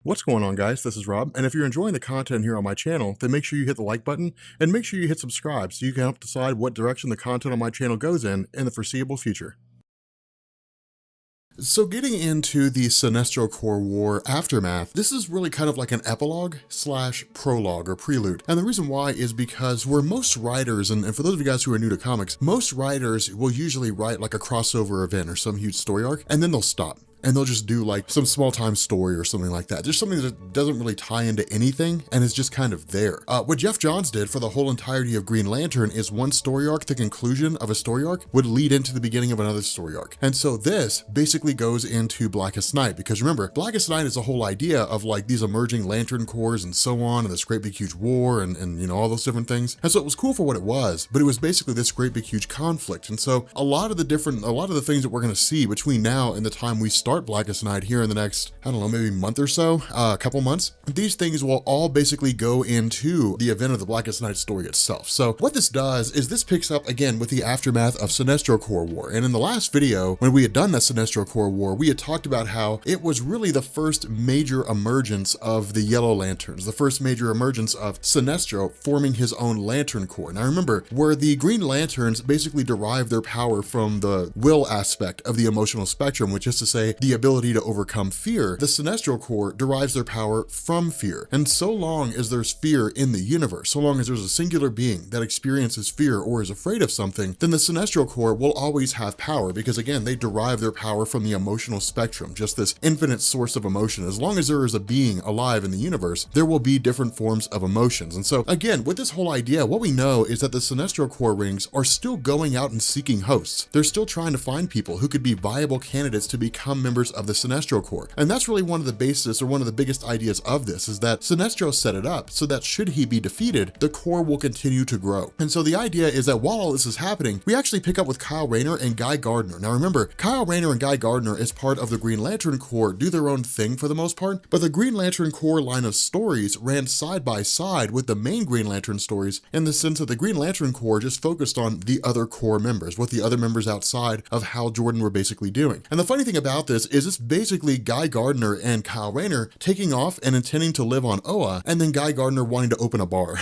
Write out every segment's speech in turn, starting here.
What's going on, guys? This is Rob, and if you're enjoying the content here on my channel, then make sure you hit the like button and make sure you hit subscribe so you can help decide what direction the content on my channel goes in the foreseeable future. So getting into the Sinestro Corps War aftermath, this is really kind of like an epilogue slash prologue or prelude. And the reason why is because where most writers, and for those of you guys who are new to comics, most writers will usually write like a crossover event or some huge story arc, and then they'll stop. And they'll just do like some small time story or something like that. There's something that doesn't really tie into anything and is just kind of there. What Geoff Johns did for the whole entirety of Green Lantern is one story arc, the conclusion of a story arc, would lead into the beginning of another story arc. And so this basically goes into Blackest Night, because remember, Blackest Night is the whole idea of like these emerging Lantern Corps and so on, and this great big huge war and you know, all those different things. And so it was cool for what it was, but it was basically this great big huge conflict. And so a lot of the things that we're gonna see between now and the time we start Blackest Night here in the next, I don't know, maybe month or so, a couple months, these things will all basically go into the event of the Blackest Night story itself. So what this does is this picks up again with the aftermath of Sinestro Corps War. And in the last video, when we had done that Sinestro Corps War, we had talked about how it was really the first major emergence of the Yellow Lanterns, the first major emergence of Sinestro forming his own Lantern Corps. Now remember, where the Green Lanterns basically derive their power from the will aspect of the emotional spectrum, which is to say the ability to overcome fear, the Sinestro Corps derives their power from fear. And so long as there's fear in the universe, so long as there's a singular being that experiences fear or is afraid of something, then the Sinestro Corps will always have power, because again, they derive their power from the emotional spectrum, just this infinite source of emotion. As long as there is a being alive in the universe, there will be different forms of emotions. And so again, with this whole idea, what we know is that the Sinestro Corps rings are still going out and seeking hosts. They're still trying to find people who could be viable candidates to become members of the Sinestro Corps. And that's really one of the basis, or one of the biggest ideas of this, is that Sinestro set it up so that should he be defeated, the Corps will continue to grow. And so the idea is that while all this is happening, we actually pick up with Kyle Rayner and Guy Gardner. Now remember, Kyle Rayner and Guy Gardner, as part of the Green Lantern Corps, do their own thing for the most part, but the Green Lantern Corps line of stories ran side by side with the main Green Lantern stories, in the sense that the Green Lantern Corps just focused on the other Corps members, what the other members outside of Hal Jordan were basically doing. And the funny thing about this is it's basically Guy Gardner and Kyle Rayner taking off and intending to live on Oa, and then Guy Gardner wanting to open a bar.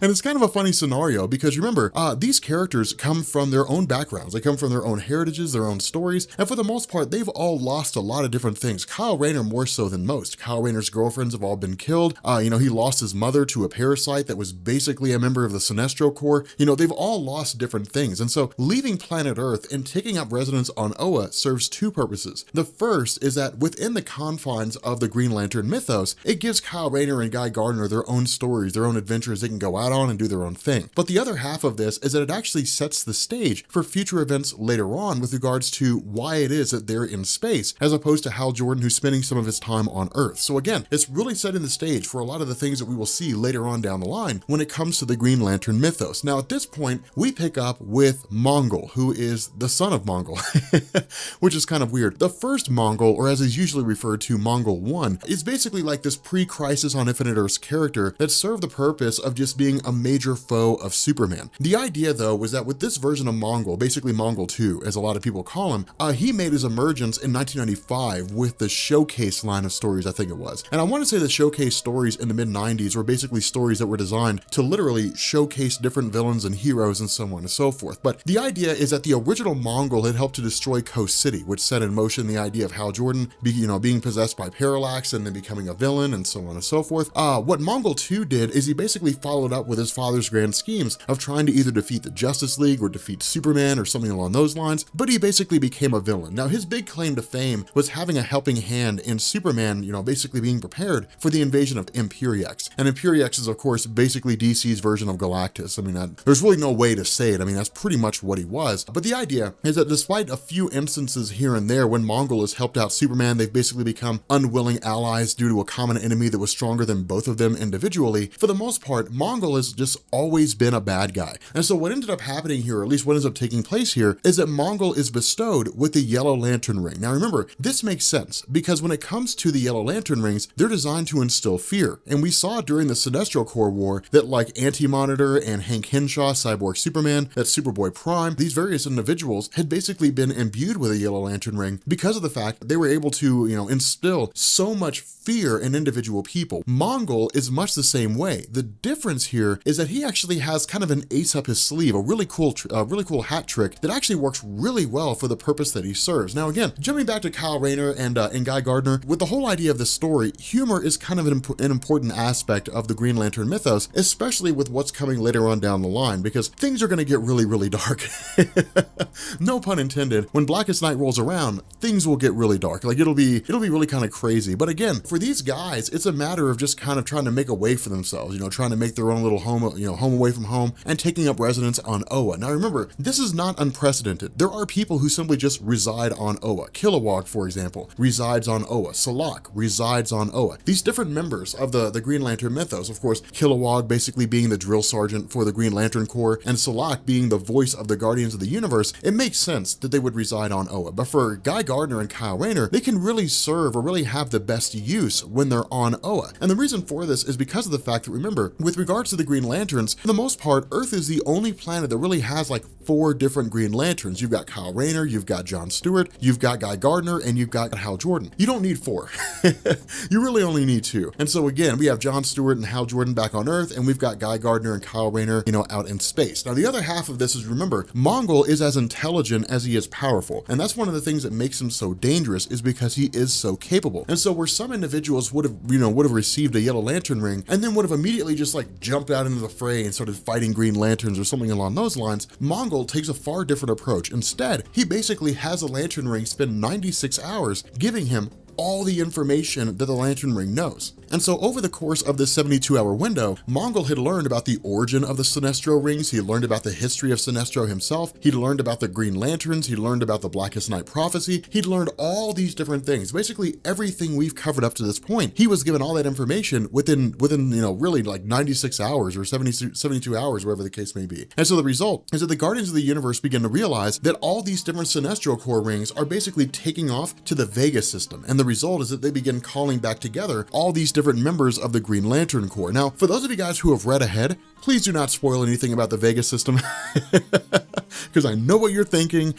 And it's kind of a funny scenario, because remember, these characters come from their own backgrounds. They come from their own heritages, their own stories, and for the most part, they've all lost a lot of different things. Kyle Rayner more so than most. Kyle Rayner's girlfriends have all been killed. You know, he lost his mother to a parasite that was basically a member of the Sinestro Corps. You know, they've all lost different things. And so leaving planet Earth and taking up residence on Oa serves two purposes. The first is that within the confines of the Green Lantern mythos, it gives Kyle Rayner and Guy Gardner their own stories, their own adventures they can go out on and do their own thing. But the other half of this is that it actually sets the stage for future events later on with regards to why it is that they're in space, as opposed to Hal Jordan, who's spending some of his time on Earth. So again, it's really setting the stage for a lot of the things that we will see later on down the line when it comes to the Green Lantern mythos. Now at this point, we pick up with Mongol, who is the son of Mongol, which is kind of weird. The first Mongol, or as is usually referred to, Mongol 1, is basically like this pre-Crisis on Infinite Earths character that served the purpose of just being a major foe of Superman. The idea though was that with this version of Mongol, basically Mongol 2, as a lot of people call him, he made his emergence in 1995 with the Showcase line of stories, I think it was. And I want to say the Showcase stories in the mid-90s were basically stories that were designed to literally showcase different villains and heroes and so on and so forth. But the idea is that the original Mongol had helped to destroy Coast City, which set in motion the idea of Hal Jordan being possessed by Parallax and then becoming a villain and so on and so forth. What Mongol 2 did is he basically followed up with his father's grand schemes of trying to either defeat the Justice League or defeat Superman or something along those lines, but he basically became a villain. Now his big claim to fame was having a helping hand in Superman, basically being prepared for the invasion of Imperiex. And Imperiex is of course basically DC's version of Galactus. I mean, there's really no way to say it. I mean, that's pretty much what he was. But the idea is that despite a few instances here and there when Mongol has helped out Superman, they've basically become unwilling allies due to a common enemy that was stronger than both of them individually. For the most part, Mongol has just always been a bad guy. And so what ended up happening here, or at least what ends up taking place here, is that Mongol is bestowed with the Yellow Lantern ring. Now remember, this makes sense because when it comes to the Yellow Lantern rings, they're designed to instill fear. And we saw during the Sinestro Corps War that like Anti-Monitor and Hank Henshaw, Cyborg Superman, that Superboy Prime, these various individuals had basically been imbued with a Yellow Lantern Lantern ring because of the fact that they were able to, instill so much fear in individual people. Mongol is much the same way. The difference here is that he actually has kind of an ace up his sleeve, a really cool hat trick that actually works really well for the purpose that he serves. Now again, jumping back to Kyle Rayner and Guy Gardner, with the whole idea of the story, humor is kind of an important aspect of the Green Lantern mythos, especially with what's coming later on down the line, because things are going to get really, really dark. No pun intended. When Blackest Night rolls around, things will get really dark. Like it'll be really kind of crazy. But again, for these guys, it's a matter of just kind of trying to make a way for themselves, trying to make their own little home, home away from home, and taking up residence on Oa. Now remember, this is not unprecedented. There are people who simply just reside on Oa. Kilowog, for example, resides on Oa. Salak resides on Oa. These different members of the Green Lantern mythos, of course, Kilowog basically being the drill sergeant for the Green Lantern Corps, and Salak being the voice of the Guardians of the Universe, it makes sense that they would reside on Oa. But for Guy Gardner and Kyle Rayner, they can really serve or really have the best use when they're on Oa. And the reason for this is because of the fact that, remember, with regards to the Green Lanterns, for the most part, Earth is the only planet that really has like 4 different Green Lanterns. You've got Kyle Rayner, you've got John Stewart, you've got Guy Gardner, and you've got Hal Jordan. You don't need 4. You really only need 2. And so again, we have John Stewart and Hal Jordan back on Earth, and we've got Guy Gardner and Kyle Rayner, out in space. Now, the other half of this is, remember, Mongol is as intelligent as he is powerful. And that's one of the things that makes him so dangerous, is because he is so capable. And so where some individuals would have received a Yellow Lantern ring and then would have immediately just like jumped out into the fray and started fighting Green Lanterns or something along those lines, Mongol takes a far different approach. Instead, he basically has a Lantern ring spend 96 hours giving him all the information that the Lantern ring knows. And so over the course of this 72-hour window, Mongol had learned about the origin of the Sinestro rings, he learned about the history of Sinestro himself, he'd learned about the Green Lanterns, he learned about the Blackest Night prophecy, he'd learned all these different things. Basically everything we've covered up to this point, he was given all that information within really like 96 hours or 72 hours, whatever the case may be. And so the result is that the Guardians of the Universe begin to realize that all these different Sinestro Corps rings are basically taking off to the Vega system. And the result is that they begin calling back together all these different members of the Green Lantern Corps. Now, for those of you guys who have read ahead, please do not spoil anything about the Vega system, because I know what you're thinking.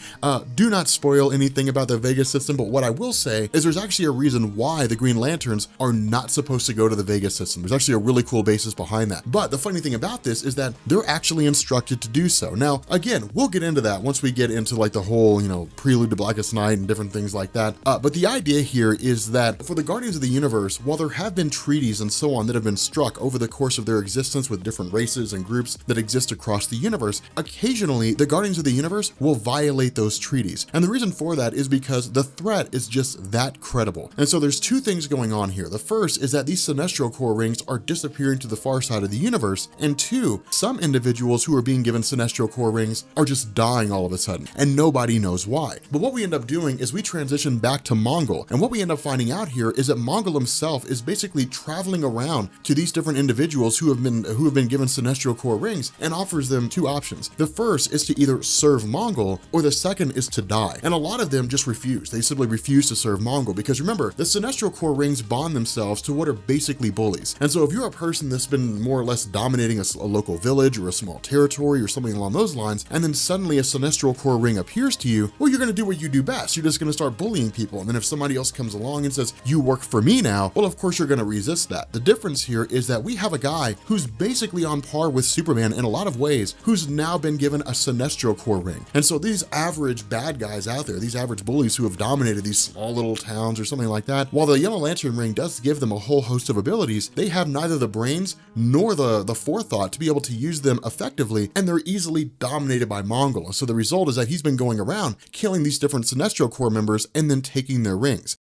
Do not spoil anything about the Vega system, but what I will say is there's actually a reason why the Green Lanterns are not supposed to go to the Vega system. There's actually a really cool basis behind that. But the funny thing about this is that they're actually instructed to do so. Now, again, we'll get into that once we get into like the whole, prelude to Blackest Night and different things like that. But the idea here is that for the Guardians of the Universe, while there have been treaties and so on that have been struck over the course of their existence with different races and groups that exist across the universe, occasionally the Guardians of the Universe will violate those treaties. And the reason for that is because the threat is just that credible. And so there's 2 things going on here. The first is that these Sinestro Corps rings are disappearing to the far side of the universe. And 2, some individuals who are being given Sinestro Corps rings are just dying all of a sudden, and nobody knows why. But what we end up doing is we transition back to Mongol. And what we end up finding out here is that Mongol himself is basically traveling around to these different individuals who have been given Sinestro Corps rings and offers them 2 options. The first is to either serve Mongol, or the second is to die. And a lot of them just refuse. They simply refuse to serve Mongol because remember, the Sinestro Corps rings bond themselves to what are basically bullies. And so if you're a person that's been more or less dominating a local village or a small territory or something along those lines, and then suddenly a Sinestro Corps ring appears to you, well, you're going to do what you do best. You're just going to start bullying people. And then if somebody else comes along and says, you work for me now, well, of course you're going to resist that. The difference here is that we have a guy who's basically on par with Superman in a lot of ways, who's now been given a Sinestro Corps ring. And so these average bad guys out there, these average bullies who have dominated these small little towns or something like that, while the Yellow Lantern ring does give them a whole host of abilities, they have neither the brains nor the forethought to be able to use them effectively, and they're easily dominated by Mongol. And so the result is that he's been going around killing these different Sinestro Corps members and then taking their rings.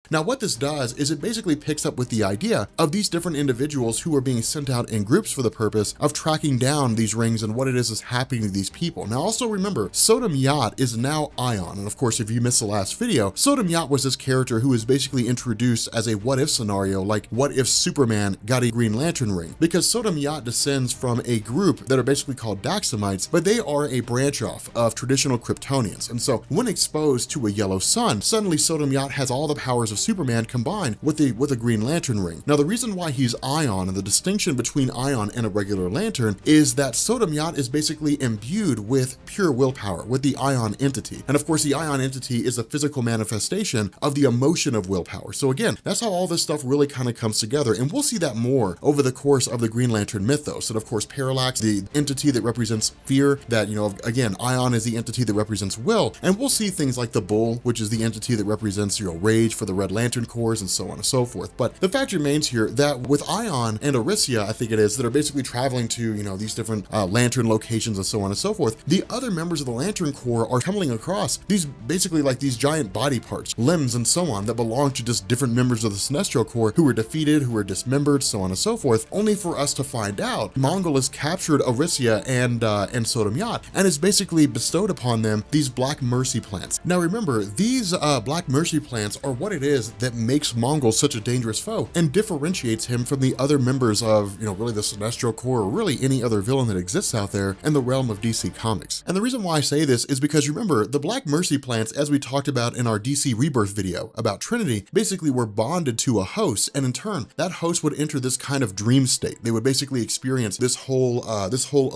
Now, what this does is it basically picks up with the idea of these different individuals who are being sent out in groups for the purpose of tracking down these rings and what it is happening to these people. Now, also remember, Sodom Yat is now Ion. And of course, if you missed the last video, Sodom Yat was this character who was basically introduced as a what-if scenario, like what if Superman got a Green Lantern ring? Because Sodom Yat descends from a group that are basically called Daxamites, but they are a branch off of traditional Kryptonians. And so when exposed to a yellow sun, suddenly Sodom Yat has all the powers of of Superman combined with a Green Lantern ring. Now, the reason why he's Ion, and the distinction between Ion and a regular Lantern, is that Sodom Yat is basically imbued with pure willpower, with the Ion entity. And of course, the Ion entity is a physical manifestation of the emotion of willpower. So again, that's how all this stuff really kind of comes together. And we'll see that more over the course of the Green Lantern mythos. And of course, Parallax, the entity that represents fear, that, again, Ion is the entity that represents will. And we'll see things like the Bull, which is the entity that represents, rage for the Red Lantern Corps, and so on and so forth. But the fact remains here that with Ion and Arisia, I think it is, that are basically traveling to, these different Lantern locations and so on and so forth, the other members of the Lantern Corps are coming across these basically like these giant body parts, limbs and so on, that belong to just different members of the Sinestro Corps who were defeated, who were dismembered, so on and so forth, only for us to find out Mongul has captured Arisia and Sodom Yat, and has basically bestowed upon them these Black Mercy plants. Now remember, these Black Mercy plants are what it is that makes Mongul such a dangerous foe and differentiates him from the other members of, really the Sinestro Corps, or really any other villain that exists out there in the realm of DC Comics. And the reason why I say this is because remember, the Black Mercy plants, as we talked about in our DC Rebirth video about Trinity, basically were bonded to a host, and in turn, that host would enter this kind of dream state. They would basically experience this whole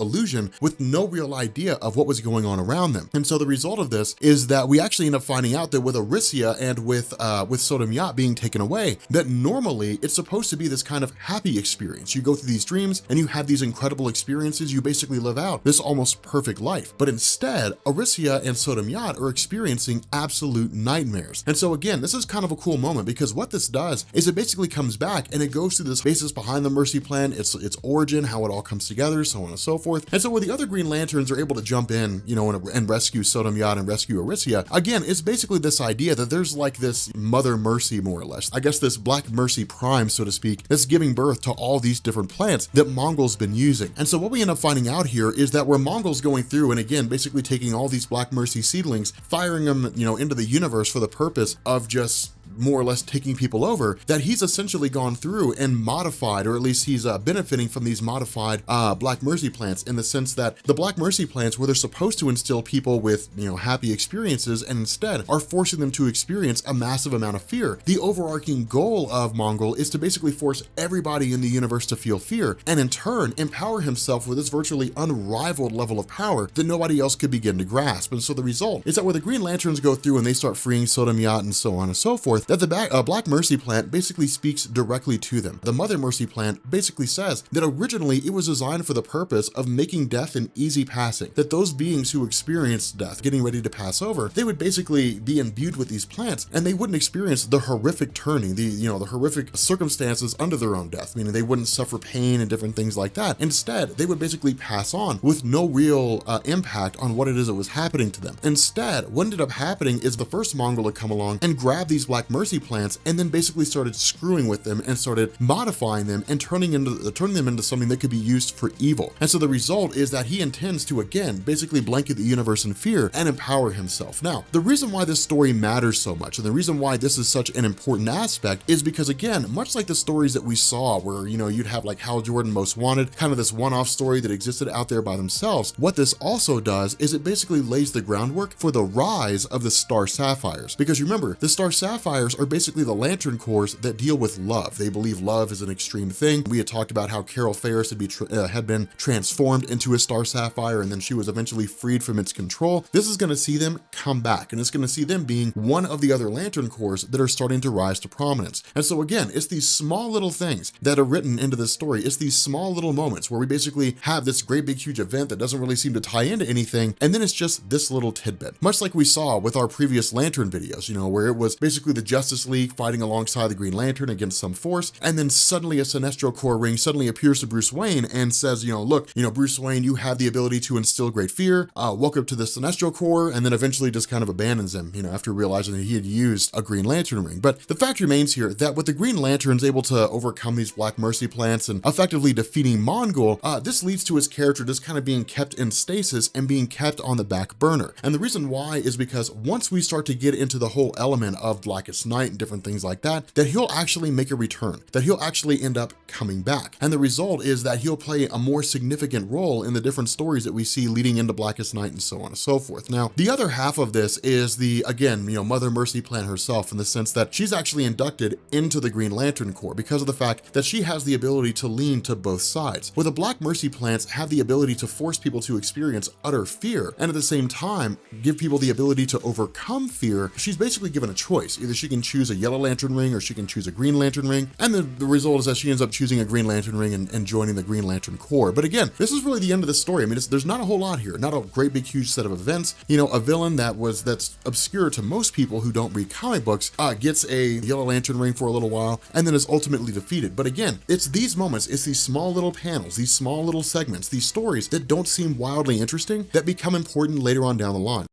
illusion with no real idea of what was going on around them. And so the result of this is that we actually end up finding out that with Arisia and with Sodom Yat being taken away, that normally it's supposed to be this kind of happy experience. You go through these dreams and you have these incredible experiences. You basically live out this almost perfect life. But instead, Arisia and Sodom Yat are experiencing absolute nightmares. And so again, this is kind of a cool moment, because what this does is it basically comes back and it goes through this basis behind the Mercy Plan, its origin, how it all comes together, so on and so forth. And so where the other Green Lanterns are able to jump in, and rescue Sodom Yat and rescue Arisia, again, it's basically this idea that there's like this Mother Mercy, more or less, I guess this Black Mercy Prime, so to speak, that's giving birth to all these different plants that Mongul's been using. And so what we end up finding out here is that where Mongul's going through, and again, basically taking all these Black Mercy seedlings, firing them, into the universe for the purpose of just more or less taking people over, that he's essentially gone through and modified, or at least he's benefiting from these modified Black Mercy plants, in the sense that the Black Mercy plants, where they're supposed to instill people with, happy experiences, and instead are forcing them to experience a massive amount of fear. The overarching goal of Mongul is to basically force everybody in the universe to feel fear, and in turn empower himself with this virtually unrivaled level of power that nobody else could begin to grasp. And so the result is that where the Green Lanterns go through and they start freeing Sodom Yat and so on and so forth, that the Black Mercy plant basically speaks directly to them. The Mother Mercy plant basically says that originally it was designed for the purpose of making death an easy passing, that those beings who experienced death, getting ready to pass over, they would basically be imbued with these plants, and they wouldn't experience the horrific turning, the horrific circumstances under their own death, meaning they wouldn't suffer pain and different things like that. Instead, they would basically pass on with no real impact on what it is that was happening to them. Instead, what ended up happening is the first Mongol had come along and grabbed these Black Mercy plants, and then basically started screwing with them and started modifying them and turning them into something that could be used for evil. And so the result is that he intends to, again, basically blanket the universe in fear and empower himself. Now, the reason why this story matters so much, and the reason why this is such an important aspect, is because, again, much like the stories that we saw where, you'd have like Hal Jordan Most Wanted, kind of this one-off story that existed out there by themselves, what this also does is it basically lays the groundwork for the rise of the Star Sapphires. Because remember, the Star Sapphires are basically the Lantern Corps that deal with love. They believe love is an extreme thing. We had talked about how Carol Ferris had been transformed into a Star Sapphire, and then she was eventually freed from its control. This is going to see them come back, and it's going to see them being one of the other Lantern Corps that are starting to rise to prominence. And so again, it's these small little things that are written into this story. It's these small little moments where we basically have this great big huge event that doesn't really seem to tie into anything, and then it's just this little tidbit. Much like we saw with our previous Lantern videos, where it was basically the Justice League fighting alongside the Green Lantern against some force, and then suddenly a Sinestro Corps ring suddenly appears to Bruce Wayne and says, look, Bruce Wayne, you have the ability to instill great fear, welcome to the Sinestro Corps, and then eventually just kind of abandons him, after realizing that he had used a Green Lantern ring. But the fact remains here that with the Green Lanterns able to overcome these Black Mercy plants and effectively defeating Mongul, this leads to his character just kind of being kept in stasis and being kept on the back burner. And the reason why is because once we start to get into the whole element of Blackest Blackest Night and different things like that, that he'll actually make a return, that he'll actually end up coming back. And the result is that he'll play a more significant role in the different stories that we see leading into Blackest Night and so on and so forth. Now, the other half of this is the, again, Mother Mercy Plan herself, in the sense that she's actually inducted into the Green Lantern Corps because of the fact that she has the ability to lean to both sides. Where the Black Mercy plants have the ability to force people to experience utter fear, and at the same time, give people the ability to overcome fear, she's basically given a choice. Either she can choose a Yellow Lantern ring or she can choose a Green Lantern ring, and the result is that she ends up choosing a Green Lantern ring and joining the Green Lantern Corps. But again, this is really the end of the story. I mean, there's not a whole lot here, not a great big huge set of events. A villain that's obscure to most people who don't read comic books gets a Yellow Lantern ring for a little while and then is ultimately defeated. But again, it's these moments, it's these small little panels, these small little segments, these stories that don't seem wildly interesting that become important later on down the line.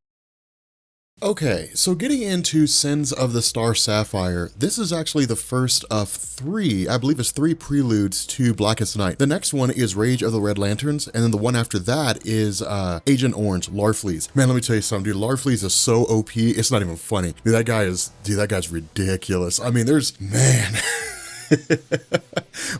Okay, so getting into Sins of the Star Sapphire, this is actually the first of three, I believe it's three preludes to Blackest Night. The next one is Rage of the Red Lanterns, and then the one after that is Agent Orange, Larfleeze. Man, let me tell you something, dude, Larfleeze is so OP, it's not even funny. Dude, that guy's ridiculous. I mean, man.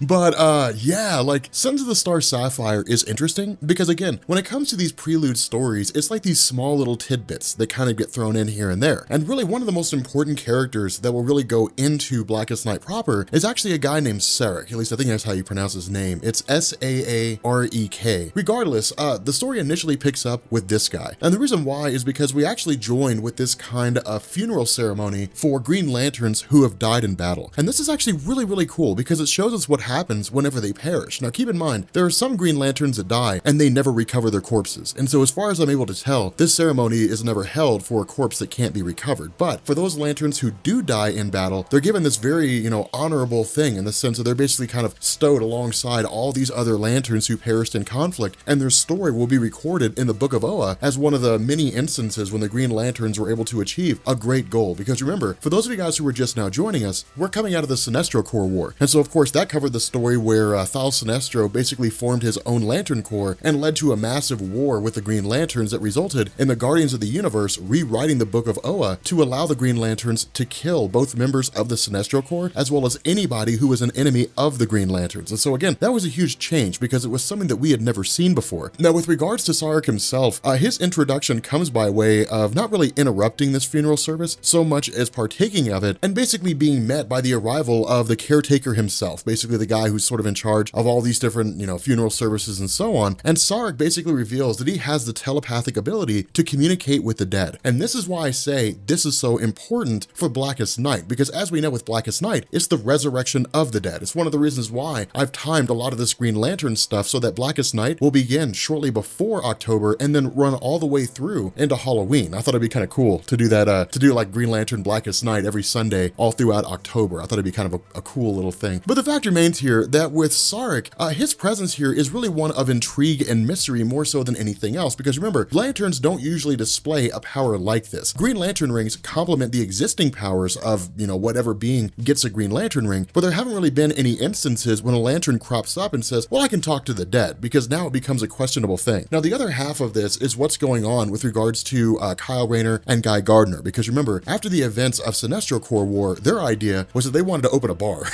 But yeah, like Sons of the Star Sapphire is interesting because again, when it comes to these prelude stories, it's like these small little tidbits that kind of get thrown in here and there. And really one of the most important characters that will really go into Blackest Night proper is actually a guy named Sarek. At least I think that's how you pronounce his name. It's S-A-A-R-E-K. Regardless, the story initially picks up with this guy. And the reason why is because we actually join with this kind of funeral ceremony for Green Lanterns who have died in battle. And this is actually really cool because it shows us what happens whenever they perish. Now keep in mind, there are some Green Lanterns that die and they never recover their corpses. And so as far as I'm able to tell, this ceremony is never held for a corpse that can't be recovered. But for those Lanterns who do die in battle, they're given this very, honorable thing in the sense that they're basically kind of stowed alongside all these other Lanterns who perished in conflict, and their story will be recorded in the Book of Oa as one of the many instances when the Green Lanterns were able to achieve a great goal. Because remember, for those of you guys who were just now joining us, we're coming out of the Sinestro Corps War. And so of course that covered the story where Thal Sinestro basically formed his own Lantern Corps and led to a massive war with the Green Lanterns that resulted in the Guardians of the Universe rewriting the Book of Oa to allow the Green Lanterns to kill both members of the Sinestro Corps as well as anybody who was an enemy of the Green Lanterns. And so again, that was a huge change because it was something that we had never seen before. Now with regards to Sarek himself, his introduction comes by way of not really interrupting this funeral service so much as partaking of it and basically being met by the arrival of the caretaker himself, basically the guy who's sort of in charge of all these different, funeral services and so on. And Sarek basically reveals that he has the telepathic ability to communicate with the dead. And this is why I say this is so important for Blackest Night, because as we know with Blackest Night, it's the resurrection of the dead. It's one of the reasons why I've timed a lot of this Green Lantern stuff so that Blackest Night will begin shortly before October and then run all the way through into Halloween. I thought it'd be kind of cool to do that, to do like Green Lantern Blackest Night every Sunday all throughout October. I thought it'd be kind of a cool little thing. But the fact remains here that with Sarek, his presence here is really one of intrigue and mystery more so than anything else, because remember, Lanterns don't usually display a power like this. Green Lantern rings complement the existing powers of, whatever being gets a Green Lantern ring, but there haven't really been any instances when a Lantern crops up and says, well, I can talk to the dead, because now it becomes a questionable thing. Now, the other half of this is what's going on with regards to Kyle Rayner and Guy Gardner, because remember, after the events of Sinestro Corps War, their idea was that they wanted to open a bar,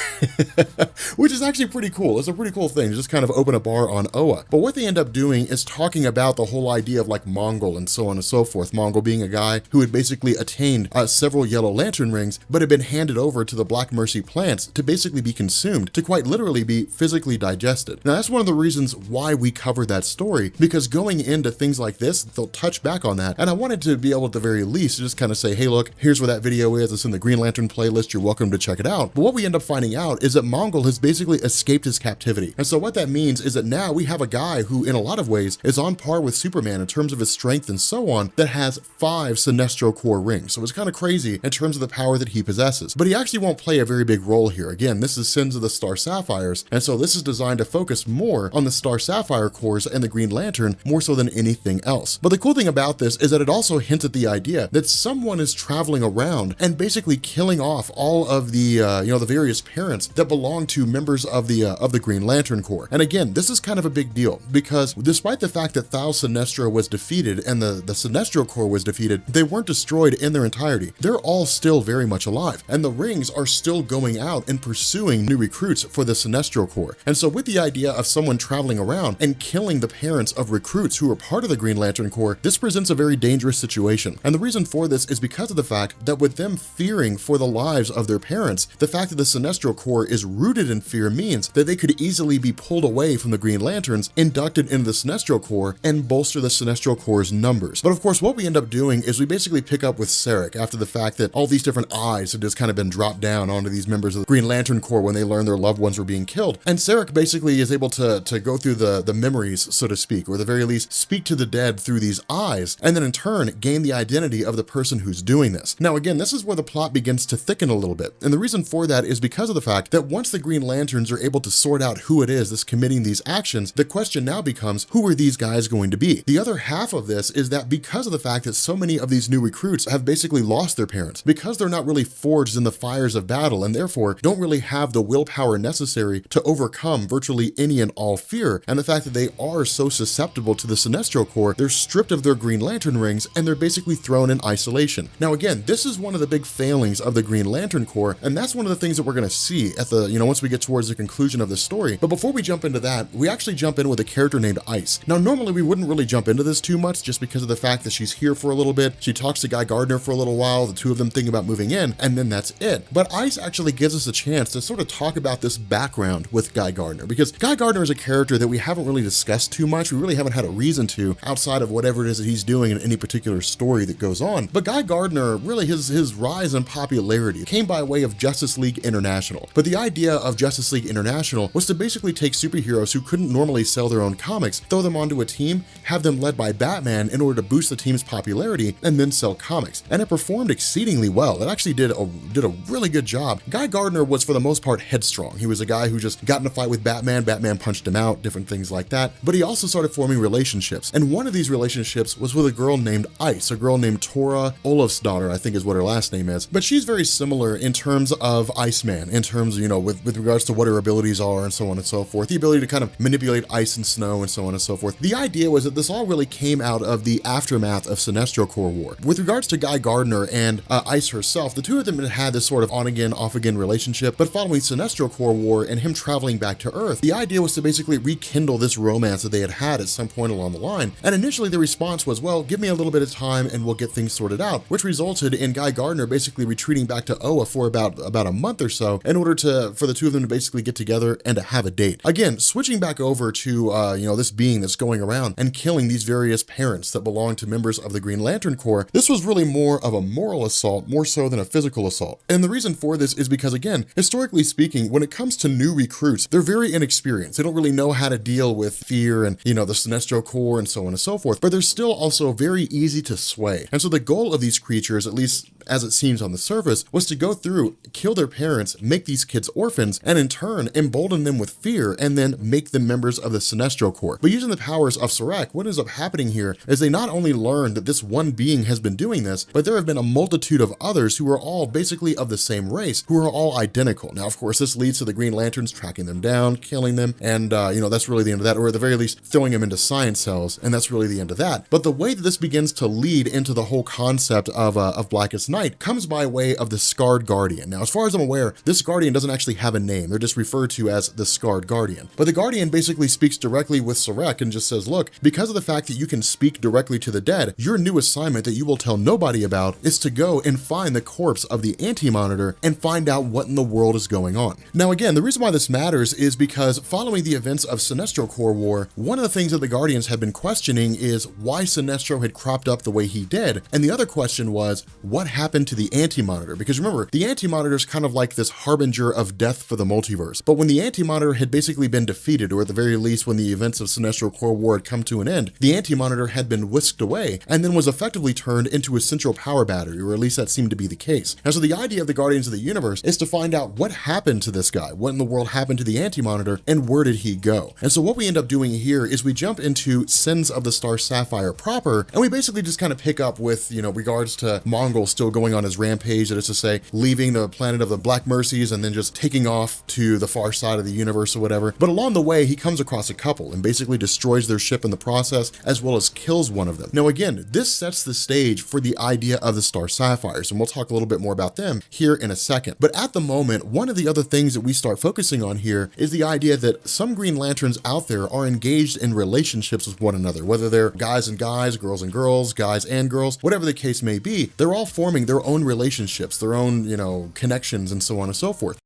which is actually pretty cool. It's a pretty cool thing to just kind of open a bar on Oa. But what they end up doing is talking about the whole idea of like Mongol and so on and so forth. Mongol being a guy who had basically attained several Yellow Lantern rings, but had been handed over to the Black Mercy plants to basically be consumed, to quite literally be physically digested. Now that's one of the reasons why we covered that story, because going into things like this, they'll touch back on that. And I wanted to be able at the very least to just kind of say, hey, look, here's where that video is. It's in the Green Lantern playlist. You're welcome to check it out. But what we end up finding out is that Mongol has basically escaped his captivity. And so what that means is that now we have a guy who in a lot of ways is on par with Superman in terms of his strength and so on, that has 5 Sinestro Corps rings. So it's kind of crazy in terms of the power that he possesses. But he actually won't play a very big role here. Again, this is Sins of the Star Sapphires, and so this is designed to focus more on the Star Sapphire Corps and the Green Lantern more so than anything else. But the cool thing about this is that it also hints at the idea that someone is traveling around and basically killing off all of the, the various parents that belong to members of the Green Lantern Corps. And again, this is kind of a big deal because despite the fact that Thal Sinestro was defeated and the Sinestro Corps was defeated, they weren't destroyed in their entirety. They're all still very much alive, and the rings are still going out and pursuing new recruits for the Sinestro Corps. And so with the idea of someone traveling around and killing the parents of recruits who are part of the Green Lantern Corps, this presents a very dangerous situation. And the reason for this is because of the fact that with them fearing for the lives of their parents, the fact that the Sinestro Corps is rooted in fear means that they could easily be pulled away from the Green Lanterns, inducted into the Sinestro Corps, and bolster the Sinestro Corps' numbers. But of course, what we end up doing is we basically pick up with Sarek after the fact that all these different eyes have just kind of been dropped down onto these members of the Green Lantern Corps when they learn their loved ones were being killed. And Sarek basically is able to go through the memories, so to speak, or at the very least speak to the dead through these eyes, and then in turn gain the identity of the person who's doing this. Now again, this is where the plot begins to thicken a little bit. And the reason for that is because of the fact that once the Green Lanterns are able to sort out who it is that's committing these actions, the question now becomes, who are these guys going to be? The other half of this is that because of the fact that so many of these new recruits have basically lost their parents, because they're not really forged in the fires of battle and therefore don't really have the willpower necessary to overcome virtually any and all fear, and the fact that they are so susceptible to the Sinestro Corps, they're stripped of their Green Lantern rings and they're basically thrown in isolation. Now again, this is one of the big failings of the Green Lantern Corps, and that's one of the things that we're going to see at the, once we get towards the conclusion of the story. But before we jump into that, we actually jump in with a character named Ice. Now normally we wouldn't really jump into this too much just because of the fact that she's here for a little bit, she talks to Guy Gardner for a little while, the two of them think about moving in, and then that's it. But Ice actually gives us a chance to sort of talk about this background with Guy Gardner, because Guy Gardner is a character that we haven't really discussed too much. We really haven't had a reason to outside of whatever it is that he's doing in any particular story that goes on. But Guy Gardner, really his rise in popularity came by way of Justice League International. But the idea of Justice League International was to basically take superheroes who couldn't normally sell their own comics, throw them onto a team, have them led by Batman in order to boost the team's popularity, and then sell comics. And it performed exceedingly well. It actually did a really good job. Guy Gardner was for the most part headstrong. He was a guy who just got in a fight with Batman, Batman punched him out, different things like that. But he also started forming relationships. And one of these relationships was with a girl named Ice, a girl named Tora Olofsdottir, I think is what her last name is. But she's very similar in terms of Iceman, in terms, with regards to what her abilities are and so on and so forth. The ability to kind of manipulate ice and snow and so on and so forth. The idea was that this all really came out of the aftermath of Sinestro Corps War. With regards to Guy Gardner and Ice herself, the two of them had this sort of on-again, off-again relationship, but following Sinestro Corps War and him traveling back to Earth, the idea was to basically rekindle this romance that they had at some point along the line. And initially the response was, well, give me a little bit of time and we'll get things sorted out, which resulted in Guy Gardner basically retreating back to Oa for about a month or so in order for the two of them to basically get together and to have a date. Again, switching back over to, this being that's going around and killing these various parents that belong to members of the Green Lantern Corps, this was really more of a moral assault, more so than a physical assault. And the reason for this is because, again, historically speaking, when it comes to new recruits, they're very inexperienced. They don't really know how to deal with fear and, the Sinestro Corps and so on and so forth, but they're still also very easy to sway. And so the goal of these creatures, at least as it seems on the surface, was to go through, kill their parents, make these kids orphans, and in turn, embolden them with fear, and then make them members of the Sinestro Corps. But using the powers of Sarek, what ends up happening here is they not only learn that this one being has been doing this, but there have been a multitude of others who are all basically of the same race, who are all identical. Now, of course, this leads to the Green Lanterns tracking them down, killing them, and, that's really the end of that, or at the very least, throwing them into science cells, and that's really the end of that. But the way that this begins to lead into the whole concept of Blackest Night comes by way of the Scarred Guardian. Now, as far as I'm aware, this Guardian doesn't actually have a name. They're just referred to as the Scarred Guardian. But the Guardian basically speaks directly with Sarek and just says, look, because of the fact that you can speak directly to the dead, your new assignment that you will tell nobody about is to go and find the corpse of the Anti-Monitor and find out what in the world is going on. Now, again, the reason why this matters is because following the events of Sinestro Corps War, one of the things that the Guardians had been questioning is why Sinestro had cropped up the way he did. And the other question was, what happened to the Anti-Monitor? Because remember, the Anti-Monitor is kind of like this harbinger of death for the multiverse. But when the Anti-Monitor had basically been defeated, or at the very least when the events of Sinestro Corps War had come to an end, the Anti-Monitor had been whisked away and then was effectively turned into a central power battery, or at least that seemed to be the case. And so the idea of the Guardians of the Universe is to find out what happened to this guy, what in the world happened to the Anti-Monitor, and where did he go? And so what we end up doing here is we jump into Sins of the Star Sapphire proper, and we basically just kind of pick up with, regards to Mongol still going on his rampage, that is to say, leaving the planet of the Black Mercies and then just taking off to the far side of the universe or whatever. But along the way, he comes across a couple and basically destroys their ship in the process, as well as kills one of them. Now again, this sets the stage for the idea of the Star Sapphires, and we'll talk a little bit more about them here in a second. But at the moment, one of the other things that we start focusing on here is the idea that some Green Lanterns out there are engaged in relationships with one another, whether they're guys and guys, girls and girls, guys and girls, whatever the case may be. They're all forming their own relationships, their own, connections, and so on and so forth.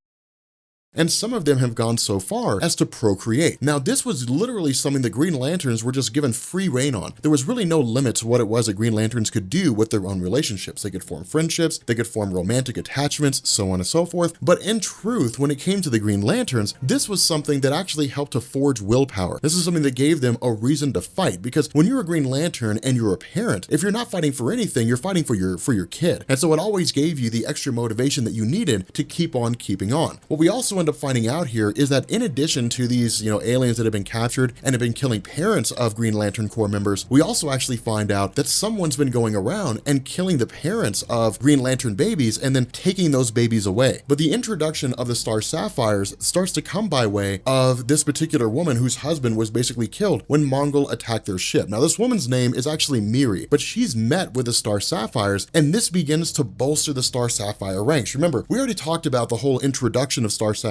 And some of them have gone so far as to procreate. Now, this was literally something the Green Lanterns were just given free rein on. There was really no limit to what it was that Green Lanterns could do with their own relationships. They could form friendships, they could form romantic attachments, so on and so forth. But in truth, when it came to the Green Lanterns, this was something that actually helped to forge willpower. This is something that gave them a reason to fight, because when you're a Green Lantern and you're a parent, if you're not fighting for anything, you're fighting for your kid. And so it always gave you the extra motivation that you needed to keep on keeping on. What we also end up finding out here is that in addition to these, aliens that have been captured and have been killing parents of Green Lantern Corps members, we also actually find out that someone's been going around and killing the parents of Green Lantern babies and then taking those babies away. But the introduction of the Star Sapphires starts to come by way of this particular woman whose husband was basically killed when Mongol attacked their ship. Now, this woman's name is actually Miri, but she's met with the Star Sapphires, and this begins to bolster the Star Sapphire ranks. Remember, we already talked about the whole introduction of Star Sapphires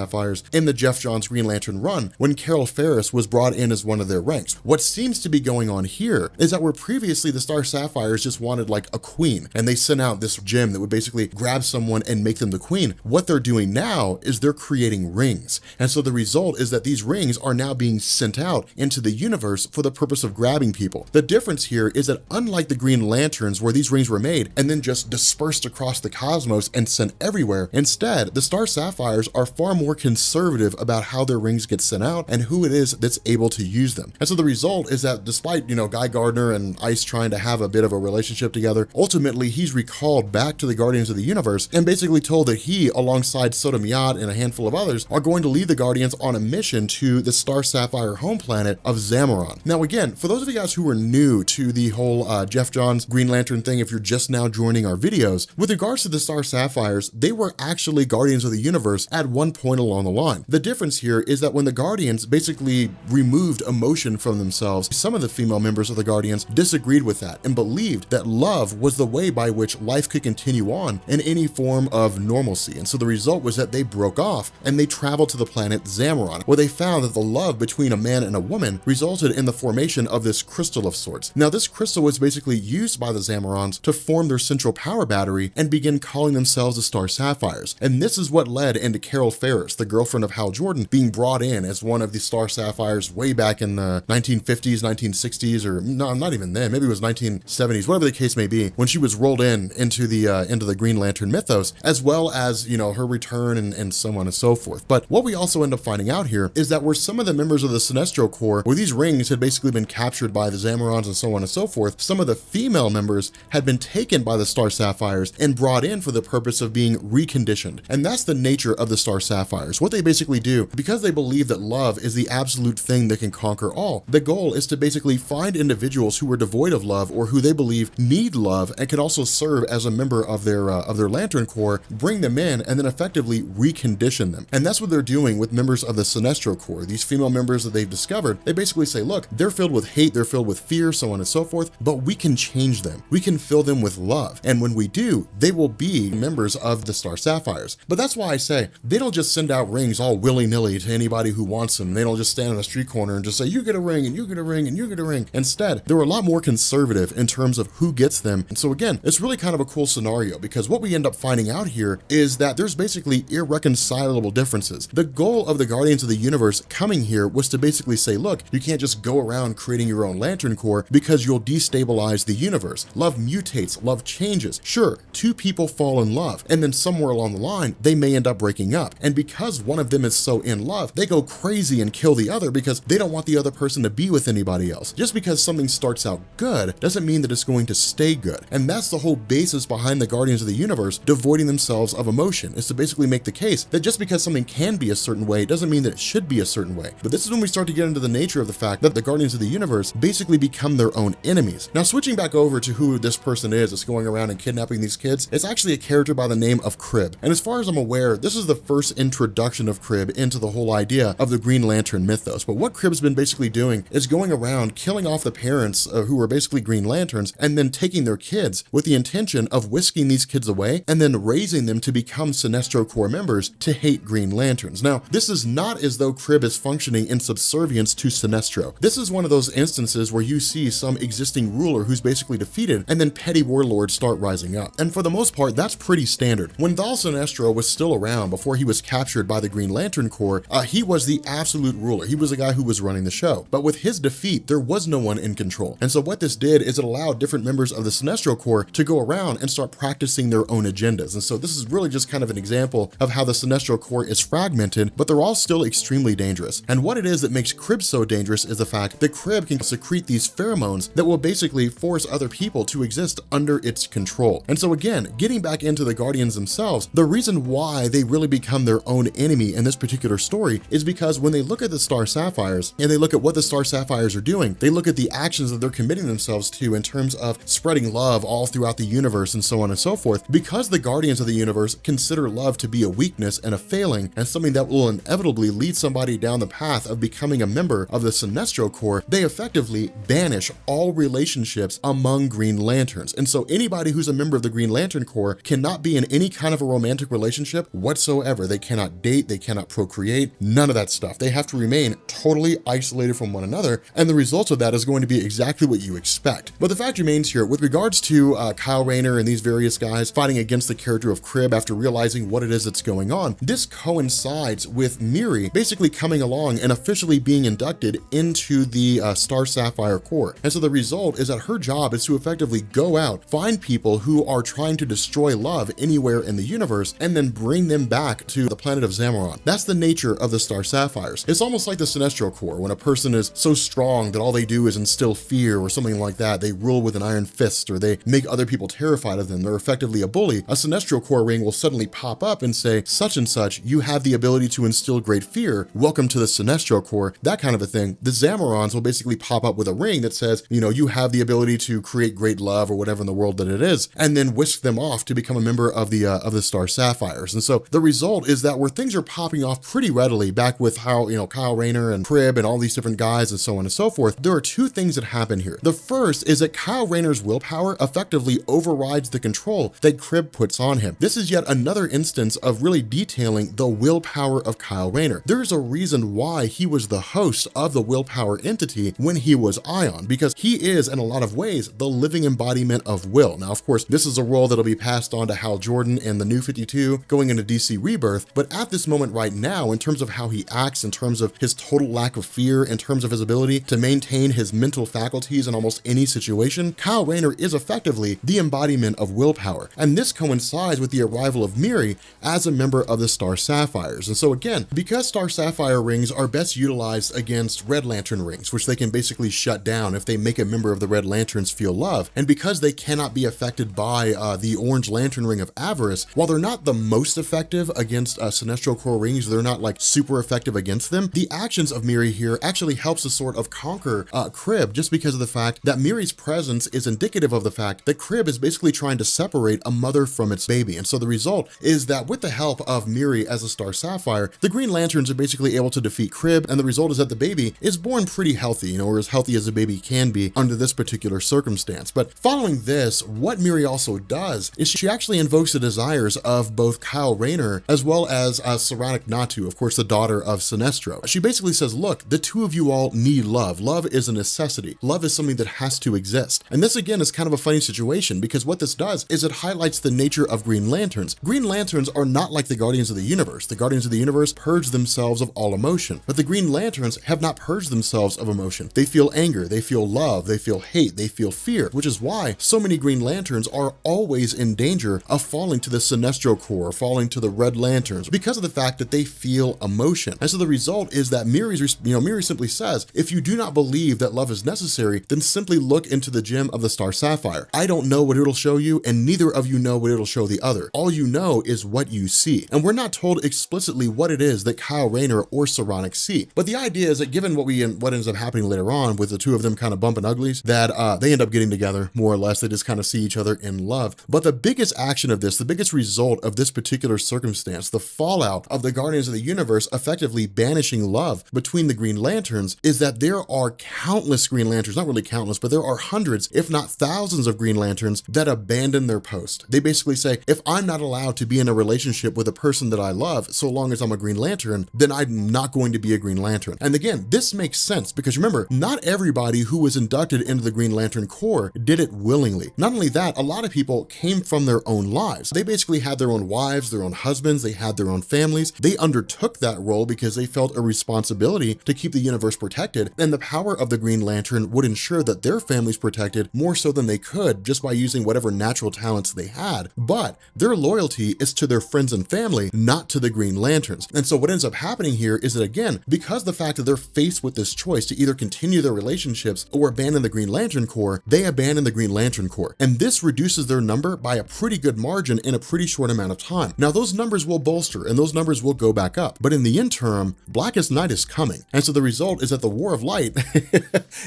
in the Geoff Johns Green Lantern run when Carol Ferris was brought in as one of their ranks. What seems to be going on here is that where previously the Star Sapphires just wanted like a queen, and they sent out this gem that would basically grab someone and make them the queen. What they're doing now is they're creating rings. And so the result is that these rings are now being sent out into the universe for the purpose of grabbing people. The difference here is that unlike the Green Lanterns, where these rings were made and then just dispersed across the cosmos and sent everywhere, instead, the Star Sapphires are far more conservative about how their rings get sent out and who it is that's able to use them. And so the result is that despite, Guy Gardner and Ice trying to have a bit of a relationship together, ultimately he's recalled back to the Guardians of the Universe and basically told that he, alongside Sodom Yat and a handful of others, are going to lead the Guardians on a mission to the Star Sapphire home planet of Zamaron. Now again, for those of you guys who are new to the whole Geoff Johns Green Lantern thing, if you're just now joining our videos, with regards to the Star Sapphires, they were actually Guardians of the Universe at one point along the line. The difference here is that when the Guardians basically removed emotion from themselves, some of the female members of the Guardians disagreed with that and believed that love was the way by which life could continue on in any form of normalcy. And so the result was that they broke off and they traveled to the planet Zamaron, where they found that the love between a man and a woman resulted in the formation of this crystal of sorts. Now, this crystal was basically used by the Zamarons to form their central power battery and begin calling themselves the Star Sapphires. And this is what led into Carol Ferris, the girlfriend of Hal Jordan, being brought in as one of the Star Sapphires way back in the 1950s, 1960s, or no, not even then, maybe it was 1970s, whatever the case may be, when she was rolled into the Green Lantern mythos, as well as, her return and so on and so forth. But what we also end up finding out here is that where some of the members of the Sinestro Corps, where these rings had basically been captured by the Zamarons and so on and so forth, some of the female members had been taken by the Star Sapphires and brought in for the purpose of being reconditioned. And that's the nature of the Star Sapphires. What they basically do, because they believe that love is the absolute thing that can conquer all, the goal is to basically find individuals who are devoid of love or who they believe need love and can also serve as a member of their Lantern Corps, bring them in, and then effectively recondition them. And that's what they're doing with members of the Sinestro Corps. These female members that they've discovered, they basically say, look, they're filled with hate, they're filled with fear, so on and so forth, but we can change them. We can fill them with love. And when we do, they will be members of the Star Sapphires. But that's why I say, they don't just send out rings all willy-nilly to anybody who wants them. They don't just stand on a street corner and just say, you get a ring, and you get a ring, and you get a ring. Instead, they're a lot more conservative in terms of who gets them. And so again, it's really kind of a cool scenario, because what we end up finding out here is that there's basically irreconcilable differences. The goal of the Guardians of the Universe coming here was to basically say, look, you can't just go around creating your own Lantern Corps because you'll destabilize the universe. Love mutates, love changes. Sure, two people fall in love, and then somewhere along the line, they may end up breaking up. And because one of them is so in love, they go crazy and kill the other because they don't want the other person to be with anybody else. Just because something starts out good doesn't mean that it's going to stay good. And that's the whole basis behind the Guardians of the Universe devoiding themselves of emotion, is to basically make the case that just because something can be a certain way doesn't mean that it should be a certain way. But this is when we start to get into the nature of the fact that the Guardians of the Universe basically become their own enemies. Now, switching back over to who this person is that's going around and kidnapping these kids, it's actually a character by the name of Crib. And as far as I'm aware, this is the first introduction of Crib into the whole idea of the Green Lantern mythos. But what Crib's been basically doing is going around killing off the parents who were basically Green Lanterns, and then taking their kids with the intention of whisking these kids away and then raising them to become Sinestro Corps members to hate Green Lanterns. Now, this is not as though Crib is functioning in subservience to Sinestro. This is one of those instances where you see some existing ruler who's basically defeated, and then petty warlords start rising up. And for the most part, that's pretty standard. When Val Sinestro was still around before he was captured by the Green Lantern Corps, he was the absolute ruler. He was the guy who was running the show. But with his defeat, there was no one in control. And so what this did is it allowed different members of the Sinestro Corps to go around and start practicing their own agendas. And so this is really just kind of an example of how the Sinestro Corps is fragmented, but they're all still extremely dangerous. And what it is that makes Crib so dangerous is the fact that Crib can secrete these pheromones that will basically force other people to exist under its control. And so again, getting back into the Guardians themselves, the reason why they really become their own enemy in this particular story is because when they look at the Star Sapphires and they look at what the Star Sapphires are doing, they look at the actions that they're committing themselves to in terms of spreading love all throughout the universe and so on and so forth. Because the Guardians of the universe consider love to be a weakness and a failing and something that will inevitably lead somebody down the path of becoming a member of the Sinestro Corps, they effectively banish all relationships among Green Lanterns. And so anybody who's a member of the Green Lantern Corps cannot be in any kind of a romantic relationship whatsoever. They cannot date, they cannot procreate, none of that stuff. They have to remain totally isolated from one another, and the result of that is going to be exactly what you expect. But the fact remains here, with regards to Kyle Rayner and these various guys fighting against the character of Crib after realizing what it is that's going on, this coincides with Miri basically coming along and officially being inducted into the Star Sapphire Corps. And so the result is that her job is to effectively go out, find people who are trying to destroy love anywhere in the universe, and then bring them back to the planet of Zamaron. That's the nature of the Star Sapphires. It's almost like the Sinestro Corps. When a person is so strong that all they do is instill fear or something like that, they rule with an iron fist, or they make other people terrified of them, they're effectively a bully, a Sinestro Corps ring will suddenly pop up and say, such and such, you have the ability to instill great fear, welcome to the Sinestro Corps, that kind of a thing. The Zamarons will basically pop up with a ring that says, you know, you have the ability to create great love or whatever in the world that it is, and then whisk them off to become a member of the Star Sapphires. And so the result is that where things are popping off pretty readily, back with how, you know, Kyle Rayner and Crib and all these different guys and so on and so forth, there are two things that happen here. The first is that Kyle Rayner's willpower effectively overrides the control that Crib puts on him. This is yet another instance of really detailing the willpower of Kyle Rayner. There's a reason why he was the host of the willpower entity when he was Ion, because he is in a lot of ways the living embodiment of will. Now, of course, this is a role that'll be passed on to Hal Jordan in the New 52 going into DC Rebirth, but at this moment right now, in terms of how he acts, in terms of his total lack of fear, in terms of his ability to maintain his mental faculties in almost any situation, Kyle Rayner is effectively the embodiment of willpower. And this coincides with the arrival of Miri as a member of the Star Sapphires. And so again, because Star Sapphire rings are best utilized against Red Lantern rings, which they can basically shut down if they make a member of the Red Lanterns feel love, and because they cannot be affected by the Orange Lantern ring of Avarice, while they're not the most effective against Sinestro Corps rings, they're not like super effective against them, the actions of Miri here actually helps to sort of conquer Crib, just because of the fact that Miri's presence is indicative of the fact that Crib is basically trying to separate a mother from its baby. And so the result is that with the help of Miri as a Star Sapphire, the Green Lanterns are basically able to defeat Crib, and the result is that the baby is born pretty healthy, you know, or as healthy as a baby can be under this particular circumstance. But following this, what Miri also does is she actually invokes the desires of both Kyle Rayner as well as Saranic Natu, of course, the daughter of Sinestro. She basically says, look, the two of you all need love. Love is a necessity. Love is something that has to exist. And this again is kind of a funny situation, because what this does is it highlights the nature of Green Lanterns. Green Lanterns are not like the Guardians of the Universe. The Guardians of the Universe purge themselves of all emotion, but the Green Lanterns have not purged themselves of emotion. They feel anger, they feel love, they feel hate, they feel fear, which is why so many Green Lanterns are always in danger of falling to the Sinestro Corps, falling to the Red Lanterns, because of the fact that they feel emotion. And so the result is that Miri simply says, if you do not believe that love is necessary, then simply look into the gem of the Star Sapphire. I don't know what it'll show you, and neither of you know what it'll show the other. All you know is what you see. And we're not told explicitly what it is that Kyle Rayner or Saranic see. But the idea is that given what ends up happening later on with the two of them kind of bumping uglies, that they end up getting together, more or less. They just kind of see each other in love. But the biggest action of this, the biggest result of this particular circumstance, the fallout of the Guardians of the Universe effectively banishing love between the Green Lanterns is that there are countless Green Lanterns, not really countless, but there are hundreds, if not thousands of Green Lanterns that abandon their post. They basically say, if I'm not allowed to be in a relationship with a person that I love, so long as I'm a Green Lantern, then I'm not going to be a Green Lantern. And again, this makes sense because remember, not everybody who was inducted into the Green Lantern Corps did it willingly. Not only that, a lot of people came from their own lives. They basically had their own wives, their own husbands, they had their own families. They undertook that role because they felt a responsibility to keep the universe protected, and the power of the Green Lantern would ensure that their families protected more so than they could just by using whatever natural talents they had. But their loyalty is to their friends and family, not to the Green Lanterns. And so what ends up happening here is that, again, because the fact that they're faced with this choice to either continue their relationships or abandon the Green Lantern Corps, they abandon the Green Lantern Corps. And this reduces their number by a pretty good margin in a pretty short amount of time. Now, those numbers will bolster and those numbers will go back up. But in the interim, Blackest Night is coming. And so the result is that the War of Light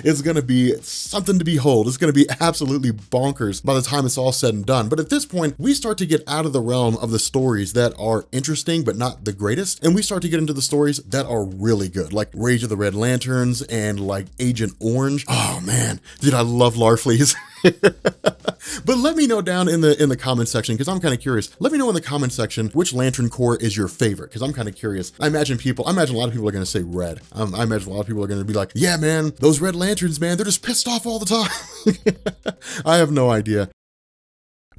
is going to be something to behold. It's going to be absolutely bonkers by the time it's all said and done. But at this point, we start to get out of the realm of the stories that are interesting, but not the greatest. And we start to get into the stories that are really good, like Rage of the Red Lanterns and like Agent Orange. Oh man, dude, I love Larfleeze. But let me know down in the comment section, because I'm kind of curious. Let me know in the comment section which Lantern Corps is your favorite, because I'm kind of curious. I imagine a lot of people are going to say red. I imagine a lot of people are going to be like, yeah, man, those Red Lanterns, man, they're just pissed off all the time. I have no idea.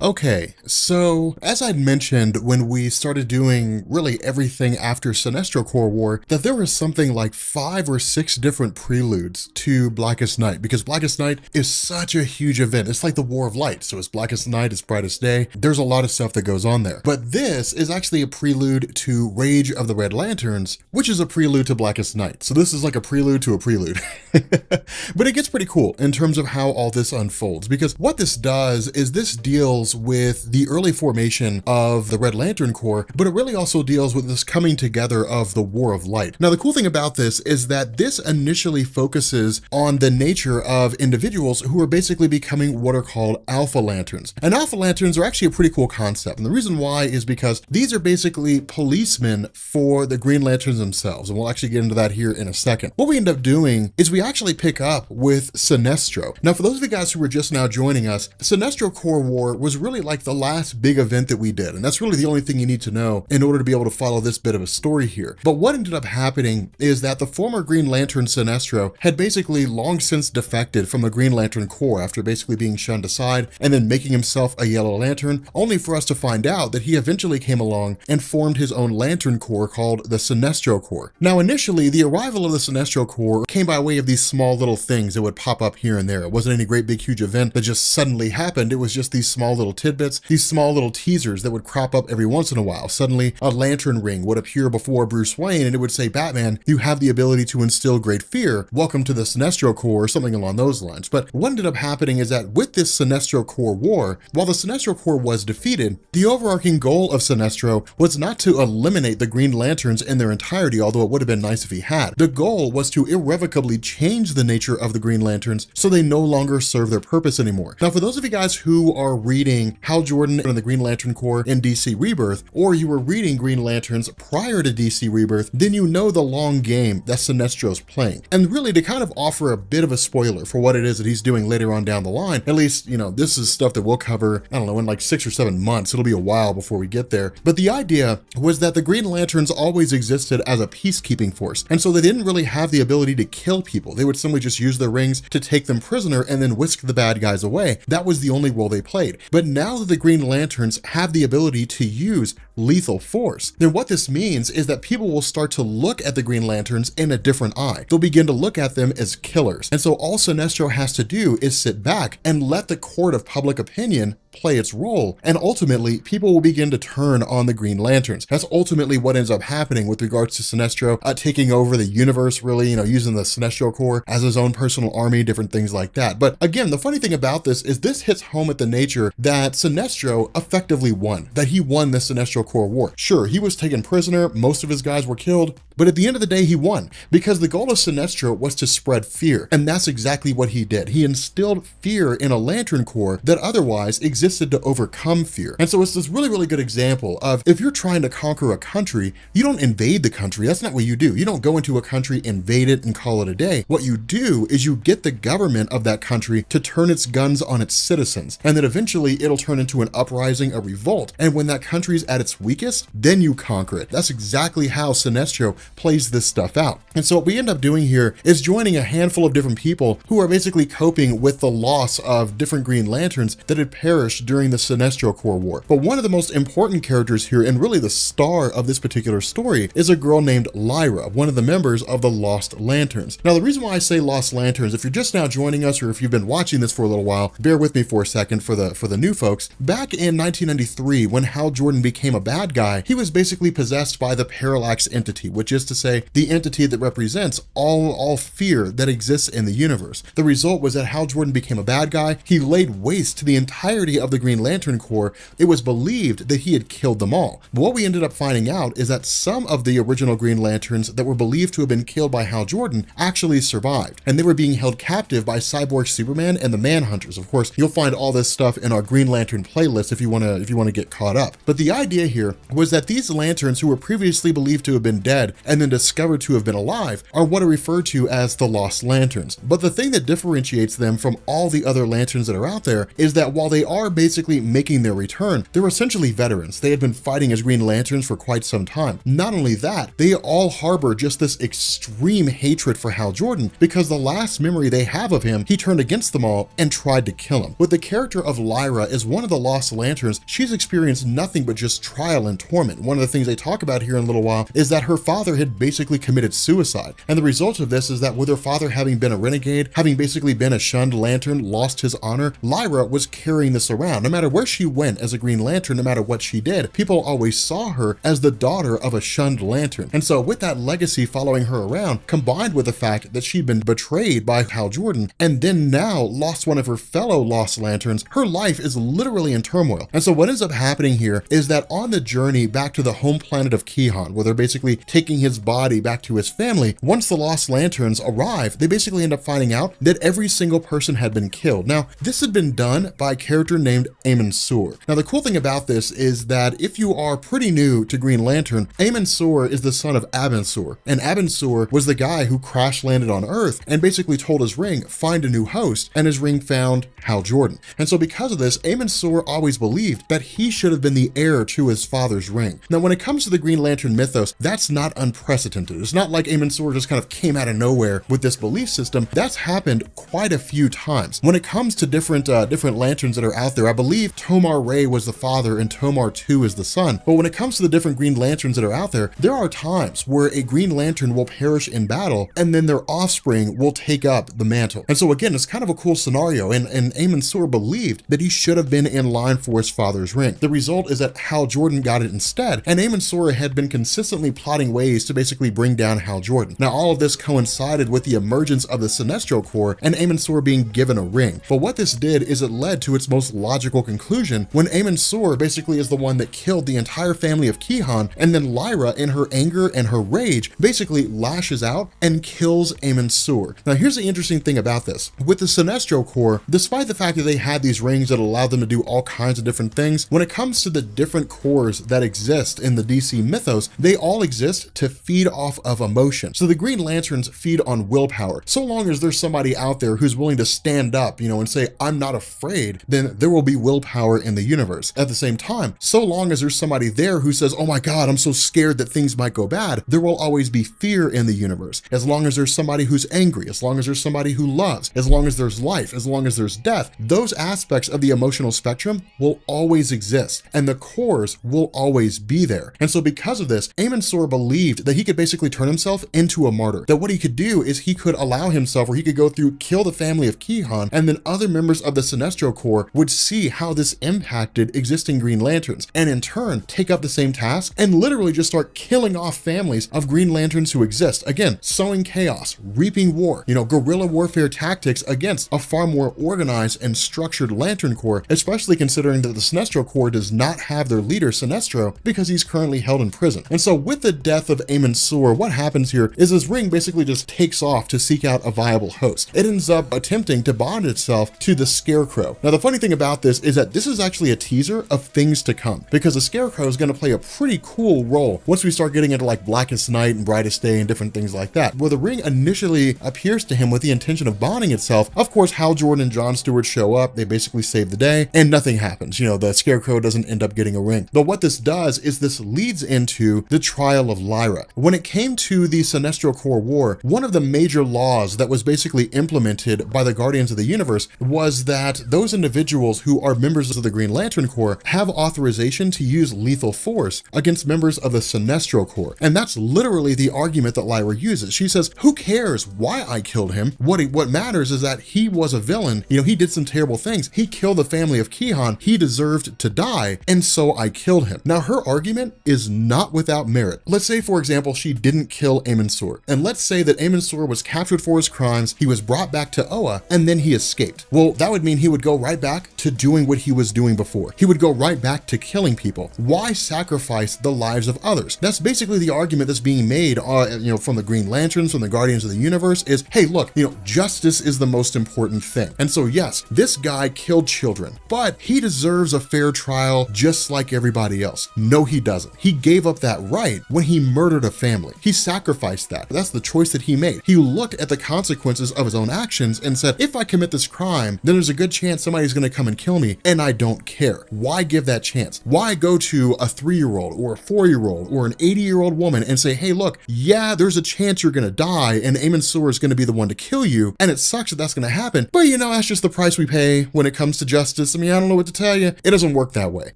Okay, so as I'd mentioned when we started doing really everything after Sinestro Corps War, that there was something like 5 or 6 different preludes to Blackest Night, because Blackest Night is such a huge event. It's like the War of Light. So it's Blackest Night, it's Brightest Day. There's a lot of stuff that goes on there. But this is actually a prelude to Rage of the Red Lanterns, which is a prelude to Blackest Night. So this is like a prelude to a prelude. But it gets pretty cool in terms of how all this unfolds, because what this does is this deals with the early formation of the Red Lantern Corps, but it really also deals with this coming together of the War of Light. Now, the cool thing about this is that this initially focuses on the nature of individuals who are basically becoming what are called Alpha Lanterns. And Alpha Lanterns are actually a pretty cool concept. And the reason why is because these are basically policemen for the Green Lanterns themselves. And we'll actually get into that here in a second. What we end up doing is we actually pick up with Sinestro. Now, for those of you guys who are just now joining us, Sinestro Corps War was really like the last big event that we did. And that's really the only thing you need to know in order to be able to follow this bit of a story here. But what ended up happening is that the former Green Lantern Sinestro had basically long since defected from the Green Lantern Corps after basically being shunned aside and then making himself a Yellow Lantern, only for us to find out that he eventually came along and formed his own Lantern Corps called the Sinestro Corps. Now, initially, the arrival of the Sinestro Corps came by way of these small little things that would pop up here and there. It wasn't any great big huge event that just suddenly happened. It was just these small little tidbits, these small little teasers that would crop up every once in a while. Suddenly, a lantern ring would appear before Bruce Wayne and it would say, Batman, you have the ability to instill great fear. Welcome to the Sinestro Corps, or something along those lines. But what ended up happening is that with this Sinestro Corps War, while the Sinestro Corps was defeated, the overarching goal of Sinestro was not to eliminate the Green Lanterns in their entirety, although it would have been nice if he had. The goal was to irrevocably change the nature of the Green Lanterns so they no longer serve their purpose anymore. Now, for those of you guys who are reading Hal Jordan and the Green Lantern Corps in DC Rebirth, or you were reading Green Lanterns prior to DC Rebirth, then you know the long game that Sinestro's playing. And really, to kind of offer a bit of a spoiler for what it is that he's doing later on down the line, at least, you know, this is stuff that we'll cover, I don't know, in like 6 or 7 months. It'll be a while before we get there. But the idea was that the Green Lanterns always existed as a peacekeeping force. And so they didn't really have the ability to kill people. They would simply just use their rings to take them prisoner and then whisk the bad guys away. That was the only role they played. But now that the Green Lanterns have the ability to use lethal force, then what this means is that people will start to look at the Green Lanterns in a different eye. They'll begin to look at them as killers. And so all Sinestro has to do is sit back and let the court of public opinion play its role, and ultimately people will begin to turn on the Green Lanterns. That's ultimately what ends up happening with regards to Sinestro taking over the universe, really, you know, using the Sinestro Corps as his own personal army, different things like that. But again, the funny thing about this is this hits home at the nature that Sinestro effectively won, that he won the Sinestro Sinestro Corps War. Sure, he was taken prisoner, most of his guys were killed, but at the end of the day, he won, because the goal of Sinestro was to spread fear, and that's exactly what he did. He instilled fear in a Lantern Corps that otherwise existed to overcome fear. And so it's this really, really good example of, if you're trying to conquer a country, you don't invade the country. That's not what you do. You don't go into a country, invade it, and call it a day. What you do is you get the government of that country to turn its guns on its citizens, and then eventually it'll turn into an uprising, a revolt. And when that country's at its weakest, then you conquer it. That's exactly how Sinestro plays this stuff out. And so what we end up doing here is joining a handful of different people who are basically coping with the loss of different Green Lanterns that had perished during the Sinestro Corps War. But one of the most important characters here, and really the star of this particular story, is a girl named Lyra, one of the members of the Lost Lanterns. Now, the reason why I say Lost Lanterns, if you're just now joining us, or if you've been watching this for a little while, bear with me for a second for the new folks. Back in 1993, when Hal Jordan became a bad guy, he was basically possessed by the Parallax Entity, which is to say, the entity that represents all fear that exists in the universe. The result was that Hal Jordan became a bad guy. He laid waste to the entirety of the Green Lantern Corps. It was believed that he had killed them all. But what we ended up finding out is that some of the original Green Lanterns that were believed to have been killed by Hal Jordan actually survived, and they were being held captive by Cyborg Superman and the Manhunters. Of course, you'll find all this stuff in our Green Lantern playlist if you want to get caught up. But the idea here was that these lanterns, who were previously believed to have been dead and then discovered to have been alive, are what are referred to as the Lost Lanterns. But the thing that differentiates them from all the other lanterns that are out there is that while they are basically making their return, they're essentially veterans. They had been fighting as Green Lanterns for quite some time. Not only that, they all harbor just this extreme hatred for Hal Jordan, because the last memory they have of him, he turned against them all and tried to kill him. With the character of Lyra as one of the Lost Lanterns, she's experienced nothing but just trial and torment. One of the things they talk about here in a little while is that her father had basically committed suicide. And the result of this is that with her father having been a renegade, having basically been a shunned Lantern, lost his honor, Lyra was carrying this around. No matter where she went as a Green Lantern, no matter what she did, people always saw her as the daughter of a shunned Lantern. And so with that legacy following her around, combined with the fact that she'd been betrayed by Hal Jordan, and then now lost one of her fellow Lost Lanterns, her life is literally in turmoil. And so what ends up happening here is that on the journey back to the home planet of Kihon, where they're basically taking his body back to his family, once the Lost Lanterns arrive, they basically end up finding out that every single person had been killed. Now, this had been done by a character named Amon Sur. Now, the cool thing about this is that if you are pretty new to Green Lantern, Amon Sur is the son of Abin Sur, and Abin Sur was the guy who crash landed on Earth and basically told his ring, find a new host, and his ring found Hal Jordan. And so because of this, Amon Sur always believed that he should have been the heir to his father's ring. Now, when it comes to the Green Lantern mythos, that's not unprecedented. It's not like Amon Sur just kind of came out of nowhere with this belief system. That's happened quite a few times. When it comes to different lanterns that are out there, I believe Tomar Ray was the father and Tomar 2 is the son. But when it comes to the different Green Lanterns that are out there are times where a Green Lantern will perish in battle and then their offspring will take up the mantle. And so again, it's kind of a cool scenario, and Amon Sur believed that he should have been in line for his father's ring. The result is that Hal Jordan got it instead, and Amon Sur had been consistently plotting ways to basically bring down Hal Jordan. Now, all of this coincided with the emergence of the Sinestro Corps and Amon Sur being given a ring. But what this did is it led to its most logical conclusion when Amon Sur basically is the one that killed the entire family of Kihon, and then Lyra, in her anger and her rage, basically lashes out and kills Amon Sur. Now, here's the interesting thing about this. With the Sinestro Corps, despite the fact that they had these rings that allowed them to do all kinds of different things, when it comes to the different cores that exist in the DC mythos, they all exist to feed off of emotion. So the Green Lanterns feed on willpower. So long as there's somebody out there who's willing to stand up, and say, I'm not afraid, then there will be willpower in the universe. At the same time, so long as there's somebody there who says, oh my God, I'm so scared that things might go bad, there will always be fear in the universe. As long as there's somebody who's angry, as long as there's somebody who loves, as long as there's life, as long as there's death, those aspects of the emotional spectrum will always exist, and the cores will always be there. And so because of this, Amon Sur believed that he could basically turn himself into a martyr. That what he could do is he could allow himself, or he could go through, kill the family of Kihon, and then other members of the Sinestro Corps would see how this impacted existing Green Lanterns, and in turn take up the same task and literally just start killing off families of Green Lanterns who exist. Again, sowing chaos, reaping war, guerrilla warfare tactics against a far more organized and structured Lantern Corps, especially considering that the Sinestro Corps does not have their leader Sinestro because he's currently held in prison. And so with the death of Amon Sur, what happens here is his ring basically just takes off to seek out a viable host. It ends up attempting to bond itself to the Scarecrow. Now, the funny thing about this is that this is actually a teaser of things to come, because the Scarecrow is going to play a pretty cool role once we start getting into like Blackest Night and Brightest Day and different things like that, where the ring initially appears to him with the intention of bonding itself. Of course, Hal Jordan and John Stewart show up, they basically save the day, and nothing happens. You know, the Scarecrow doesn't end up getting a ring. But what this does is this leads into the trial of Lyra. When it came to the Sinestro Corps War, one of the major laws that was basically implemented by the Guardians of the Universe was that those individuals who are members of the Green Lantern Corps have authorization to use lethal force against members of the Sinestro Corps. And that's literally the argument that Lyra uses. She says, who cares why I killed him? What matters is that he was a villain. You know, he did some terrible things. He killed the family of Kihan. He deserved to die, and so I killed him. Now, her argument is not without merit. Let's say, for example, she didn't kill Amon Sur, and let's say that Amon Sur was captured for his crimes, he was brought back to Oa, and then he escaped. Well, that would mean he would go right back to doing what he was doing before. He would go right back to killing people. Why sacrifice the lives of others? That's basically the argument that's being made, from the Green Lanterns, from the Guardians of the Universe, is, hey, look, justice is the most important thing. And so yes, this guy killed children, but he deserves a fair trial just like everybody else. No, he doesn't. He gave up that right when he murdered a family. He sacrificed that. That's the choice that he made. He looked at the consequences of his own actions and said, if I commit this crime, then there's a good chance somebody's going to come and kill me, and I don't care. Why give that chance? Why go to a 3-year-old or a 4-year-old or an 80-year-old woman and say, hey, look, yeah, there's a chance you're going to die, and Amon Sur is going to be the one to kill you, and it sucks that that's going to happen, but that's just the price we pay when it comes to justice. I mean, I don't know what to tell you. It doesn't work that way.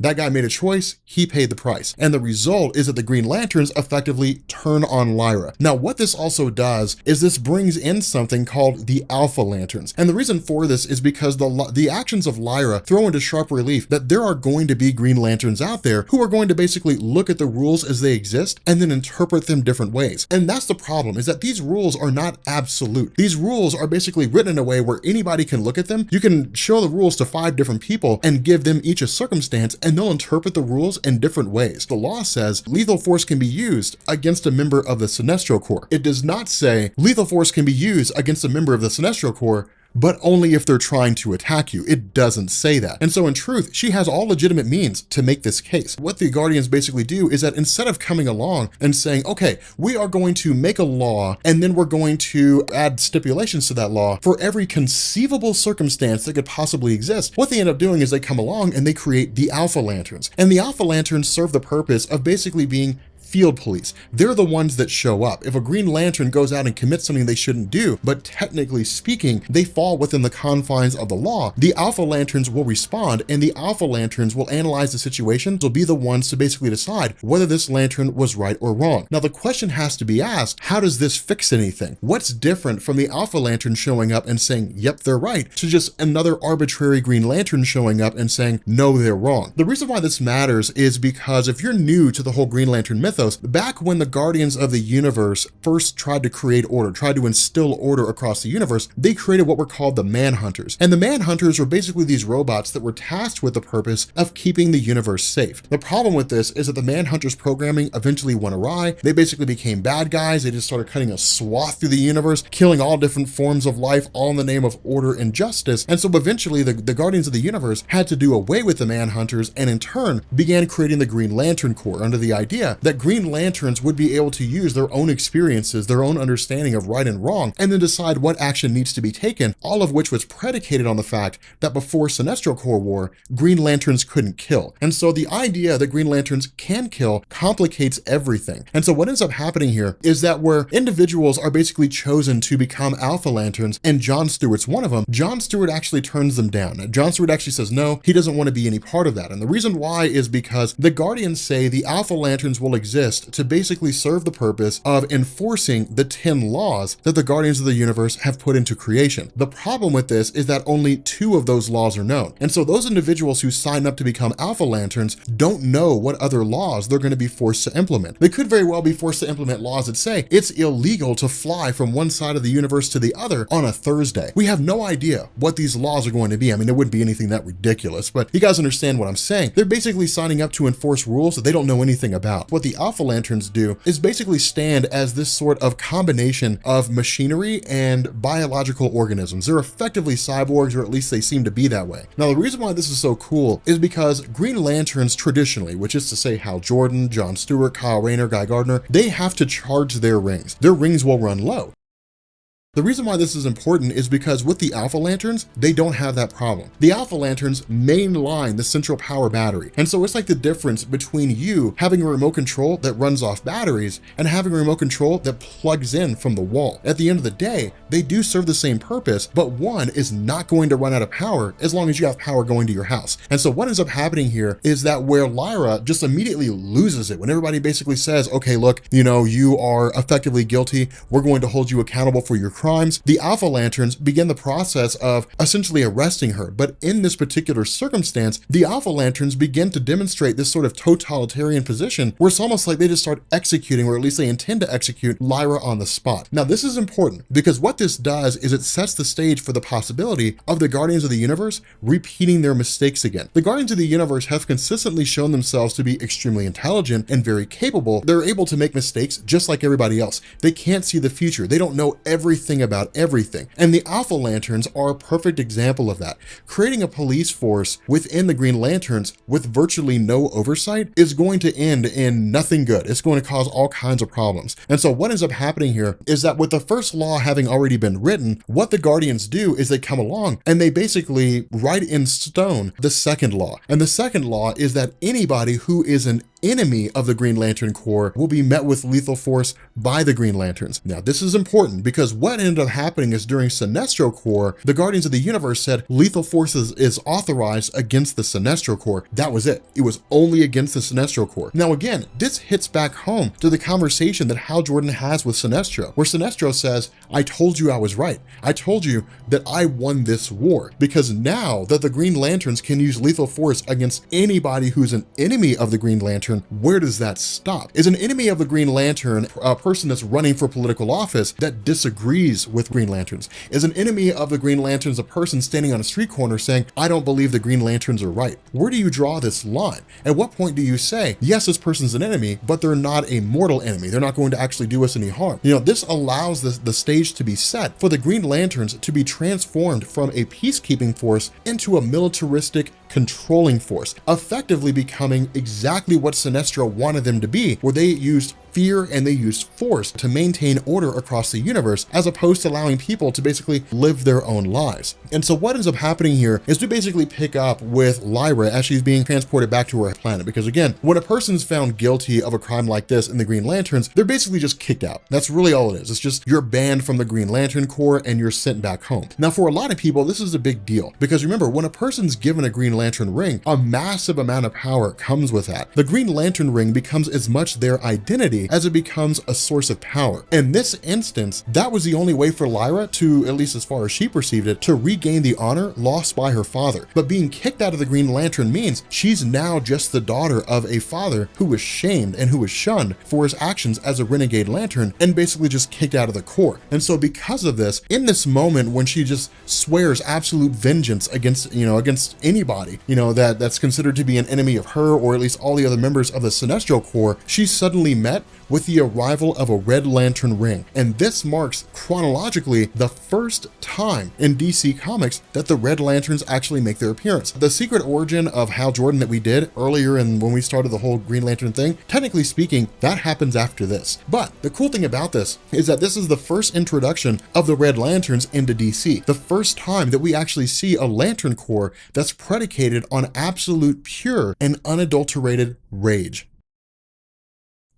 That guy made a choice, he paid the price, and the result is that the Green Lanterns effectively turn on Lyra. Now, what this also does is this brings in something called the Alpha Lanterns, and the reason for this is because the actions of Lyra throw into sharp relief that there are going to be Green Lanterns out there who are going to basically look at the rules as they exist and then interpret them different ways. And that's the problem, is that these rules are not absolute. These rules are basically written in a way where anybody can look at them. You can show the rules to 5 different people and give them each a circumstance, and they'll interpret the rules in different ways. The law says lethal force can be used against a member of the Sinestro Corps. It does not say lethal force can be used against a member of the Sinestro Corps, but only if they're trying to attack you. It doesn't say that. And so in truth, she has all legitimate means to make this case. What the Guardians basically do is that instead of coming along and saying, okay, we are going to make a law and then we're going to add stipulations to that law for every conceivable circumstance that could possibly exist, what they end up doing is they come along and they create the Alpha Lanterns. And the Alpha Lanterns serve the purpose of basically being field police. They're the ones that show up. If a Green Lantern goes out and commits something they shouldn't do, but technically speaking, they fall within the confines of the law, the Alpha Lanterns will respond, and the Alpha Lanterns will analyze the situation, will be the ones to basically decide whether this lantern was right or wrong. Now, the question has to be asked, how does this fix anything? What's different from the Alpha Lantern showing up and saying, yep, they're right, to just another arbitrary Green Lantern showing up and saying, no, they're wrong? The reason why this matters is because if you're new to the whole Green Lantern mythos, back when the Guardians of the Universe first tried to create order, tried to instill order across the universe, they created what were called the Manhunters. And the Manhunters were basically these robots that were tasked with the purpose of keeping the universe safe. The problem with this is that the Manhunters programming eventually went awry. They basically became bad guys. They just started cutting a swath through the universe, killing all different forms of life, all in the name of order and justice. And so eventually the Guardians of the Universe had to do away with the Manhunters and in turn began creating the Green Lantern Corps under the idea that Green Lanterns would be able to use their own experiences, their own understanding of right and wrong, and then decide what action needs to be taken, all of which was predicated on the fact that before Sinestro Corps War, Green Lanterns couldn't kill. And so the idea that Green Lanterns can kill complicates everything. And so what ends up happening here is that where individuals are basically chosen to become Alpha Lanterns, and John Stewart's one of them, John Stewart actually turns them down. John Stewart actually says no, he doesn't want to be any part of that. And the reason why is because the Guardians say the Alpha Lanterns will exist exist to basically serve the purpose of enforcing the 10 laws that the Guardians of the Universe have put into creation. The problem with this is that only 2 of those laws are known. And so those individuals who sign up to become Alpha Lanterns don't know what other laws they're going to be forced to implement. They could very well be forced to implement laws that say it's illegal to fly from one side of the universe to the other on a Thursday. We have no idea what these laws are going to be. I mean, there wouldn't be anything that ridiculous, but you guys understand what I'm saying. They're basically signing up to enforce rules that they don't know anything about. What the Alpha Lanterns do is basically stand as this sort of combination of machinery and biological organisms. They're effectively cyborgs, or at least they seem to be that way. Now, the reason why this is so cool is because Green Lanterns traditionally, which is to say Hal Jordan, John Stewart, Kyle Rayner, Guy Gardner, they have to charge their rings. Their rings will run low. The reason why this is important is because with the Alpha Lanterns, they don't have that problem. The Alpha Lanterns mainline the central power battery. And so it's like the difference between you having a remote control that runs off batteries and having a remote control that plugs in from the wall. At the end of the day, they do serve the same purpose, but one is not going to run out of power as long as you have power going to your house. And so what ends up happening here is that where Lyra just immediately loses it, when everybody basically says, okay, look, you are effectively guilty. We're going to hold you accountable for your crimes. The Alpha Lanterns begin the process of essentially arresting her. But in this particular circumstance, the Alpha Lanterns begin to demonstrate this sort of totalitarian position where it's almost like they just start executing, or at least they intend to execute, Lyra on the spot. Now, this is important because what this does is it sets the stage for the possibility of the Guardians of the Universe repeating their mistakes again. The Guardians of the Universe have consistently shown themselves to be extremely intelligent and very capable. They're able to make mistakes just like everybody else. They can't see the future. They don't know everything about everything. And the Alpha Lanterns are a perfect example of that. Creating a police force within the Green Lanterns with virtually no oversight is going to end in nothing good. It's going to cause all kinds of problems. And so what ends up happening here is that with the first law having already been written, what the Guardians do is they come along and they basically write in stone the second law. And the second law is that anybody who is an enemy of the Green Lantern Corps will be met with lethal force by the Green Lanterns. Now, this is important because what ended up happening is during Sinestro Corps, the Guardians of the Universe said lethal force is authorized against the Sinestro Corps. That was it. It was only against the Sinestro Corps. Now, again, this hits back home to the conversation that Hal Jordan has with Sinestro, where Sinestro says, I told you I was right. I told you that I won this war, because now that the Green Lanterns can use lethal force against anybody who's an enemy of the Green Lantern, where does that stop? Is an enemy of the Green Lantern a person that's running for political office that disagrees with Green Lanterns? Is an enemy of the Green Lanterns a person standing on a street corner saying, I don't believe the Green Lanterns are right? Where do you draw this line? At what point do you say, yes, this person's an enemy, but they're not a mortal enemy. They're not going to actually do us any harm. This allows the stage to be set for the Green Lanterns to be transformed from a peacekeeping force into a militaristic controlling force, effectively becoming exactly what Sinestro wanted them to be, where they used fear and they used force to maintain order across the universe, as opposed to allowing people to basically live their own lives. And so what ends up happening here is we basically pick up with Lyra as she's being transported back to her planet, because again, when a person's found guilty of a crime like this in the Green Lanterns, they're basically just kicked out. That's really all it is. It's just you're banned from the Green Lantern Corps and you're sent back home. Now, for a lot of people, this is a big deal, because remember, when a person's given a Green Lantern ring, a massive amount of power comes with that. The Green Lantern ring becomes as much their identity as it becomes a source of power. In this instance, that was the only way for Lyra to, at least as far as she perceived it, to regain the honor lost by her father. But being kicked out of the Green Lantern means she's now just the daughter of a father who was shamed and who was shunned for his actions as a renegade lantern, and basically just kicked out of the Corps. And so because of this, in this moment when she just swears absolute vengeance against anybody, that's considered to be an enemy of her, or at least all the other members of the Sinestro Corps, she's suddenly met with the arrival of a Red Lantern ring. And this marks chronologically the first time in DC Comics that the Red Lanterns actually make their appearance. The secret origin of Hal Jordan that we did earlier when we started the whole Green Lantern thing, technically speaking, that happens after this. But the cool thing about this is that this is the first introduction of the Red Lanterns into DC. The first time that we actually see a Lantern Corps that's predicated on absolute pure and unadulterated rage.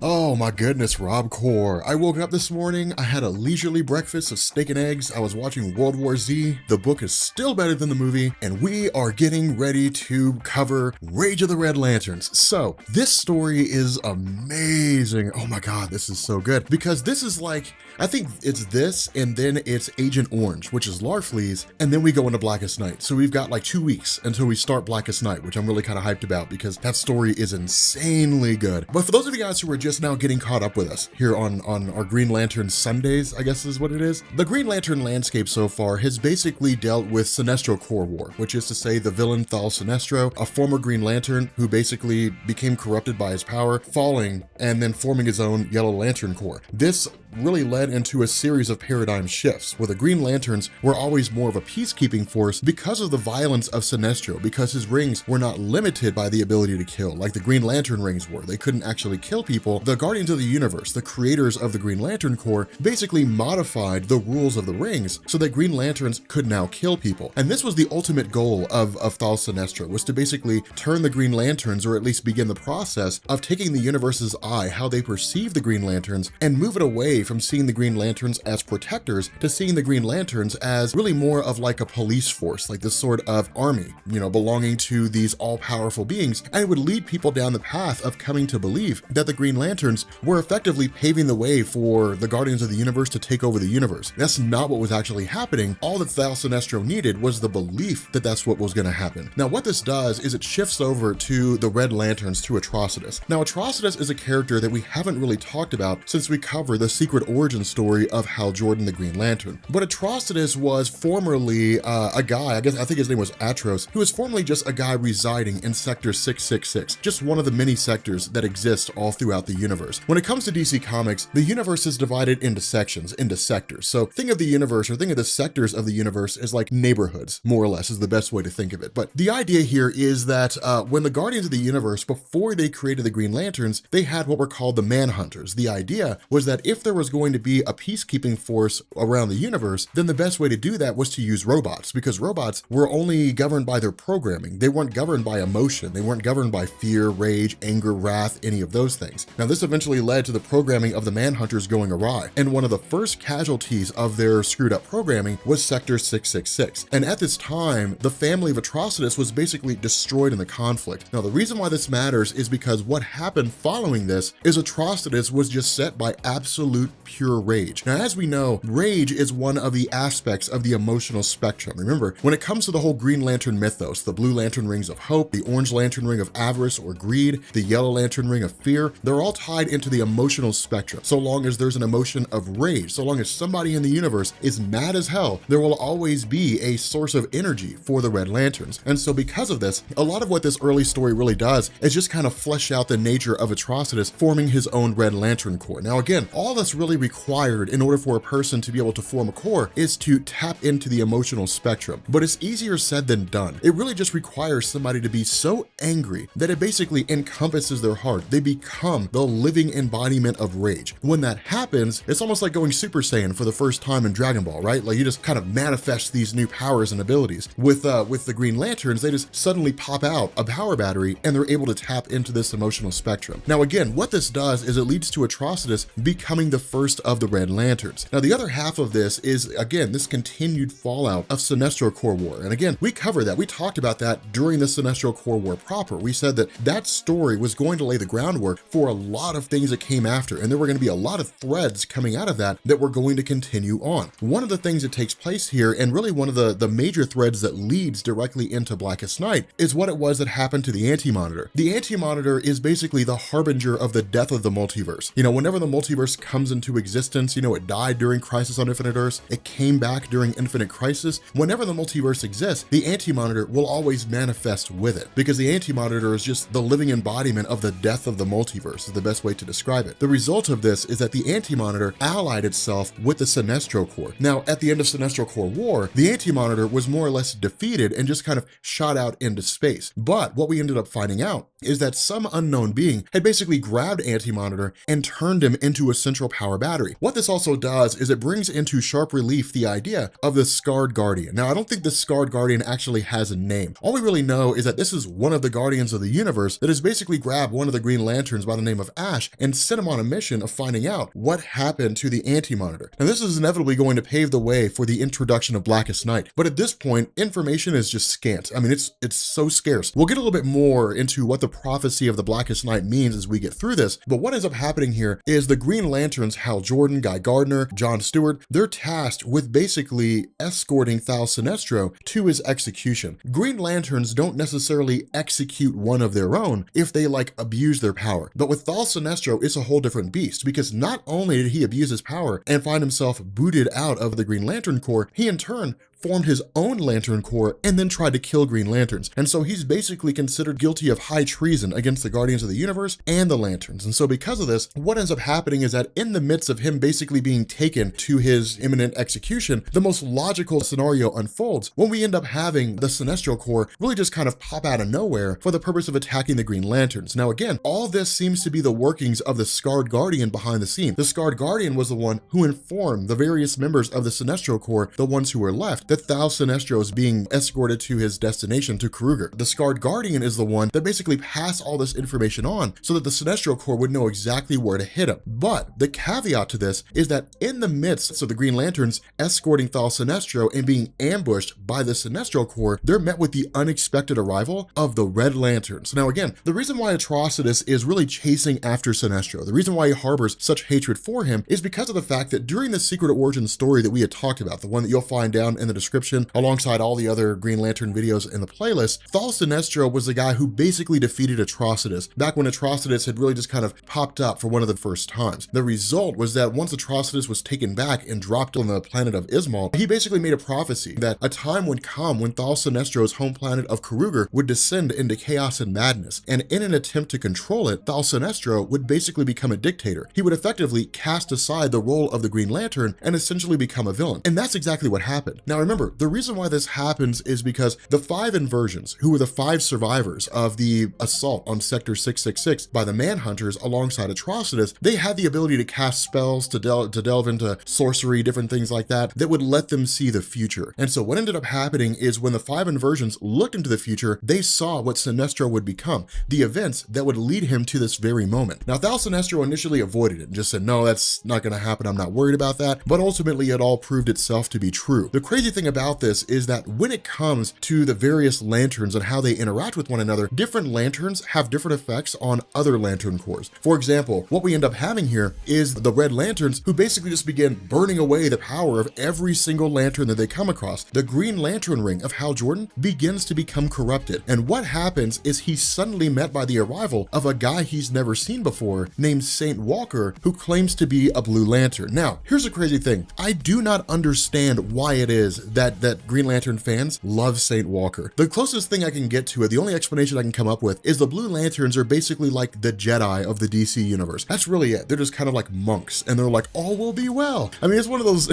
Oh my goodness, Robcore. I woke up this morning, I had a leisurely breakfast of steak and eggs, I was watching World War Z, the book is still better than the movie, and we are getting ready to cover Rage of the Red Lanterns. So, this story is amazing. Oh my god, this is so good. Because this is like, I think it's this, and then it's Agent Orange, which is Larfleeze, and then we go into Blackest Night. So we've got like 2 weeks until we start Blackest Night, which I'm really kind of hyped about because that story is insanely good. But for those of you guys who are just now getting caught up with us here on our Green Lantern Sundays, I guess is what it is. The Green Lantern landscape so far has basically dealt with Sinestro Corps War, which is to say the villain Thal Sinestro, a former Green Lantern who basically became corrupted by his power, falling and then forming his own Yellow Lantern Corps. This really led into a series of paradigm shifts where the Green Lanterns were always more of a peacekeeping force because of the violence of Sinestro, because his rings were not limited by the ability to kill like the Green Lantern rings were. They couldn't actually kill people. The Guardians of the Universe, the creators of the Green Lantern Corps, basically modified the rules of the rings so that Green Lanterns could now kill people. And this was the ultimate goal of Thal Sinestro, was to basically turn the Green Lanterns, or at least begin the process of taking the universe's eye, how they perceive the Green Lanterns, and move it away from seeing the Green Lanterns as protectors to seeing the Green Lanterns as really more of like a police force, like this sort of army, you know, belonging to these all-powerful beings. And it would lead people down the path of coming to believe that the Green Lanterns were effectively paving the way for the Guardians of the Universe to take over the universe. That's not what was actually happening. All that Thal Sinestro needed was the belief that that's what was going to happen. Now, what this does is it shifts over to the Red Lanterns through Atrocitus. Now, Atrocitus is a character that we haven't really talked about since we covered the secret origin story of Hal Jordan, the Green Lantern. But Atrocitus was formerly a guy, I think his name was Atros, who was formerly just a guy residing in Sector 666, just one of the many sectors that exist all throughout the universe. When it comes to DC Comics, the universe is divided into sections, into sectors. So think of the universe, or think of the sectors of the universe as like neighborhoods, more or less, is the best way to think of it. But the idea here is that when the Guardians of the Universe, before they created the Green Lanterns, they had what were called the Manhunters. The idea was that if there was going to be a peacekeeping force around the universe, then the best way to do that was to use robots, because robots were only governed by their programming. They weren't governed by emotion. They weren't governed by fear, rage, anger, wrath, any of those things. Now, this eventually led to the programming of the Manhunters going awry, and one of the first casualties of their screwed up programming was Sector 666. And at this time, the family of Atrocitus was basically destroyed in the conflict. Now, the reason why this matters is because what happened following this is Atrocitus was just set by absolute pure rage. Now, as we know, rage is one of the aspects of the emotional spectrum. Remember, when it comes to the whole Green Lantern mythos, the Blue Lantern rings of hope, the Orange Lantern ring of avarice or greed, the Yellow Lantern ring of fear, they're all tied into the emotional spectrum. So long as there's an emotion of rage, so long as somebody in the universe is mad as hell, there will always be a source of energy for the Red Lanterns. And so because of this, a lot of what this early story really does is just kind of flesh out the nature of Atrocitus forming his own Red Lantern Corps. Now again, all that's really required in order for a person to be able to form a corps is to tap into the emotional spectrum. But it's easier said than done. It really just requires somebody to be so angry that it basically encompasses their heart. They become the living embodiment of rage. When that happens, it's almost like going Super Saiyan for the first time in Dragon Ball, right? Like you just kind of manifest these new powers and abilities. With the Green Lanterns, they just suddenly pop out a power battery and they're able to tap into this emotional spectrum. Now again, what this does is it leads to Atrocitus becoming the first of the Red Lanterns. Now the other half of this is, again, this continued fallout of Sinestro Corps War. And again, we covered that. We talked about that during the Sinestro Corps War proper. We said that that story was going to lay the groundwork for a lot of things that came after, and there were going to be a lot of threads coming out of that that were going to continue on. One of the things that takes place here, and really one of the major threads that leads directly into Blackest Night, is what it was that happened to the Anti-Monitor. The Anti-Monitor is basically the harbinger of the death of the multiverse. You know, whenever the multiverse comes into existence, you know, it died during Crisis on Infinite Earths, it came back during Infinite Crisis. Whenever the multiverse exists, the Anti-Monitor will always manifest with it, because the Anti-Monitor is just the living embodiment of the death of the multiverse, is the best way to describe it. The result of this is that the Anti-Monitor allied itself with the Sinestro Corps. Now, at the end of Sinestro Corps War, the Anti-Monitor was more or less defeated and just kind of shot out into space. But what we ended up finding out is that some unknown being had basically grabbed Anti-Monitor and turned him into a central power power battery. What this also does is it brings into sharp relief the idea of the Scarred Guardian. Now, I don't think the Scarred Guardian actually has a name. All we really know is that this is one of the Guardians of the Universe that has basically grabbed one of the Green Lanterns by the name of Ash and sent him on a mission of finding out what happened to the Anti-Monitor. Now, this is inevitably going to pave the way for the introduction of Blackest Night, but at this point, information is just scant. I mean, it's so scarce. We'll get a little bit more into what the prophecy of the Blackest Night means as we get through this, but what ends up happening here is the Green Lanterns, Hal Jordan, Guy Gardner, John Stewart, they're tasked with basically escorting Thal Sinestro to his execution. Green Lanterns don't necessarily execute one of their own if they abuse their power, but with Thal Sinestro, it's a whole different beast, because not only did he abuse his power and find himself booted out of the Green Lantern Corps, he in turn formed his own Lantern Corps and then tried to kill Green Lanterns. And so he's basically considered guilty of high treason against the Guardians of the Universe and the Lanterns. And so because of this, what ends up happening is that in the midst of him basically being taken to his imminent execution, the most logical scenario unfolds when we end up having the Sinestro Corps really just kind of pop out of nowhere for the purpose of attacking the Green Lanterns. Now again, all this seems to be the workings of the Scarred Guardian behind the scene. The Scarred Guardian was the one who informed the various members of the Sinestro Corps, the ones who were left, that Thal Sinestro is being escorted to his destination, to Kruger. The Scarred Guardian is the one that basically passed all this information on so that the Sinestro Corps would know exactly where to hit him. But the caveat to this is that in the midst of the Green Lanterns escorting Thal Sinestro and being ambushed by the Sinestro Corps, they're met with the unexpected arrival of the Red Lanterns. Now again, the reason why Atrocitus is really chasing after Sinestro, the reason why he harbors such hatred for him, is because of the fact that during the Secret Origin story that we had talked about, the one that you'll find down in the description alongside all the other Green Lantern videos in the playlist, Thal Sinestro was the guy who basically defeated Atrocitus back when Atrocitus had really just kind of popped up for one of the first times. The result was that once Atrocitus was taken back and dropped on the planet of Ismal, he basically made a prophecy that a time would come when Thal Sinestro's home planet of Kruger would descend into chaos and madness, and in an attempt to control it, Thal Sinestro would basically become a dictator. He would effectively cast aside the role of the Green Lantern and essentially become a villain. And that's exactly what happened. Now remember, the reason why this happens is because the 5 inversions, who were the 5 survivors of the assault on Sector 666 by the Manhunters alongside Atrocitus, they had the ability to cast spells, to delve into sorcery, different things like that, that would let them see the future. And so what ended up happening is when the 5 inversions looked into the future, they saw what Sinestro would become, the events that would lead him to this very moment. Now, Thal Sinestro initially avoided it and just said, no, that's not going to happen, I'm not worried about that, but ultimately it all proved itself to be true. The crazy thing about this is that when it comes to the various lanterns and how they interact with one another, different lanterns have different effects on other lantern cores. For example, what we end up having here is the Red Lanterns, who basically just begin burning away the power of every single lantern that they come across. The Green Lantern ring of Hal Jordan begins to become corrupted, and what happens is he's suddenly met by the arrival of a guy he's never seen before named Saint Walker, who claims to be a Blue Lantern. Now, here's the crazy thing. I do not understand why it is that Green Lantern fans love Saint Walker. The closest thing I can get to it, the only explanation I can come up with, is the Blue Lanterns are basically like the Jedi of the DC universe. That's really it. They're just kind of like monks, and they're like, all will be well. I mean, it's one of those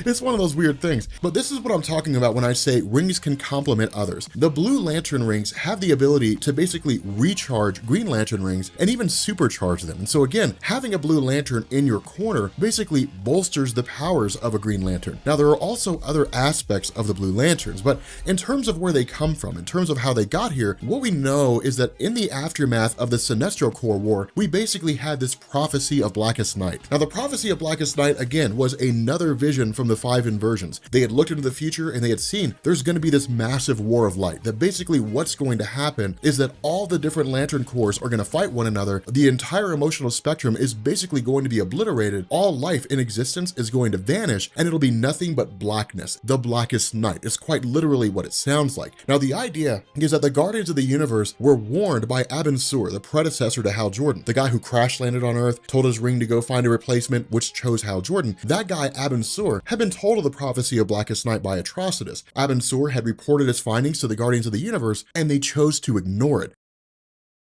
it's one of those weird things. But this is what I'm talking about when I say rings can complement others. The Blue Lantern rings have the ability to basically recharge Green Lantern rings and even supercharge them. And so again, having a Blue Lantern in your corner basically bolsters the powers of a Green Lantern. Now, there are also other aspects of the Blue Lanterns, but in terms of where they come from, in terms of how they got here, what we know is that in the aftermath of the Sinestro Corps War, we basically had this prophecy of Blackest Night. Now, the prophecy of Blackest Night, again, was another vision from the 5 inversions. They had looked into the future and they had seen there's going to be this massive war of light, that basically what's going to happen is that all the different Lantern Corps are going to fight one another. The entire emotional spectrum is basically going to be obliterated. All life in existence is going to vanish, and it'll be nothing but blackness. The Blackest Night is quite literally what it sounds like. Now, the idea is that the Guardians of the Universe were warned by Ivan Reis, the predecessor to Hal Jordan, the guy who crash landed on Earth, told his ring to go find a replacement, which chose Hal Jordan. That guy, Ivan Reis, had been told of the prophecy of Blackest Night by Atrocitus. Ivan Reis had reported his findings to the Guardians of the Universe, and they chose to ignore it.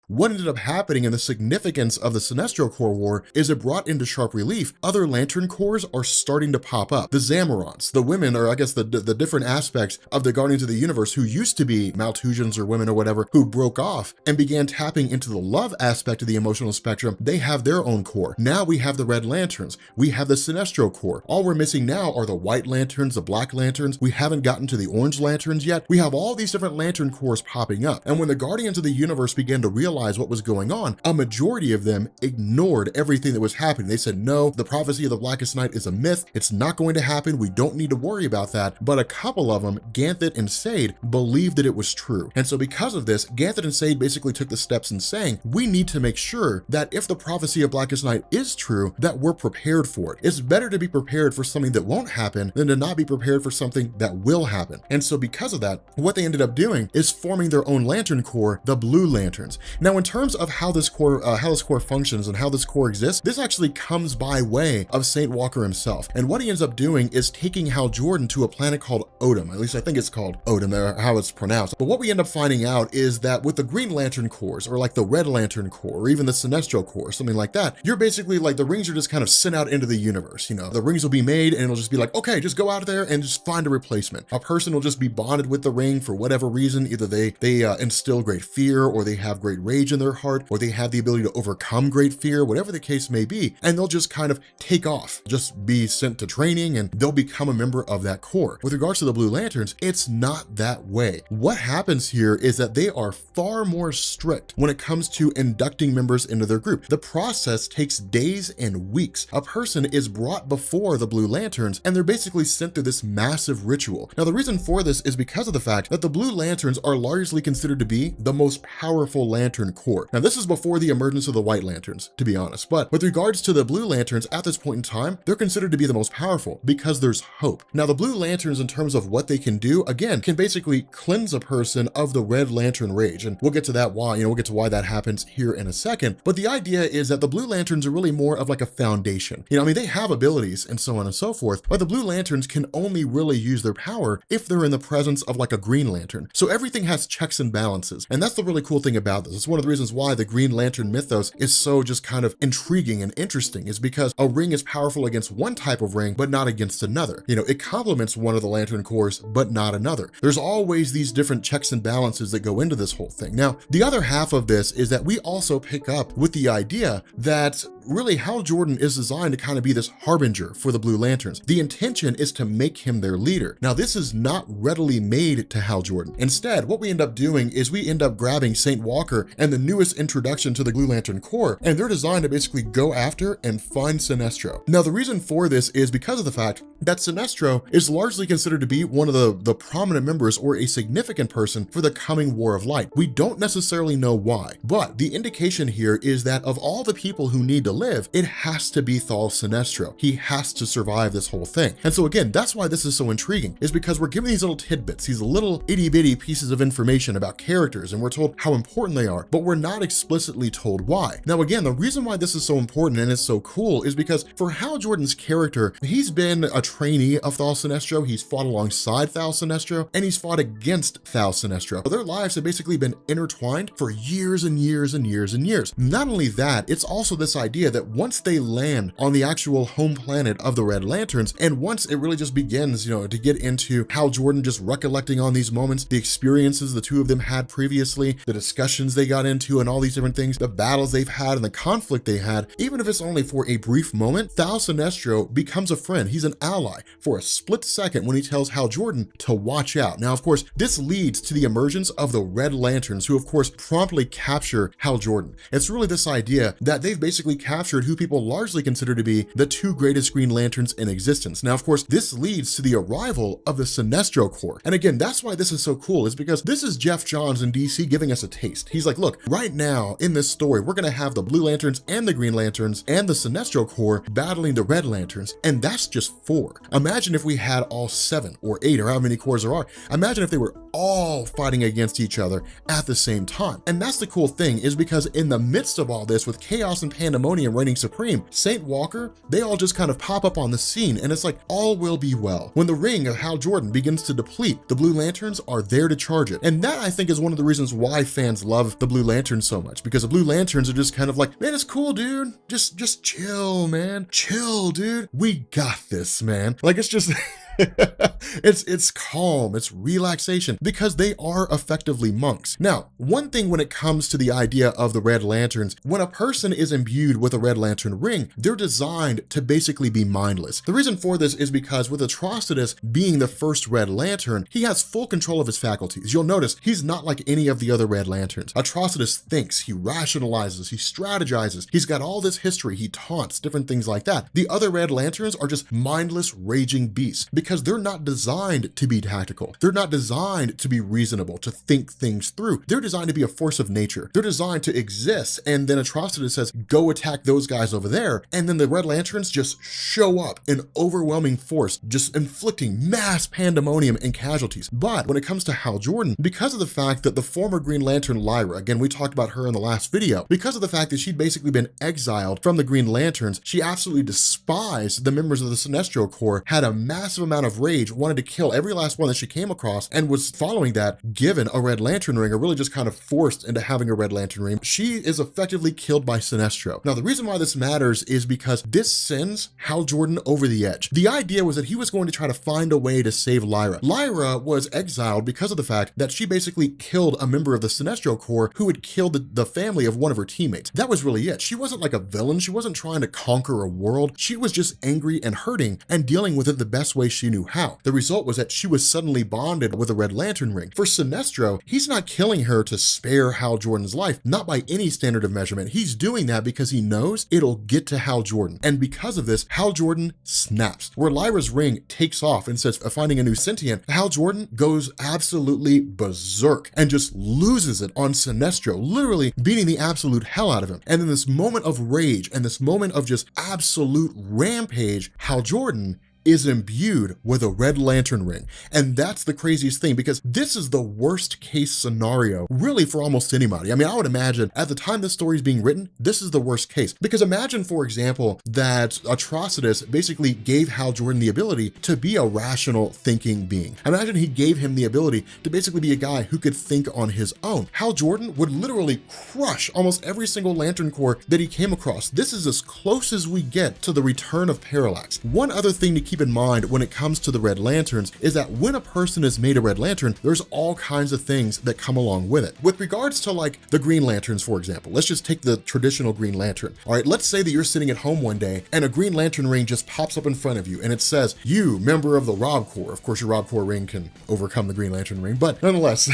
What ended up happening and the significance of the Sinestro Corps War is it brought into sharp relief other Lantern Corps are starting to pop up. The Zamorants, the women, or I guess the different aspects of the Guardians of the Universe who used to be Maltusians or women or whatever, who broke off and began tapping into the love aspect of the emotional spectrum, they have their own core. Now we have the Red Lanterns, we have the Sinestro Corps. All we're missing now are the White Lanterns, the Black Lanterns. We haven't gotten to the Orange Lanterns yet. We have all these different Lantern Corps popping up. And when the Guardians of the Universe began to realize what was going on, a majority of them ignored everything that was happening. They said, no, the prophecy of the Blackest Night is a myth. It's not going to happen. We don't need to worry about that. But a couple of them, Ganthet and Sade, believed that it was true. And so because of this, Ganthet and Sade basically took the steps in saying, we need to make sure that if the prophecy of Blackest Night is true, that we're prepared for it. It's better to be prepared for something that won't happen than to not be prepared for something that will happen. And so because of that, what they ended up doing is forming their own Lantern Corps, the Blue Lanterns. Now, in terms of how this core functions and how this core exists, this actually comes by way of Saint Walker himself. And what he ends up doing is taking Hal Jordan to a planet called Odom. At least I think it's called Odom, or how it's pronounced. But what we end up finding out is that with the Green Lantern Corps, or like the Red Lantern Corps, or even the Sinestro Corps, something like that, you're basically like, the rings are just kind of sent out into the universe. You know, the rings will be made and it'll just be like, okay, just go out there and just find a replacement. A person will just be bonded with the ring for whatever reason. Either they instill great fear, or they have great rage in their heart, or they have the ability to overcome great fear, whatever the case may be, and they'll just kind of take off, just be sent to training, and they'll become a member of that corps. With regards to the Blue Lanterns, it's not that way. What happens here is that they are far more strict when it comes to inducting members into their group. The process takes days and weeks. A person is brought before the Blue Lanterns, and they're basically sent through this massive ritual. Now, the reason for this is because of the fact that the Blue Lanterns are largely considered to be the most powerful Lantern Corps. Now, this is before the emergence of the White Lanterns, to be honest. But with regards to the Blue Lanterns, at this point in time, they're considered to be the most powerful because there's hope. Now, the Blue Lanterns, in terms of what they can do, again, can basically cleanse a person of the Red Lantern rage. And we'll get to that we'll get to why that happens here in a second. But the idea is that the Blue Lanterns are really more of like a foundation. I mean, they have abilities and so on and so forth, but the Blue Lanterns can only really use their power if they're in the presence of like a Green Lantern. So everything has checks and balances. And that's the really cool thing about this. It's one of the reasons why the Green Lantern mythos is so just kind of intriguing and interesting, is because a ring is powerful against one type of ring, but not against another. It complements one of the Lantern Corps, but not another. There's always these different checks and balances that go into this whole thing. Now, the other half of this is that we also pick up with the idea that really Hal Jordan is designed to kind of be this harbinger for the Blue Lanterns. The intention is to make him their leader. Now, this is not readily made to Hal Jordan. Instead, what we end up doing is we end up grabbing Saint Walker and the newest introduction to the Blue Lantern Corps, and they're designed to basically go after and find Sinestro. Now, the reason for this is because of the fact that Sinestro is largely considered to be one of the prominent members, or a significant person, for the coming War of Light. We don't necessarily know why, but the indication here is that of all the people who need to live, it has to be Thal Sinestro. He has to survive this whole thing. And so again, that's why this is so intriguing, is because we're given these little tidbits, these little itty bitty pieces of information about characters, and we're told how important they are, but we're not explicitly told why. Now again, the reason why this is so important and it's so cool is because for Hal Jordan's character, he's been a trainee of Thal Sinestro, he's fought alongside Thal Sinestro, and he's fought against Thal Sinestro. Their lives have basically been intertwined for years and years and years and years. Not only that, it's also this idea that once they land on the actual home planet of the Red Lanterns, and once it really just begins, to get into Hal Jordan just recollecting on these moments, the experiences the two of them had previously, the discussions they got into and all these different things, the battles they've had and the conflict they had, even if it's only for a brief moment, Thal Sinestro becomes a friend. He's an ally for a split second when he tells Hal Jordan to watch out. Now, of course, this leads to the emergence of the Red Lanterns, who of course promptly capture Hal Jordan. It's really this idea that they've basically captured who people largely consider to be the two greatest Green Lanterns in existence. Now, of course, this leads to the arrival of the Sinestro Corps. And again, that's why this is so cool, is because this is Geoff Johns in DC giving us a taste. He's like, look, right now in this story, we're going to have the Blue Lanterns and the Green Lanterns and the Sinestro Corps battling the Red Lanterns, and that's just 4. Imagine if we had all 7 or 8 or how many corps there are. Imagine if they were all fighting against each other at the same time. And that's the cool thing, is because in the midst of all this, with chaos and pandemonium reigning supreme, Saint Walker, they all just kind of pop up on the scene, and it's like all will be well. When the ring of Hal Jordan begins to deplete, the Blue Lanterns are there to charge it. And that, I think, is one of the reasons why fans love the Blue Lanterns so much, because the Blue Lanterns are just kind of like, man, it's cool, dude. Just chill, man. Chill, dude. We got this, man. Like, it's just it's calm, it's relaxation, because they are effectively monks. Now, one thing when it comes to the idea of the Red Lanterns, when a person is imbued with a Red Lantern ring, they're designed to basically be mindless. The reason for this is because with Atrocitus being the first Red Lantern, he has full control of his faculties. You'll notice he's not like any of the other Red Lanterns. Atrocitus thinks, he rationalizes, he strategizes, he's got all this history, he taunts, different things like that. The other Red Lanterns are just mindless, raging beasts, because they're not designed to be tactical. They're not designed to be reasonable, to think things through. They're designed to be a force of nature. They're designed to exist, and then Atrocitus says, go attack those guys over there, and then the Red Lanterns just show up in overwhelming force, just inflicting mass pandemonium and casualties. But when it comes to Hal Jordan, because of the fact that the former Green Lantern Lyra, again, we talked about her in the last video, because of the fact that she'd basically been exiled from the Green Lanterns, she absolutely despised the members of the Sinestro Corps, had a massive amount of rage, wanted to kill every last one that she came across, and was following that given a Red Lantern ring, or really just kind of forced into having a Red Lantern ring. She is effectively killed by Sinestro. Now, the reason why this matters is because this sends Hal Jordan over the edge. The idea was that he was going to try to find a way to save Lyra. Lyra was exiled because of the fact that she basically killed a member of the Sinestro Corps who had killed the family of one of her teammates. That was really it. She wasn't like a villain. She wasn't trying to conquer a world. She was just angry and hurting and dealing with it the best way she knew how. The result was that she was suddenly bonded with a Red Lantern ring. For Sinestro, he's not killing her to spare Hal Jordan's life, not by any standard of measurement. He's doing that because he knows it'll get to Hal Jordan. And because of this, Hal Jordan snaps. Where Lyra's ring takes off and says, finding a new sentient, Hal Jordan goes absolutely berserk and just loses it on Sinestro, literally beating the absolute hell out of him. And in this moment of rage and this moment of just absolute rampage, Hal Jordan is imbued with a Red Lantern ring. And that's the craziest thing, because this is the worst case scenario really for almost anybody. I mean, I would imagine at the time this story is being written, this is the worst case. Because imagine, for example, that Atrocitus basically gave Hal Jordan the ability to be a rational thinking being. Imagine he gave him the ability to basically be a guy who could think on his own. Hal Jordan would literally crush almost every single Lantern Corps that he came across. This is as close as we get to the return of Parallax. One other thing to keep in mind when it comes to the Red Lanterns is that when a person is made a Red Lantern, there's all kinds of things that come along with it. With regards to like the Green Lanterns, for example, let's just take the traditional Green Lantern. All right, let's say that you're sitting at home one day and a Green Lantern ring just pops up in front of you and it says, you, member of the Rob Corps. Of course, your Rob Corps ring can overcome the Green Lantern ring, but nonetheless,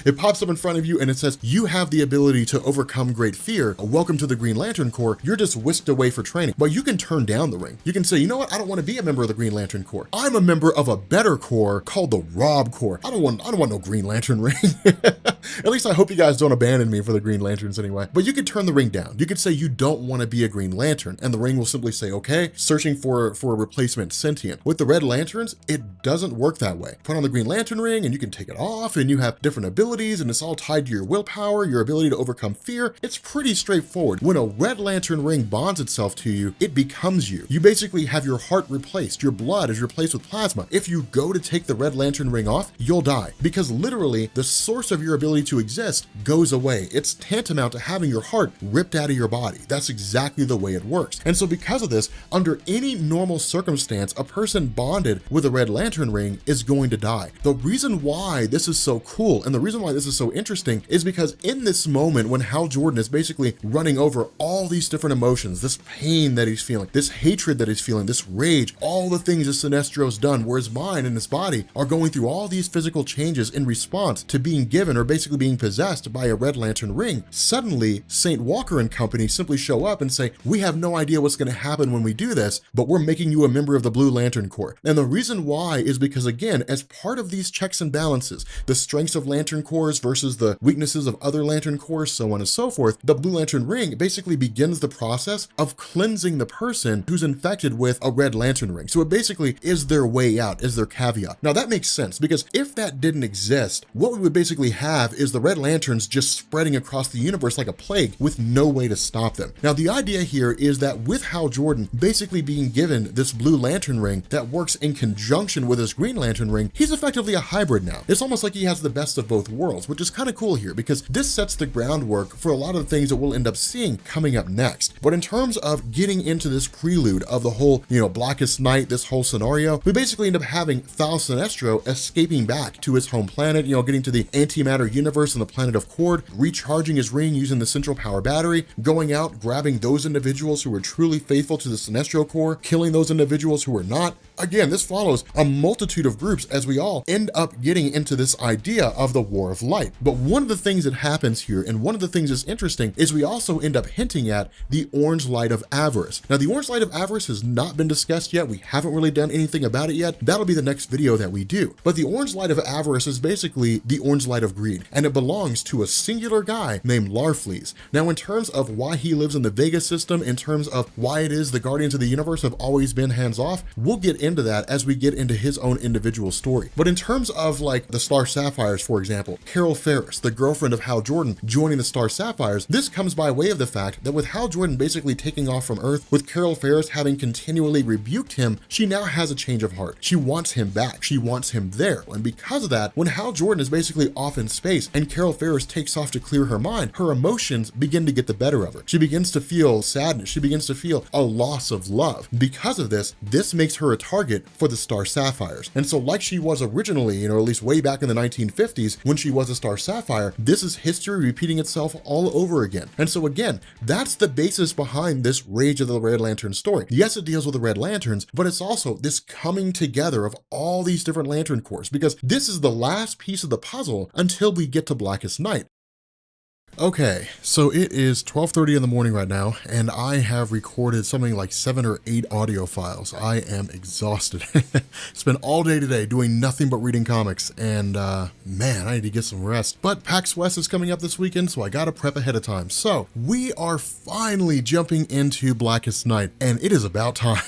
it pops up in front of you and it says, you have the ability to overcome great fear. Welcome to the Green Lantern Corps. You're just whisked away for training, but you can turn down the ring. You can say, you know what? I don't want to be a member of the Green Lantern Corps. I'm a member of a better corps called the Rob Corps. I don't want no Green Lantern ring. At least I hope you guys don't abandon me for the Green Lanterns anyway. But you could turn the ring down. You could say you don't want to be a Green Lantern, and the ring will simply say, okay, searching for a replacement sentient. With the Red Lanterns, it doesn't work that way. Put on the Green Lantern ring and you can take it off and you have different abilities and it's all tied to your willpower, your ability to overcome fear. It's pretty straightforward. When a Red Lantern ring bonds itself to you, it becomes you. You basically have your heart replaced. Your blood is replaced with plasma. If you go to take the Red Lantern ring off, you'll die, because literally the source of your ability to exist goes away. It's tantamount to having your heart ripped out of your body. That's exactly the way it works. And so because of this, under any normal circumstance, a person bonded with a Red Lantern ring is going to die. The reason why this is so cool and the reason why this is so interesting is because in this moment when Hal Jordan is basically running over all these different emotions, this pain that he's feeling, this hatred that he's feeling, this rage, all the things that Sinestro's done, where his mind and his body are going through all these physical changes in response to being given or basically basically being possessed by a Red Lantern ring. Suddenly, St. Walker and company simply show up and say, we have no idea what's going to happen when we do this, but we're making you a member of the Blue Lantern Corps. And the reason why is because, again, as part of these checks and balances, the strengths of Lantern Corps versus the weaknesses of other Lantern Corps, so on and so forth, the Blue Lantern ring basically begins the process of cleansing the person who's infected with a Red Lantern ring. So it basically is their way out, is their caveat. Now that makes sense, because if that didn't exist, what we would basically have is the Red Lanterns just spreading across the universe like a plague with no way to stop them. Now the idea here is that with Hal Jordan basically being given this Blue Lantern ring that works in conjunction with his Green Lantern ring, he's effectively a hybrid now. It's almost like he has the best of both worlds, which is kind of cool here because this sets the groundwork for a lot of the things that we'll end up seeing coming up next. But in terms of getting into this prelude of the whole, Blackest Night, this whole scenario, we basically end up having Thal Sinestro escaping back to his home planet, getting to the antimatter universe on the planet of Cord, recharging his ring using the central power battery, going out, grabbing those individuals who were truly faithful to the Sinestro Corps, killing those individuals who were not. Again, this follows a multitude of groups as we all end up getting into this idea of the War of Light. But one of the things that happens here, and one of the things that's interesting, is we also end up hinting at the Orange Light of Avarice. Now, the Orange Light of Avarice has not been discussed yet. We haven't really done anything about it yet. That'll be the next video that we do. But the Orange Light of Avarice is basically the Orange Light of Greed, and it belongs to a singular guy named Larfleeze. Now, in terms of why he lives in the Vega system, in terms of why it is the Guardians of the Universe have always been hands-off, we'll get into that as we get into his own individual story. But in terms of like the Star Sapphires, for example, Carol Ferris, the girlfriend of Hal Jordan, joining the Star Sapphires, this comes by way of the fact that with Hal Jordan basically taking off from Earth, with Carol Ferris having continually rebuked him, she now has a change of heart. She wants him back. She wants him there. And because of that, when Hal Jordan is basically off in space and Carol Ferris takes off to clear her mind, her emotions begin to get the better of her. She begins to feel sadness. She begins to feel a loss of love. Because of this, this makes her a target for the Star Sapphires. And so like she was originally, at least way back in the 1950s, when she was a Star Sapphire, this is history repeating itself all over again. And so again, that's the basis behind this Rage of the Red Lantern story. Yes, it deals with the Red Lanterns, but it's also this coming together of all these different Lantern Corps, because this is the last piece of the puzzle until we get to Blackest Night. Okay, so it is 12:30 in the morning right now, and I have recorded something like 7 or 8 audio files. I am exhausted. Spent all day today doing nothing but reading comics, and man, I need to get some rest. But PAX West is coming up this weekend, so I gotta prep ahead of time. So we are finally jumping into Blackest Night, and it is about time.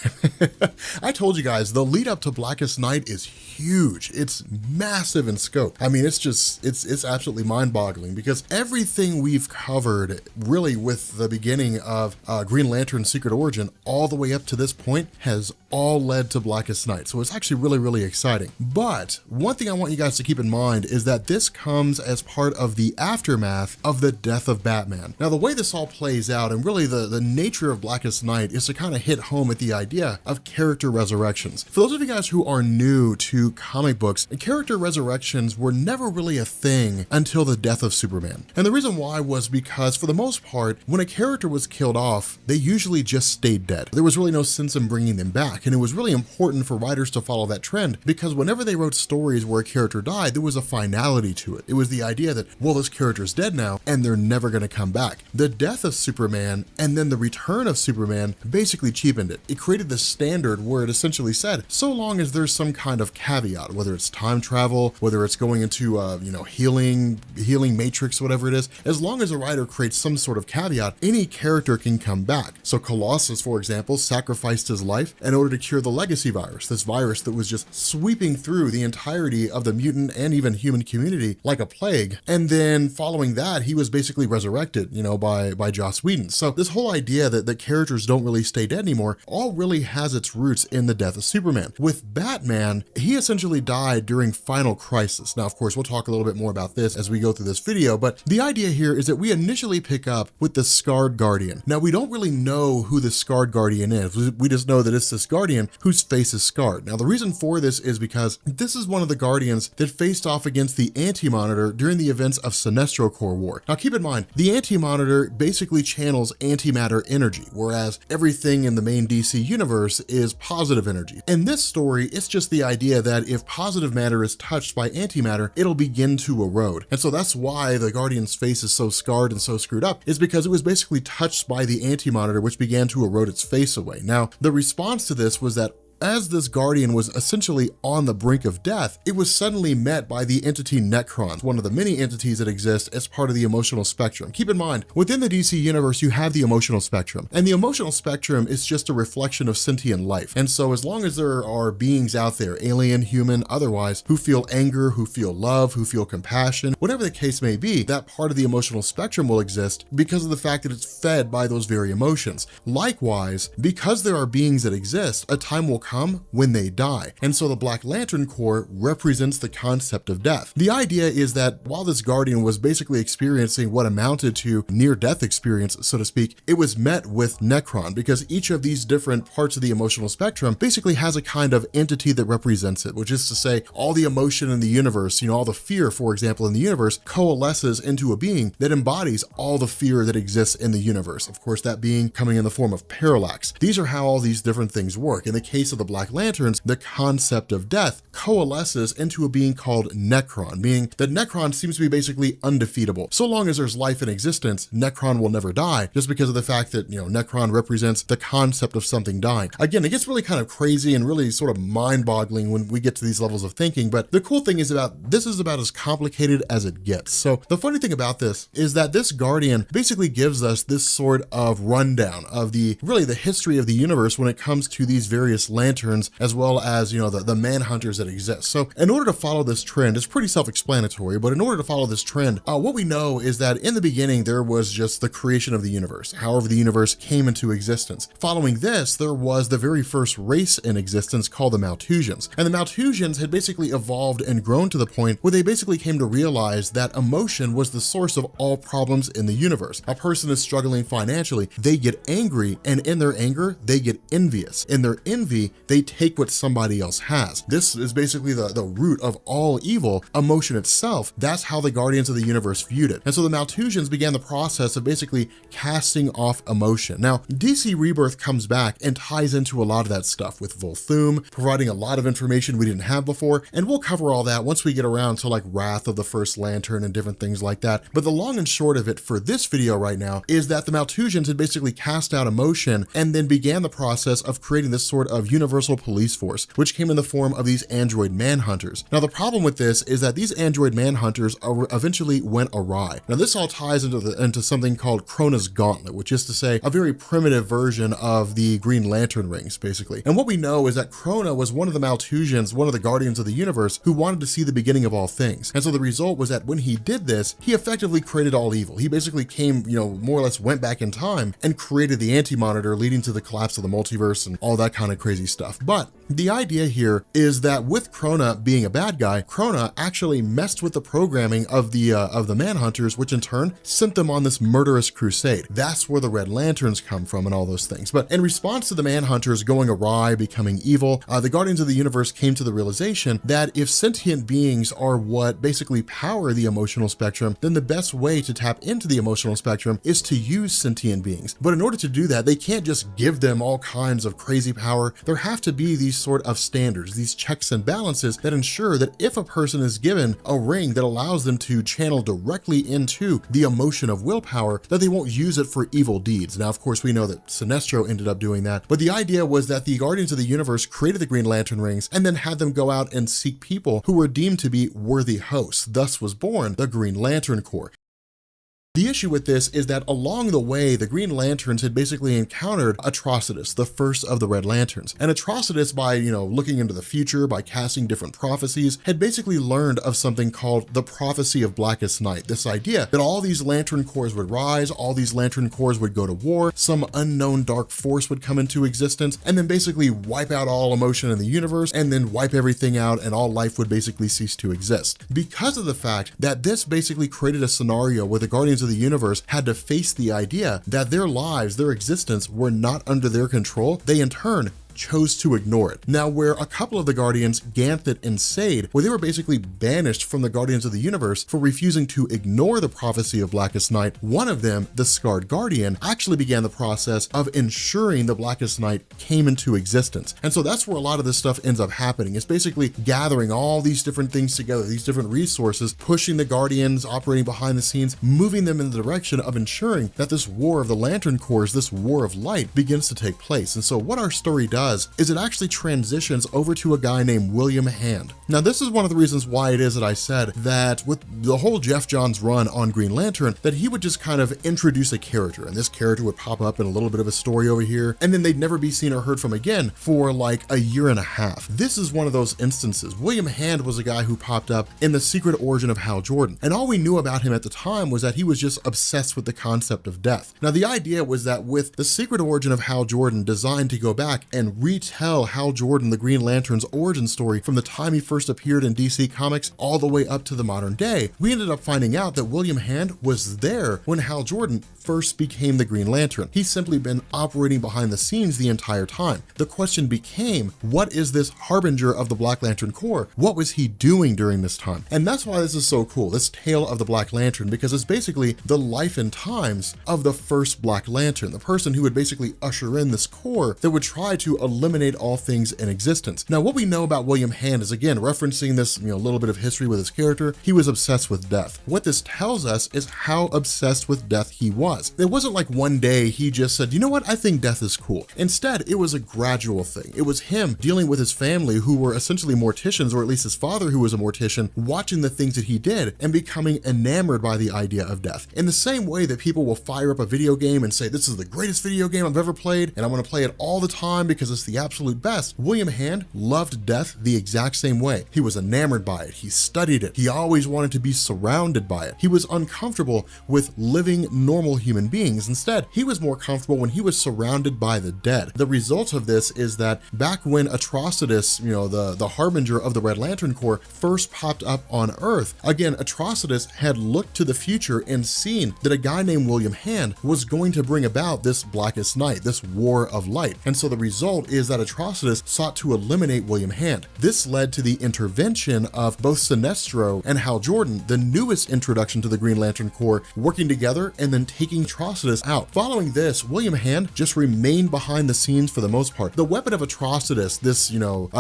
I told you guys, the lead up to Blackest Night is huge. It's massive in scope. I mean, it's absolutely mind-boggling because everything we've covered really with the beginning of Green Lantern Secret Origin all the way up to this point has all led to Blackest Night. So it's actually really, really exciting. But one thing I want you guys to keep in mind is that this comes as part of the aftermath of the death of Batman. Now, the way this all plays out, and really the nature of Blackest Night, is to kind of hit home at the idea of character resurrections. For those of you guys who are new to comic books, character resurrections were never really a thing until the death of Superman. And the reason why was because, for the most part, when a character was killed off, they usually just stayed dead. There was really no sense in bringing them back, and it was really important for writers to follow that trend, because whenever they wrote stories where a character died, there was a finality to it. It was the idea that, well, this character's dead now, and they're never going to come back. The death of Superman and then the return of Superman basically cheapened it. It created this standard where it essentially said, so long as there's some kind of caveat, whether it's time travel, whether it's going into healing matrix, whatever it is, as long as a writer creates some sort of caveat, any character can come back. So Colossus, for example, sacrificed his life in order to cure the legacy virus, this virus that was just sweeping through the entirety of the mutant and even human community like a plague. And then following that, he was basically resurrected, by Joss Whedon. So this whole idea that the characters don't really stay dead anymore all really has its roots in the death of Superman. With Batman, he essentially died during Final Crisis. Now, of course, we'll talk a little bit more about this as we go through this video, but the idea here is that we initially pick up with the Scarred Guardian. Now, we don't really know who the Scarred Guardian is. We just know that it's this Guardian whose face is scarred. Now, the reason for this is because this is one of the Guardians that faced off against the Anti-Monitor during the events of Sinestro Corps War. Now, keep in mind, the Anti-Monitor basically channels antimatter energy, whereas everything in the main DC universe is positive energy. In this story, it's just the idea that if positive matter is touched by antimatter, it'll begin to erode. And so that's why the Guardian's face is so scarred and so screwed up, is because it was basically touched by the antimonitor, which began to erode its face away. Now, the response to this was that as this Guardian was essentially on the brink of death, it was suddenly met by the entity Necrons, one of the many entities that exist as part of the emotional spectrum. Keep in mind, within the DC universe, you have the emotional spectrum, and the emotional spectrum is just a reflection of sentient life. And so as long as there are beings out there, alien, human, otherwise, who feel anger, who feel love, who feel compassion, whatever the case may be, that part of the emotional spectrum will exist because of the fact that it's fed by those very emotions. Likewise, because there are beings that exist, a time will come when they die. And so the Black Lantern Corps represents the concept of death. The idea is that while this Guardian was basically experiencing what amounted to near-death experience, so to speak, it was met with Necron, because each of these different parts of the emotional spectrum basically has a kind of entity that represents it, which is to say all the emotion in the universe, all the fear, for example, in the universe coalesces into a being that embodies all the fear that exists in the universe. Of course, that being coming in the form of Parallax. These are how all these different things work. In the case of the Black Lanterns, the concept of death coalesces into a being called Necron, meaning that Necron seems to be basically undefeatable. So long as there's life in existence, Necron will never die, just because of the fact that, Necron represents the concept of something dying. Again, it gets really kind of crazy and really sort of mind-boggling when we get to these levels of thinking, but the cool thing is this is about as complicated as it gets. So the funny thing about this is that this Guardian basically gives us this sort of rundown of the history of the universe when it comes to these various lanterns, as well as, the manhunters that exist. So in order to follow this trend, it's pretty self-explanatory, but in order to follow this trend, what we know is that in the beginning, there was just the creation of the universe, however the universe came into existence. Following this, there was the very first race in existence called the Malthusians. And the Malthusians had basically evolved and grown to the point where they basically came to realize that emotion was the source of all problems in the universe. A person is struggling financially, they get angry, and in their anger, they get envious. In their envy, they take what somebody else has. This is basically the root of all evil, emotion itself. That's how the Guardians of the Universe viewed it. And so the Malthusians began the process of basically casting off emotion. Now, DC Rebirth comes back and ties into a lot of that stuff with Volthoom, providing a lot of information we didn't have before, and we'll cover all that once we get around to like Wrath of the First Lantern and different things like that. But the long and short of it for this video right now is that the Malthusians had basically cast out emotion and then began the process of creating this sort of universal police force, which came in the form of these android manhunters. Now, the problem with this is that these android manhunters eventually went awry. Now, this all ties into something called Krona's Gauntlet, which is to say a very primitive version of the Green Lantern rings, basically. And what we know is that Krona was one of the Malthusians, one of the Guardians of the Universe, who wanted to see the beginning of all things. And so the result was that when he did this, he effectively created all evil. He basically came, more or less went back in time and created the Anti-Monitor, leading to the collapse of the multiverse and all that kind of crazy stuff. But the idea here is that with Krona being a bad guy, Krona actually messed with the programming of the Manhunters, which in turn sent them on this murderous crusade. That's where the Red Lanterns come from and all those things. But in response to the Manhunters going awry, becoming evil, the Guardians of the Universe came to the realization that if sentient beings are what basically power the emotional spectrum, then the best way to tap into the emotional spectrum is to use sentient beings. But in order to do that, they can't just give them all kinds of crazy power. There have to be these sort of standards, these checks and balances that ensure that if a person is given a ring that allows them to channel directly into the emotion of willpower, that they won't use it for evil deeds. Now, of course, we know that Sinestro ended up doing that, but the idea was that the Guardians of the Universe created the Green Lantern rings and then had them go out and seek people who were deemed to be worthy hosts. Thus was born the Green Lantern Corps. The issue with this is that along the way, the Green Lanterns had basically encountered Atrocitus, the first of the Red Lanterns. And Atrocitus, by, looking into the future, by casting different prophecies, had basically learned of something called the prophecy of Blackest Night. This idea that all these Lantern Corps would rise, all these Lantern Corps would go to war, some unknown dark force would come into existence, and then basically wipe out all emotion in the universe, and then wipe everything out, and all life would basically cease to exist. Because of the fact that this basically created a scenario where the Guardians of the Universe had to face the idea that their lives, their existence were not under their control, they in turn chose to ignore it. Now, where a couple of the Guardians, Ganthet and Sade, where they were basically banished from the Guardians of the Universe for refusing to ignore the prophecy of Blackest Night, one of them, the Scarred Guardian, actually began the process of ensuring the Blackest Night came into existence. And so that's where a lot of this stuff ends up happening. It's basically gathering all these different things together, these different resources, pushing the Guardians, operating behind the scenes, moving them in the direction of ensuring that this war of the Lantern Corps, this war of light, begins to take place. And so what our story does is it actually transitions over to a guy named William Hand. Now, this is one of the reasons why it is that I said that with the whole Geoff Johns run on Green Lantern, that he would just kind of introduce a character, and this character would pop up in a little bit of a story over here, and then they'd never be seen or heard from again for like a year and a half. This is one of those instances. William Hand was a guy who popped up in The Secret Origin of Hal Jordan, and all we knew about him at the time was that he was just obsessed with the concept of death. Now, the idea was that with The Secret Origin of Hal Jordan designed to go back and retell Hal Jordan, the Green Lantern's origin story from the time he first appeared in DC Comics all the way up to the modern day, we ended up finding out that William Hand was there when Hal Jordan first became the Green Lantern. He's simply been operating behind the scenes the entire time. The question became, what is this harbinger of the Black Lantern Corps? What was he doing during this time? And that's why this is so cool, this tale of the Black Lantern, because it's basically the life and times of the first Black Lantern, the person who would basically usher in this corps that would try to eliminate all things in existence. Now, what we know about William Hand is, again, referencing this, little bit of history with his character, he was obsessed with death. What this tells us is how obsessed with death he was. It wasn't like one day he just said, you know what, I think death is cool. Instead, it was a gradual thing. It was him dealing with his family who were essentially morticians, or at least his father who was a mortician, watching the things that he did and becoming enamored by the idea of death. In the same way that people will fire up a video game and say, this is the greatest video game I've ever played, and I want to play it all the time because it's the absolute best. William Hand loved death the exact same way. He was enamored by it. He studied it. He always wanted to be surrounded by it. He was uncomfortable with living normal human beings. Instead, he was more comfortable when he was surrounded by the dead. The result of this is that back when Atrocitus, the harbinger of the Red Lantern Corps, first popped up on Earth, again, Atrocitus had looked to the future and seen that a guy named William Hand was going to bring about this Blackest Night, this war of light. And so the result is that Atrocitus sought to eliminate William Hand. This led to the intervention of both Sinestro and Hal Jordan, the newest introduction to the Green Lantern Corps, working together and then taking Atrocitus out. Following this, William Hand just remained behind the scenes for the most part. The weapon of Atrocitus, this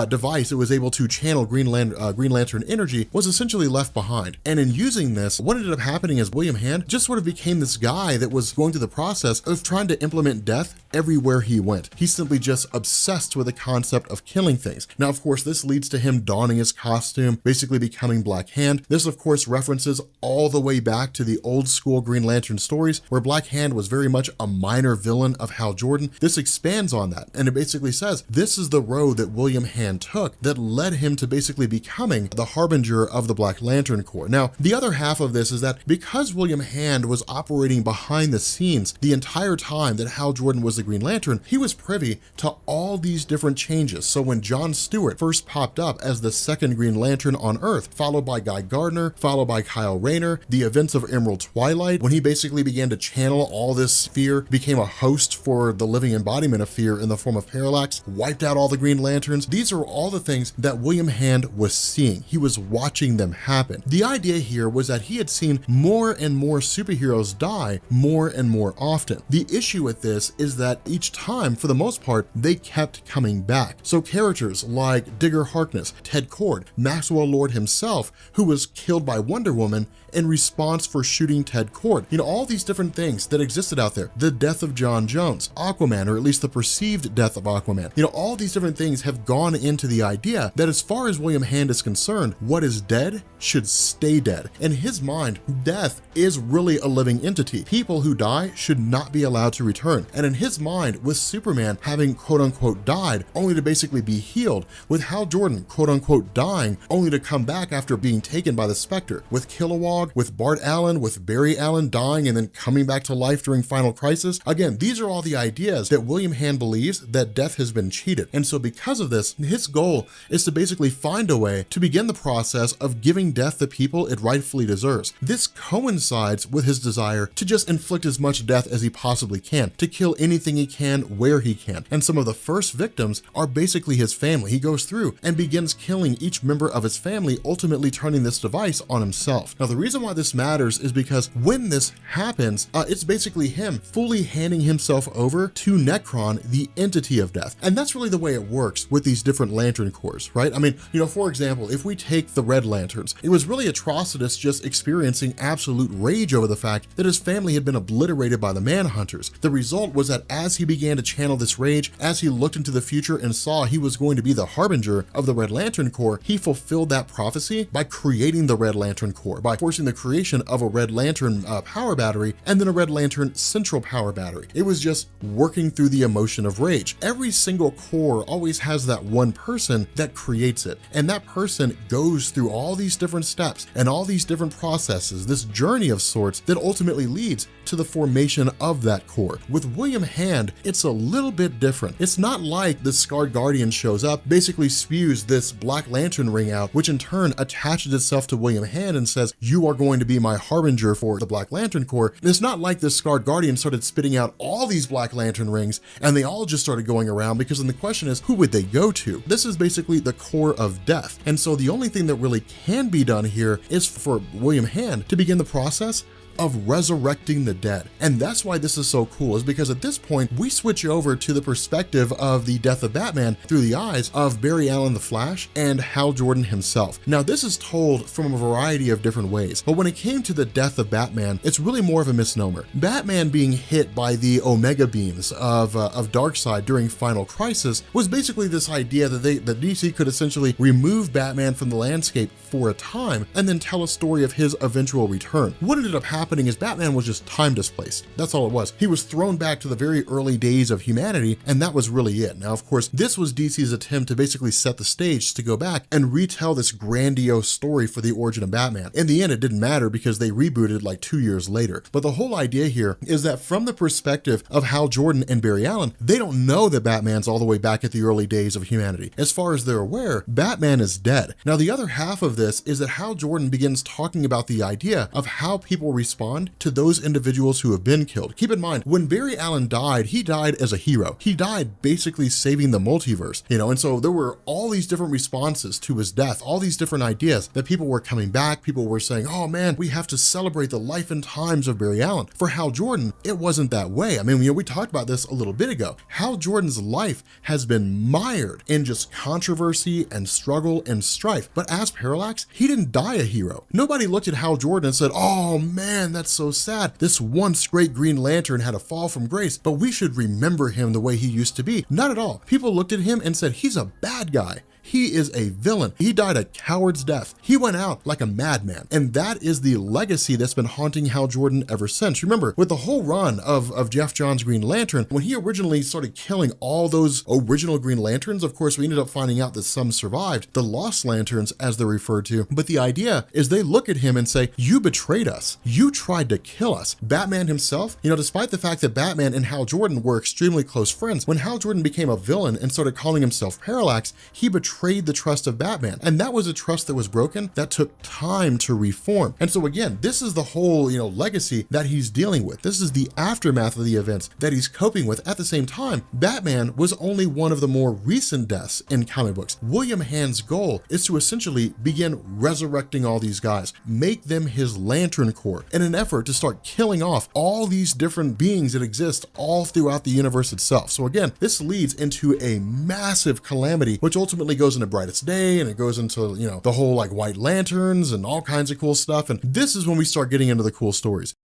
device that was able to channel Green Lantern energy, was essentially left behind. And in using this, what ended up happening is William Hand just sort of became this guy that was going through the process of trying to implement death everywhere he went. He's simply just obsessed with the concept of killing things. Now, of course, this leads to him donning his costume, basically becoming Black Hand. This, of course, references all the way back to the old school Green Lantern stories, where Black Hand was very much a minor villain of Hal Jordan. This expands on that, and it basically says this is the road that William Hand took that led him to basically becoming the harbinger of the Black Lantern Corps. Now, the other half of this is that because William Hand was operating behind the scenes the entire time that Hal Jordan was the Green Lantern, he was privy to all these different changes. So when John Stewart first popped up as the second Green Lantern on Earth, followed by Guy Gardner, followed by Kyle Rayner, the events of Emerald Twilight, when he basically began to channel all this fear, became a host for the living embodiment of fear in the form of Parallax, wiped out all the Green Lanterns. These are all the things that William Hand was seeing. He was watching them happen. The idea here was that he had seen more and more superheroes die more and more often. The issue with this is that each time, for the most part, they kept coming back. So characters like Digger Harkness, Ted Kord, Maxwell Lord himself, who was killed by Wonder Woman in response for shooting Ted Kord. All these different things that existed out there. The death of John Jones, Aquaman, or at least the perceived death of Aquaman. All these different things have gone into the idea that as far as William Hand is concerned, what is dead should stay dead. In his mind, death is really a living entity. People who die should not be allowed to return. And in his mind, with Superman having quote unquote died only to basically be healed, with Hal Jordan quote unquote dying only to come back after being taken by the Spectre, with Kilowog, with Bart Allen, with Barry Allen dying and then coming back to life during Final Crisis. Again, these are all the ideas that William Hand believes that death has been cheated. And so because of this, his goal is to basically find a way to begin the process of giving death the people it rightfully deserves. This coincides with his desire to just inflict as much death as he possibly can, to kill anything he can, where he can. And some of the first victims are basically his family. He goes through and begins killing each member of his family, ultimately turning this device on himself. Now, the reason why this matters is because when this happens, it's basically him fully handing himself over to Necron, the entity of death. And that's really the way it works with these different Lantern Corps, right? I mean, for example, if we take the Red Lanterns, it was really Atrocitus just experiencing absolute rage over the fact that his family had been obliterated by the Manhunters. The result was that as he began to channel this rage, as he looked into the future and saw he was going to be the harbinger of the Red Lantern Corps, he fulfilled that prophecy by creating the Red Lantern Corps, by forcing the creation of a Red Lantern power battery and then a Red Lantern central power battery. It was just working through the emotion of rage. Every single Corps always has that one person that creates it, and that person goes through all these different steps and all these different processes, this journey of sorts that ultimately leads to the formation of that Corps. With William Hand, it's a little bit different. It's not like the Scarred Guardian shows up, basically spews this Black Lantern ring out, which in turn attaches itself to William Hand and says, you are going to be my harbinger for the Black Lantern Corps. It's not like the Scarred Guardian started spitting out all these Black Lantern rings and they all just started going around, because then the question is, who would they go to? This is basically the Corps of death. And so the only thing that really can be done here is for William Hand to begin the process of resurrecting the dead. And that's why this is so cool, is because at this point, we switch over to the perspective of the death of Batman through the eyes of Barry Allen the Flash and Hal Jordan himself. Now, this is told from a variety of different ways, but when it came to the death of Batman, it's really more of a misnomer. Batman being hit by the Omega beams of Darkseid during Final Crisis was basically this idea that DC could essentially remove Batman from the landscape for a time and then tell a story of his eventual return. What ended up happening is Batman was just time displaced. That's all it was. He was thrown back to the very early days of humanity, and that was really it. Now, of course, this was DC's attempt to basically set the stage to go back and retell this grandiose story for the origin of Batman. In the end, it didn't matter because they rebooted like 2 years later. But the whole idea here is that from the perspective of Hal Jordan and Barry Allen, they don't know that Batman's all the way back at the early days of humanity. As far as they're aware, Batman is dead. Now, the other half of this is that Hal Jordan begins talking about the idea of how people respond to those individuals who have been killed. Keep in mind, when Barry Allen died, he died as a hero. He died basically saving the multiverse, and so there were all these different responses to his death, all these different ideas that people were coming back. People were saying, oh man, we have to celebrate the life and times of Barry Allen. For Hal Jordan, it wasn't that way. I mean, we talked about this a little bit ago. Hal Jordan's life has been mired in just controversy and struggle and strife. But as Parallax, he didn't die a hero. Nobody looked at Hal Jordan and said, oh man, that's so sad. This once great Green Lantern had a fall from grace, but we should remember him the way he used to be. Not at all. People looked at him and said, he's a bad guy. He is a villain. He died a coward's death. He went out like a madman. And that is the legacy that's been haunting Hal Jordan ever since. Remember, with the whole run of Geoff Johns' Green Lantern, when he originally started killing all those original Green Lanterns, of course, we ended up finding out that some survived, the Lost Lanterns, as they're referred to. But the idea is they look at him and say, you betrayed us. You tried to kill us. Batman himself, despite the fact that Batman and Hal Jordan were extremely close friends, when Hal Jordan became a villain and started calling himself Parallax, he betrayed the trust of Batman. And that was a trust that was broken that took time to reform. And so again, this is the whole, legacy that he's dealing with. This is the aftermath of the events that he's coping with. At the same time, Batman was only one of the more recent deaths in comic books. William Hand's goal is to essentially begin resurrecting all these guys, make them his Lantern Corps in an effort to start killing off all these different beings that exist all throughout the universe itself. So again, this leads into a massive calamity, which ultimately goes into Brightest Day, and it goes into, the whole like White Lanterns and all kinds of cool stuff. And this is when we start getting into the cool stories.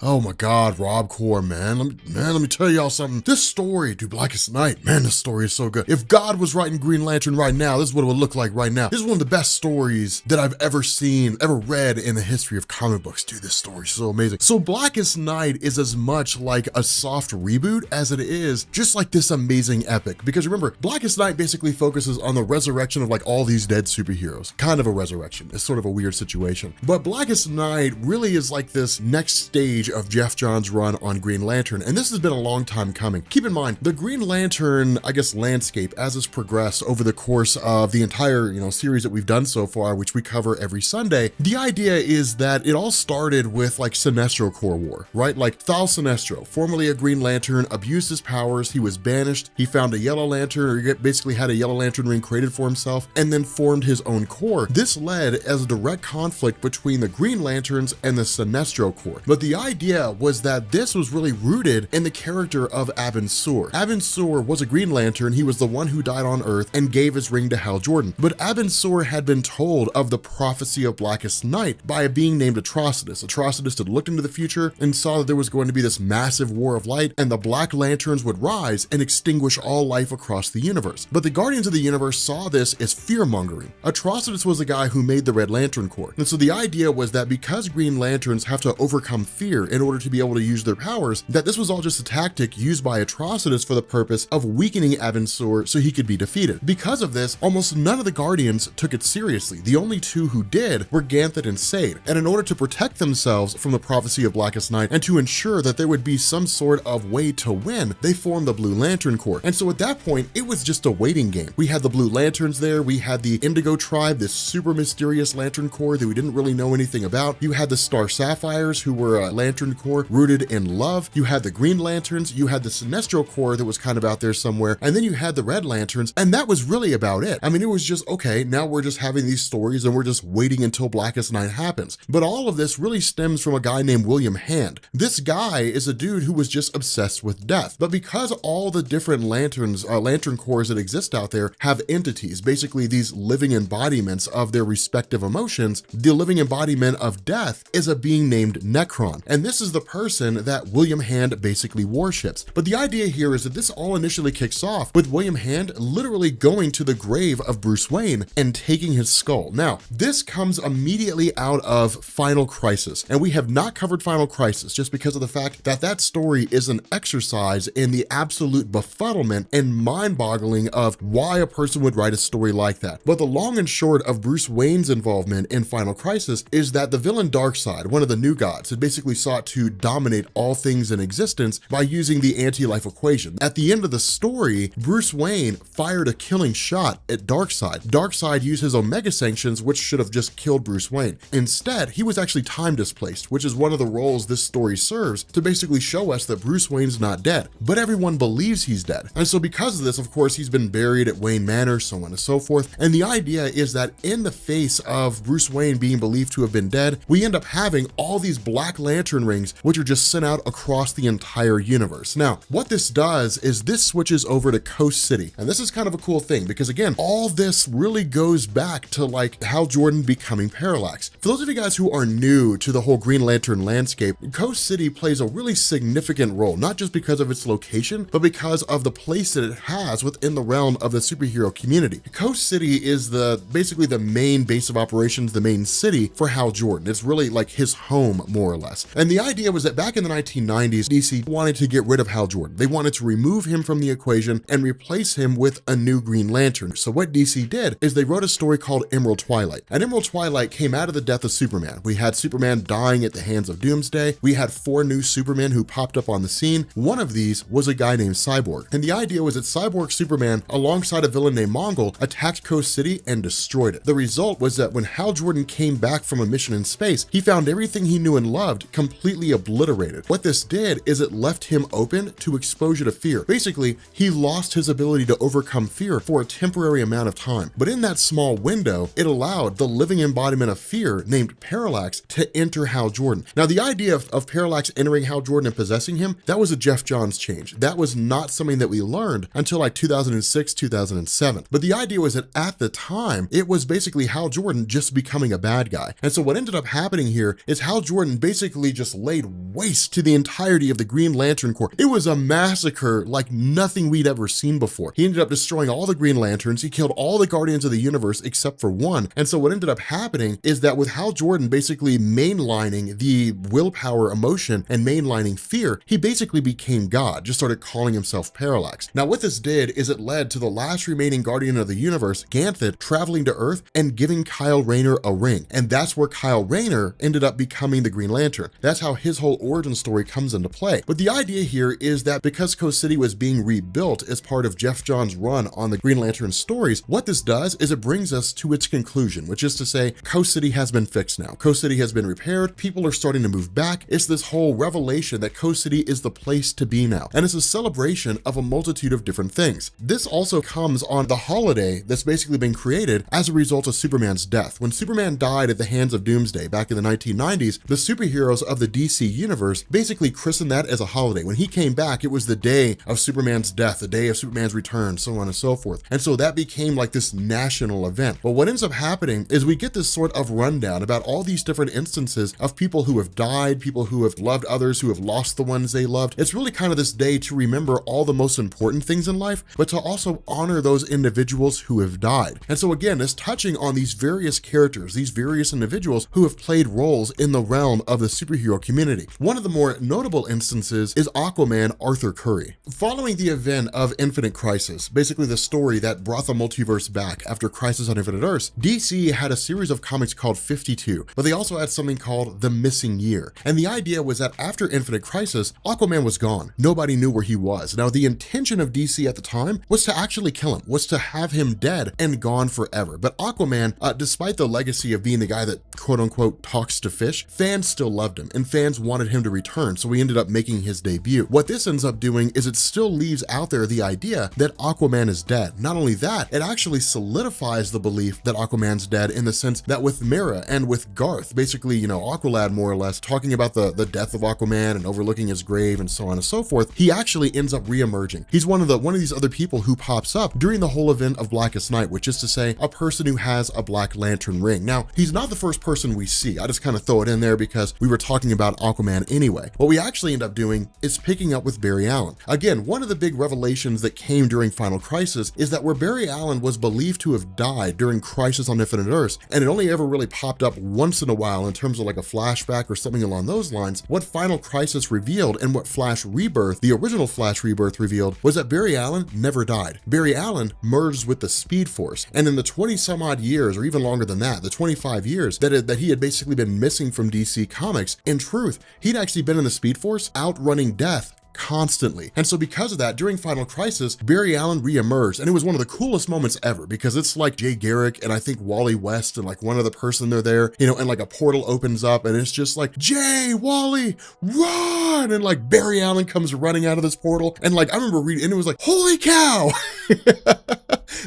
Oh my God, Rob Core, man. Let me tell y'all something. This story, dude, Blackest Night, man, this story is so good. If God was writing Green Lantern right now, this is what it would look like right now. This is one of the best stories that I've ever seen, ever read in the history of comic books. Dude, this story is so amazing. So Blackest Night is as much like a soft reboot as it is just like this amazing epic. Because remember, Blackest Night basically focuses on the resurrection of like all these dead superheroes. Kind of a resurrection. It's sort of a weird situation. But Blackest Night really is like this next stage of Geoff Johns' run on Green Lantern, and this has been a long time coming. Keep in mind, the Green Lantern, I guess, landscape as it's progressed over the course of the entire, series that we've done so far, which we cover every Sunday, the idea is that it all started with like Sinestro Corps War, right? Like Thal Sinestro, formerly a Green Lantern, abused his powers, he was banished, he found a Yellow Lantern, or he basically had a Yellow Lantern ring created for himself, and then formed his own corps. This led as a direct conflict between the Green Lanterns and the Sinestro Corps. But the idea was that this was really rooted in the character of Abin Sur. Abin Sur was a Green Lantern, he was the one who died on Earth and gave his ring to Hal Jordan. But Abin Sur had been told of the prophecy of Blackest Night by a being named Atrocitus. Atrocitus had looked into the future and saw that there was going to be this massive war of light, and the Black Lanterns would rise and extinguish all life across the universe. But the Guardians of the Universe saw this as fear-mongering. Atrocitus was the guy who made the Red Lantern Corps. And so the idea was that because Green Lanterns have to overcome fear in order to be able to use their powers, that this was all just a tactic used by Atrocitus for the purpose of weakening Abin Sur so he could be defeated. Because of this, almost none of the Guardians took it seriously. The only two who did were Ganthet and Sade. And in order to protect themselves from the prophecy of Blackest Night and to ensure that there would be some sort of way to win, they formed the Blue Lantern Corps. And so at that point, it was just a waiting game. We had the Blue Lanterns there, we had the Indigo Tribe, this super mysterious Lantern Corps that we didn't really know anything about. You had the Star Sapphires, who were a Lantern Corps rooted in love. You had the Green Lanterns, you had the Sinestro Corps that was kind of out there somewhere, and then you had the Red Lanterns, and that was really about it. I mean, it was just, okay, now we're just having these stories and we're just waiting until Blackest Night happens. But all of this really stems from a guy named William Hand. This guy is a dude who was just obsessed with death. But because all the different lanterns, Lantern Corps that exist out there have entities, basically these living embodiments of their respective emotions, the living embodiment of death is a being named Necron. And this is the person that William Hand basically worships. But the idea here is that this all initially kicks off with William Hand literally going to the grave of Bruce Wayne and taking his skull. Now, this comes immediately out of Final Crisis, and we have not covered Final Crisis just because of the fact that that story is an exercise in the absolute befuddlement and mind-boggling of why a person would write a story like that. But the long and short of Bruce Wayne's involvement in Final Crisis is that the villain Darkseid, one of the new gods, had basically sought to dominate all things in existence by using the anti-life equation. At the end of the story, Bruce Wayne fired a killing shot at Darkseid. Darkseid used his Omega sanctions, which should have just killed Bruce Wayne. Instead, he was actually time displaced, which is one of the roles this story serves to basically show us that Bruce Wayne's not dead, but everyone believes he's dead. And so because of this, of course, he's been buried at Wayne Manor, so on and so forth. And the idea is that in the face of Bruce Wayne being believed to have been dead, we end up having all these Black Lantern rings, which are just sent out across the entire universe. Now, what this does is this switches over to Coast City. And this is kind of a cool thing because again, all this really goes back to like Hal Jordan becoming Parallax. For those of you guys who are new to the whole Green Lantern landscape, Coast City plays a really significant role, not just because of its location, but because of the place that it has within the realm of the superhero community. Coast City is basically the main base of operations, the main city for Hal Jordan. It's really like his home, more or less. And the idea was that back in the 1990s, DC wanted to get rid of Hal Jordan. They wanted to remove him from the equation and replace him with a new Green Lantern. So what DC did is they wrote a story called Emerald Twilight. And Emerald Twilight came out of the death of Superman. We had Superman dying at the hands of Doomsday. We had 4 new Supermen who popped up on the scene. One of these was a guy named Cyborg. And the idea was that Cyborg Superman, alongside a villain named Mongol, attacked Coast City and destroyed it. The result was that when Hal Jordan came back from a mission in space, he found everything he knew and loved completely obliterated. What this did is it left him open to exposure to fear. Basically, he lost his ability to overcome fear for a temporary amount of time. But in that small window, it allowed the living embodiment of fear named Parallax to enter Hal Jordan. Now, the idea of Parallax entering Hal Jordan and possessing him, that was a Geoff Johns change. That was not something that we learned until like 2006, 2007. But the idea was that at the time, it was basically Hal Jordan just becoming a bad guy. And so what ended up happening here is Hal Jordan basically just laid waste to the entirety of the Green Lantern Corps. It was a massacre like nothing we'd ever seen before. He ended up destroying all the Green Lanterns. He killed all the Guardians of the Universe except for one. And so what ended up happening is that with Hal Jordan basically mainlining the willpower emotion and mainlining fear, he basically became God, just started calling himself Parallax. Now what this did is it led to the last remaining Guardian of the Universe, Ganthet, traveling to Earth and giving Kyle Rayner a ring. And that's where Kyle Rayner ended up becoming the Green Lantern. That's that's how his whole origin story comes into play. But the idea here is that because Coast City was being rebuilt as part of Geoff Johns' run on the Green Lantern stories, what this does is it brings us to its conclusion, which is to say Coast City has been fixed now. Coast City has been repaired. People are starting to move back. It's this whole revelation that Coast City is the place to be now. And it's a celebration of a multitude of different things. This also comes on the holiday that's basically been created as a result of Superman's death. When Superman died at the hands of Doomsday back in the 1990s, the superheroes of the DC universe basically christened that as a holiday. When he came back, it was the day of Superman's death, the day of Superman's return, so on and so forth. And so that became like this national event. But what ends up happening is we get this sort of rundown about all these different instances of people who have died, people who have loved others, who have lost the ones they loved. It's really kind of this day to remember all the most important things in life, but to also honor those individuals who have died. And so again, it's touching on these various characters, these various individuals who have played roles in the realm of the superhero community. One of the more notable instances is Aquaman Arthur Curry. Following the event of Infinite Crisis, basically the story that brought the multiverse back after Crisis on Infinite Earths, DC had a series of comics called 52, but they also had something called The Missing Year. And the idea was that after Infinite Crisis, Aquaman was gone. Nobody knew where he was. Now, the intention of DC at the time was to actually kill him, was to have him dead and gone forever. But Aquaman, despite the legacy of being the guy that quote unquote talks to fish, fans still loved him and fans wanted him to return. So he ended up making his debut. What this ends up doing is it still leaves out there the idea that Aquaman is dead. Not only that, it actually solidifies the belief that Aquaman's dead in the sense that with Mera and with Garth, basically, Aqualad more or less, talking about the death of Aquaman and overlooking his grave and so on and so forth, he actually ends up re-emerging. He's one of these other people who pops up during the whole event of Blackest Night, which is to say a person who has a Black Lantern ring. Now, he's not the first person we see. I just kind of throw it in there because we were talking about Aquaman anyway. What we actually end up doing is picking up with Barry Allen. Again, one of the big revelations that came during Final Crisis is that where Barry Allen was believed to have died during Crisis on Infinite Earths, and it only ever really popped up once in a while in terms of like a flashback or something along those lines, what Final Crisis revealed and what Flash Rebirth, the original Flash Rebirth revealed, was that Barry Allen never died. Barry Allen merged with the Speed Force, and in the 20 some odd years, or even longer than that, the 25 years that he had basically been missing from DC Comics, in truth, he'd actually been in the Speed Force outrunning death constantly. And so because of that, during Final Crisis, Barry Allen re-emerged, and it was one of the coolest moments ever because it's like Jay Garrick and I think Wally West and like one other person they're there, and like a portal opens up and it's just like, Jay, Wally, run! And like Barry Allen comes running out of this portal. And like, I remember reading, and it was like, holy cow!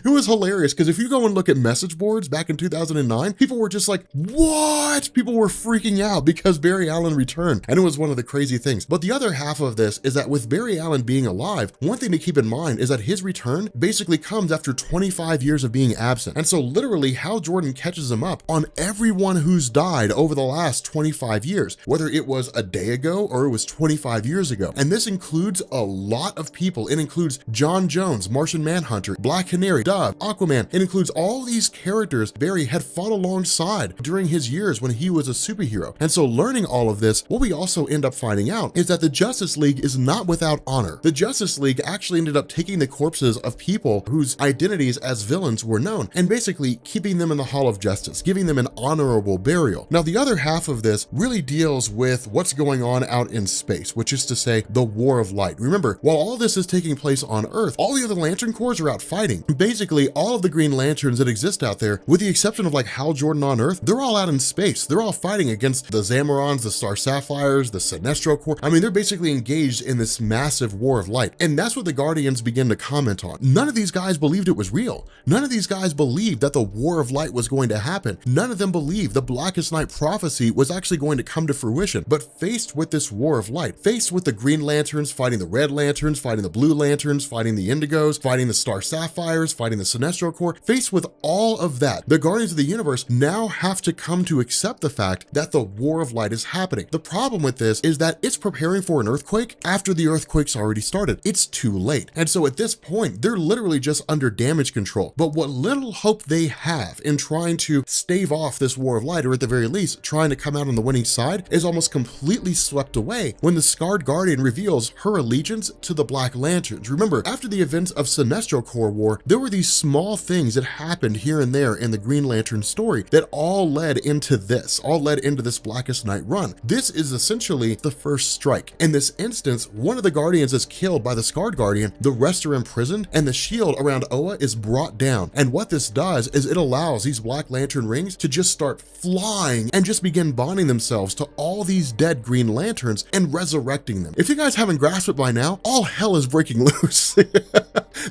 It was hilarious because if you go and look at message boards back in 2009, people were just like, what? People were freaking out because Barry Allen returned. And it was one of the crazy things. But the other half of this is that with Barry Allen being alive, one thing to keep in mind is that his return basically comes after 25 years of being absent. And so literally Hal Jordan catches him up on everyone who's died over the last 25 years, whether it was a day ago or it was 25 years ago. And this includes a lot of people. It includes John Jones, Martian Manhunter, Black Canary, Dove, Aquaman. It includes all these characters Barry had fought alongside during his years when he was a superhero. And so learning all of this, what we also end up finding out is that the Justice League is not without honor. The Justice League actually ended up taking the corpses of people whose identities as villains were known and basically keeping them in the Hall of Justice, giving them an honorable burial. Now, the other half of this really deals with what's going on out in space, which is to say the War of Light. Remember, while all this is taking place on Earth, all the other Lantern Corps are out fighting. Basically, all of the Green Lanterns that exist out there, with the exception of like Hal Jordan on Earth, they're all out in space. They're all fighting against the Zamorans, the Star Sapphires, the Sinestro Corps. I mean, they're basically engaged in this massive War of Light. And that's what the Guardians begin to comment on. None of these guys believed it was real. None of these guys believed that the War of Light was going to happen. None of them believed the Blackest Night prophecy was actually going to come to fruition. But faced with this War of Light, faced with the Green Lanterns fighting the Red Lanterns, fighting the Blue Lanterns, fighting the Indigos, fighting the Star Sapphires, fighting the Sinestro Corps, faced with all of that, the Guardians of the Universe now have to come to accept the fact that the War of Light is happening. The problem with this is that it's preparing for an earthquake after the earthquake's already started. It's too late. And so at this point, they're literally just under damage control. But what little hope they have in trying to stave off this War of Light, or at the very least, trying to come out on the winning side, is almost completely swept away when the Scarred Guardian reveals her allegiance to the Black Lanterns. Remember, after the events of Sinestro, Sinestro Corps War, there were these small things that happened here and there in the Green Lantern story that all led into this Blackest Night run. This is essentially the first strike. In this instance, one of the Guardians is killed by the Scarred Guardian, the rest are imprisoned, and the shield around Oa is brought down. And what this does is it allows these Black Lantern rings to just start flying and just begin bonding themselves to all these dead Green Lanterns and resurrecting them. If you guys haven't grasped it by now, all hell is breaking loose.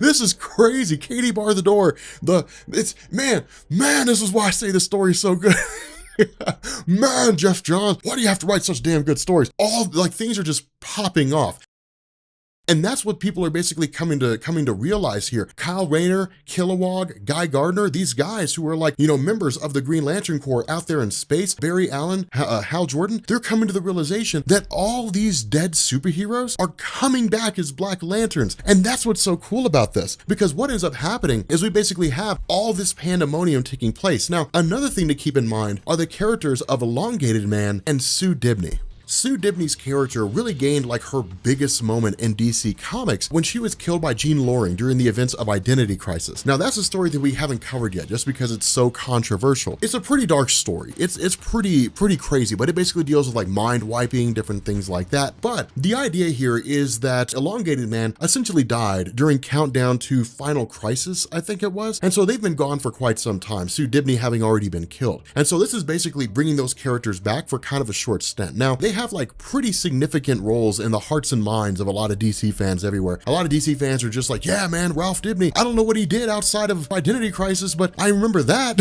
This is crazy. Katie bar the door. Man, this is why I say this story is so good. Man, Geoff Johns, why do you have to write such damn good stories? All things are just popping off. And that's what people are basically coming to realize here. Kyle Rayner, Kilowog, Guy Gardner, these guys who are members of the Green Lantern Corps out there in space, Barry Allen, Hal Jordan, they're coming to the realization that all these dead superheroes are coming back as Black Lanterns. And that's what's so cool about this, because what ends up happening is we basically have all this pandemonium taking place. Now, another thing to keep in mind are the characters of Elongated Man and Sue Dibney. Sue Dibney's character really gained her biggest moment in DC Comics when she was killed by Jean Loring during the events of Identity Crisis. Now that's a story that we haven't covered yet just because it's so controversial. It's a pretty dark story. It's pretty crazy, but it basically deals with mind wiping, different things like that. But the idea here is that Elongated Man essentially died during Countdown to Final Crisis, I think it was. And so they've been gone for quite some time, Sue Dibney having already been killed. And so this is basically bringing those characters back for kind of a short stint. Now they have pretty significant roles in the hearts and minds of a lot of DC fans everywhere. A lot of DC fans are just yeah, man, Ralph Dibney, I don't know what he did outside of Identity Crisis, but I remember that.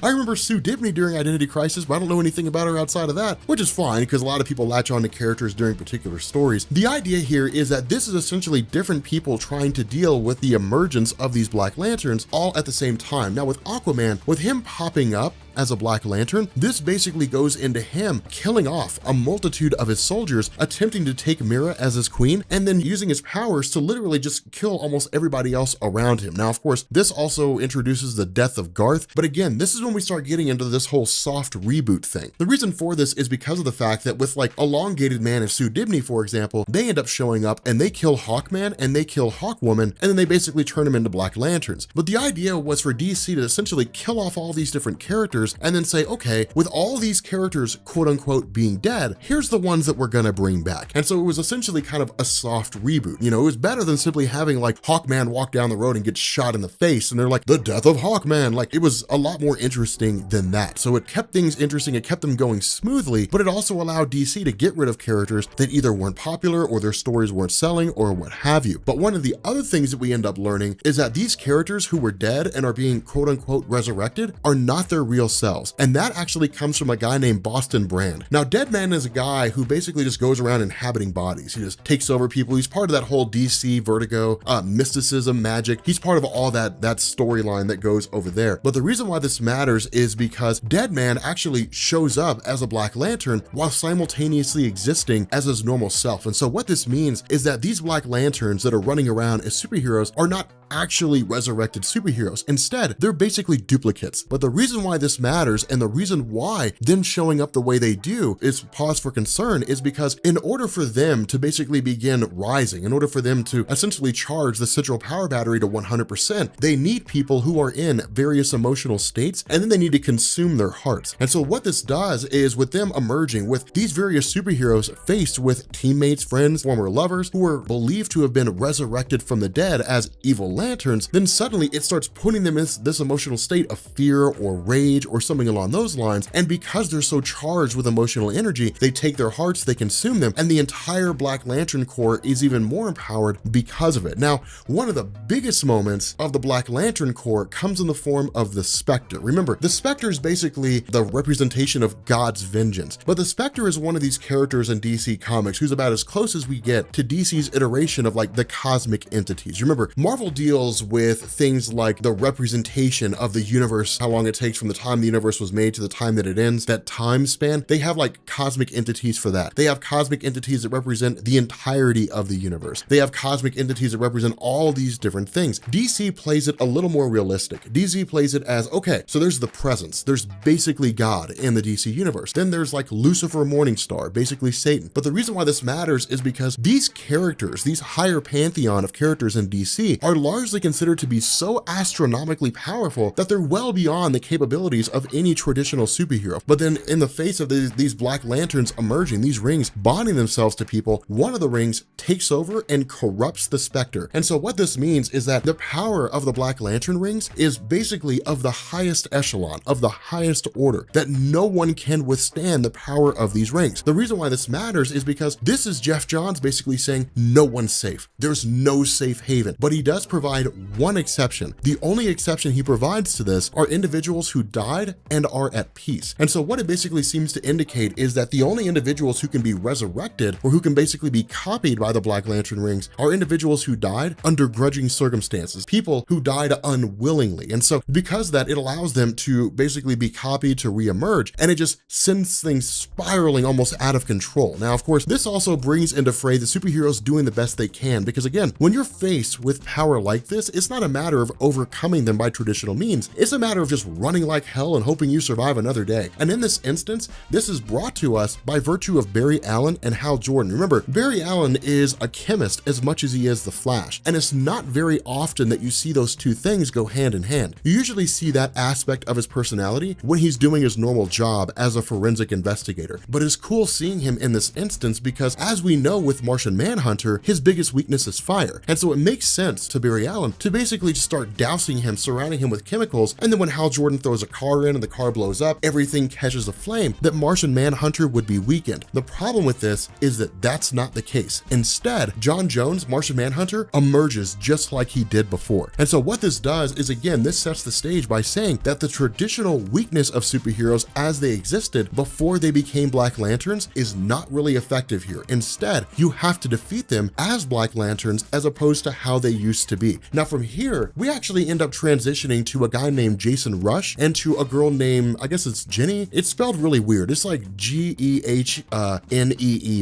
I remember Sue Dibney during Identity Crisis, but I don't know anything about her outside of that, which is fine because a lot of people latch on to characters during particular stories. The idea here is that this is essentially different people trying to deal with the emergence of these Black Lanterns all at the same time. Now with Aquaman, with him popping up as a Black Lantern, this basically goes into him killing off a multitude of his soldiers, attempting to take Mira as his queen, and then using his powers to literally just kill almost everybody else around him. Now, of course, this also introduces the death of Garth, but again, this is when we start getting into this whole soft reboot thing. The reason for this is because of the fact that with Elongated Man and Sue Dibney, for example, they end up showing up and they kill Hawkman and they kill Hawkwoman, and then they basically turn them into Black Lanterns. But the idea was for DC to essentially kill off all these different characters and then say, okay, with all these characters quote unquote being dead, here's the ones that we're gonna bring back. And so it was essentially kind of a soft reboot. It was better than simply having Hawkman walk down the road and get shot in the face and they're the death of Hawkman. It was a lot more interesting than that. So it kept things interesting, it kept them going smoothly, but it also allowed DC to get rid of characters that either weren't popular or their stories weren't selling or what have you. But one of the other things that we end up learning is that these characters who were dead and are being quote unquote resurrected are not their real selves. And that actually comes from a guy named Boston Brand. Now, Deadman is a guy who basically just goes around inhabiting bodies. He just takes over people. He's part of that whole DC Vertigo, mysticism, magic. He's part of all that storyline that goes over there. But the reason why this matters is because Deadman actually shows up as a Black Lantern while simultaneously existing as his normal self. And so what this means is that these Black Lanterns that are running around as superheroes are not actually resurrected superheroes. Instead, they're basically duplicates. But the reason why this matters and the reason why them showing up the way they do is pause for concern is because in order for them to basically begin rising, in order for them to essentially charge the central power battery to 100%, they need people who are in various emotional states, and then they need to consume their hearts. And so what this does is with them emerging, with these various superheroes faced with teammates, friends, former lovers who are believed to have been resurrected from the dead as evil lanterns, then suddenly it starts putting them in this emotional state of fear or rage or something along those lines. And because they're so charged with emotional energy, they take their hearts, they consume them, and the entire Black Lantern Corps is even more empowered because of it. Now, one of the biggest moments of the Black Lantern Corps comes in the form of the Spectre. Remember, the Spectre is basically the representation of God's vengeance, but the Spectre is one of these characters in DC Comics who's about as close as we get to DC's iteration of the cosmic entities. Remember, Marvel deals deals with things like the representation of the universe, how long it takes from the time the universe was made to the time that it ends, that time span. They have like cosmic entities for that. They have cosmic entities that represent the entirety of the universe. They have cosmic entities that represent all these different things. DC plays it a little more realistic. DC plays it as, okay, so there's the presence. There's basically God in the DC universe. Then there's like Lucifer Morningstar, basically Satan. But the reason why this matters is because these characters, these higher pantheon of characters in DC, are largely considered to be so astronomically powerful that they're well beyond the capabilities of any traditional superhero. But then in the face of these Black Lanterns emerging, these rings bonding themselves to people, one of the rings takes over and corrupts the Spectre. And so what this means is that the power of the Black Lantern rings is basically of the highest echelon, of the highest order, that no one can withstand the power of these rings. The reason why this matters is because this is Geoff Johns basically saying no one's safe. There's no safe haven, but he does provide one exception. The only exception he provides to this are individuals who died and are at peace. And so what it basically seems to indicate is that the only individuals who can be resurrected or who can basically be copied by the Black Lantern rings are individuals who died under grudging circumstances, people who died unwillingly. And so because of that, it allows them to basically be copied to reemerge, and it just sends things spiraling almost out of control. Now, of course, this also brings into fray the superheroes doing the best they can, because again, when you're faced with power like this, it's not a matter of overcoming them by traditional means. It's a matter of just running like hell and hoping you survive another day. And in this instance, this is brought to us by virtue of Barry Allen and Hal Jordan. Remember, Barry Allen is a chemist as much as he is the Flash, and it's not very often that you see those two things go hand in hand. You usually see that aspect of his personality when he's doing his normal job as a forensic investigator. But it's cool seeing him in this instance because, as we know with Martian Manhunter, his biggest weakness is fire. And so it makes sense to Barry Allen to basically just start dousing him, surrounding him with chemicals, and then when Hal Jordan throws a car in and the car blows up, everything catches a flame, that Martian Manhunter would be weakened. The problem with this is that that's not the case. Instead, John Jones, Martian Manhunter, emerges just like he did before. And so what this does is, again, this sets the stage by saying that the traditional weakness of superheroes as they existed before they became Black Lanterns is not really effective here. Instead, you have to defeat them as Black Lanterns as opposed to how they used to be. Now from here, we actually end up transitioning to a guy named Jason Rush and to a girl named, I guess it's Jenny. It's spelled really weird. It's like Gehnee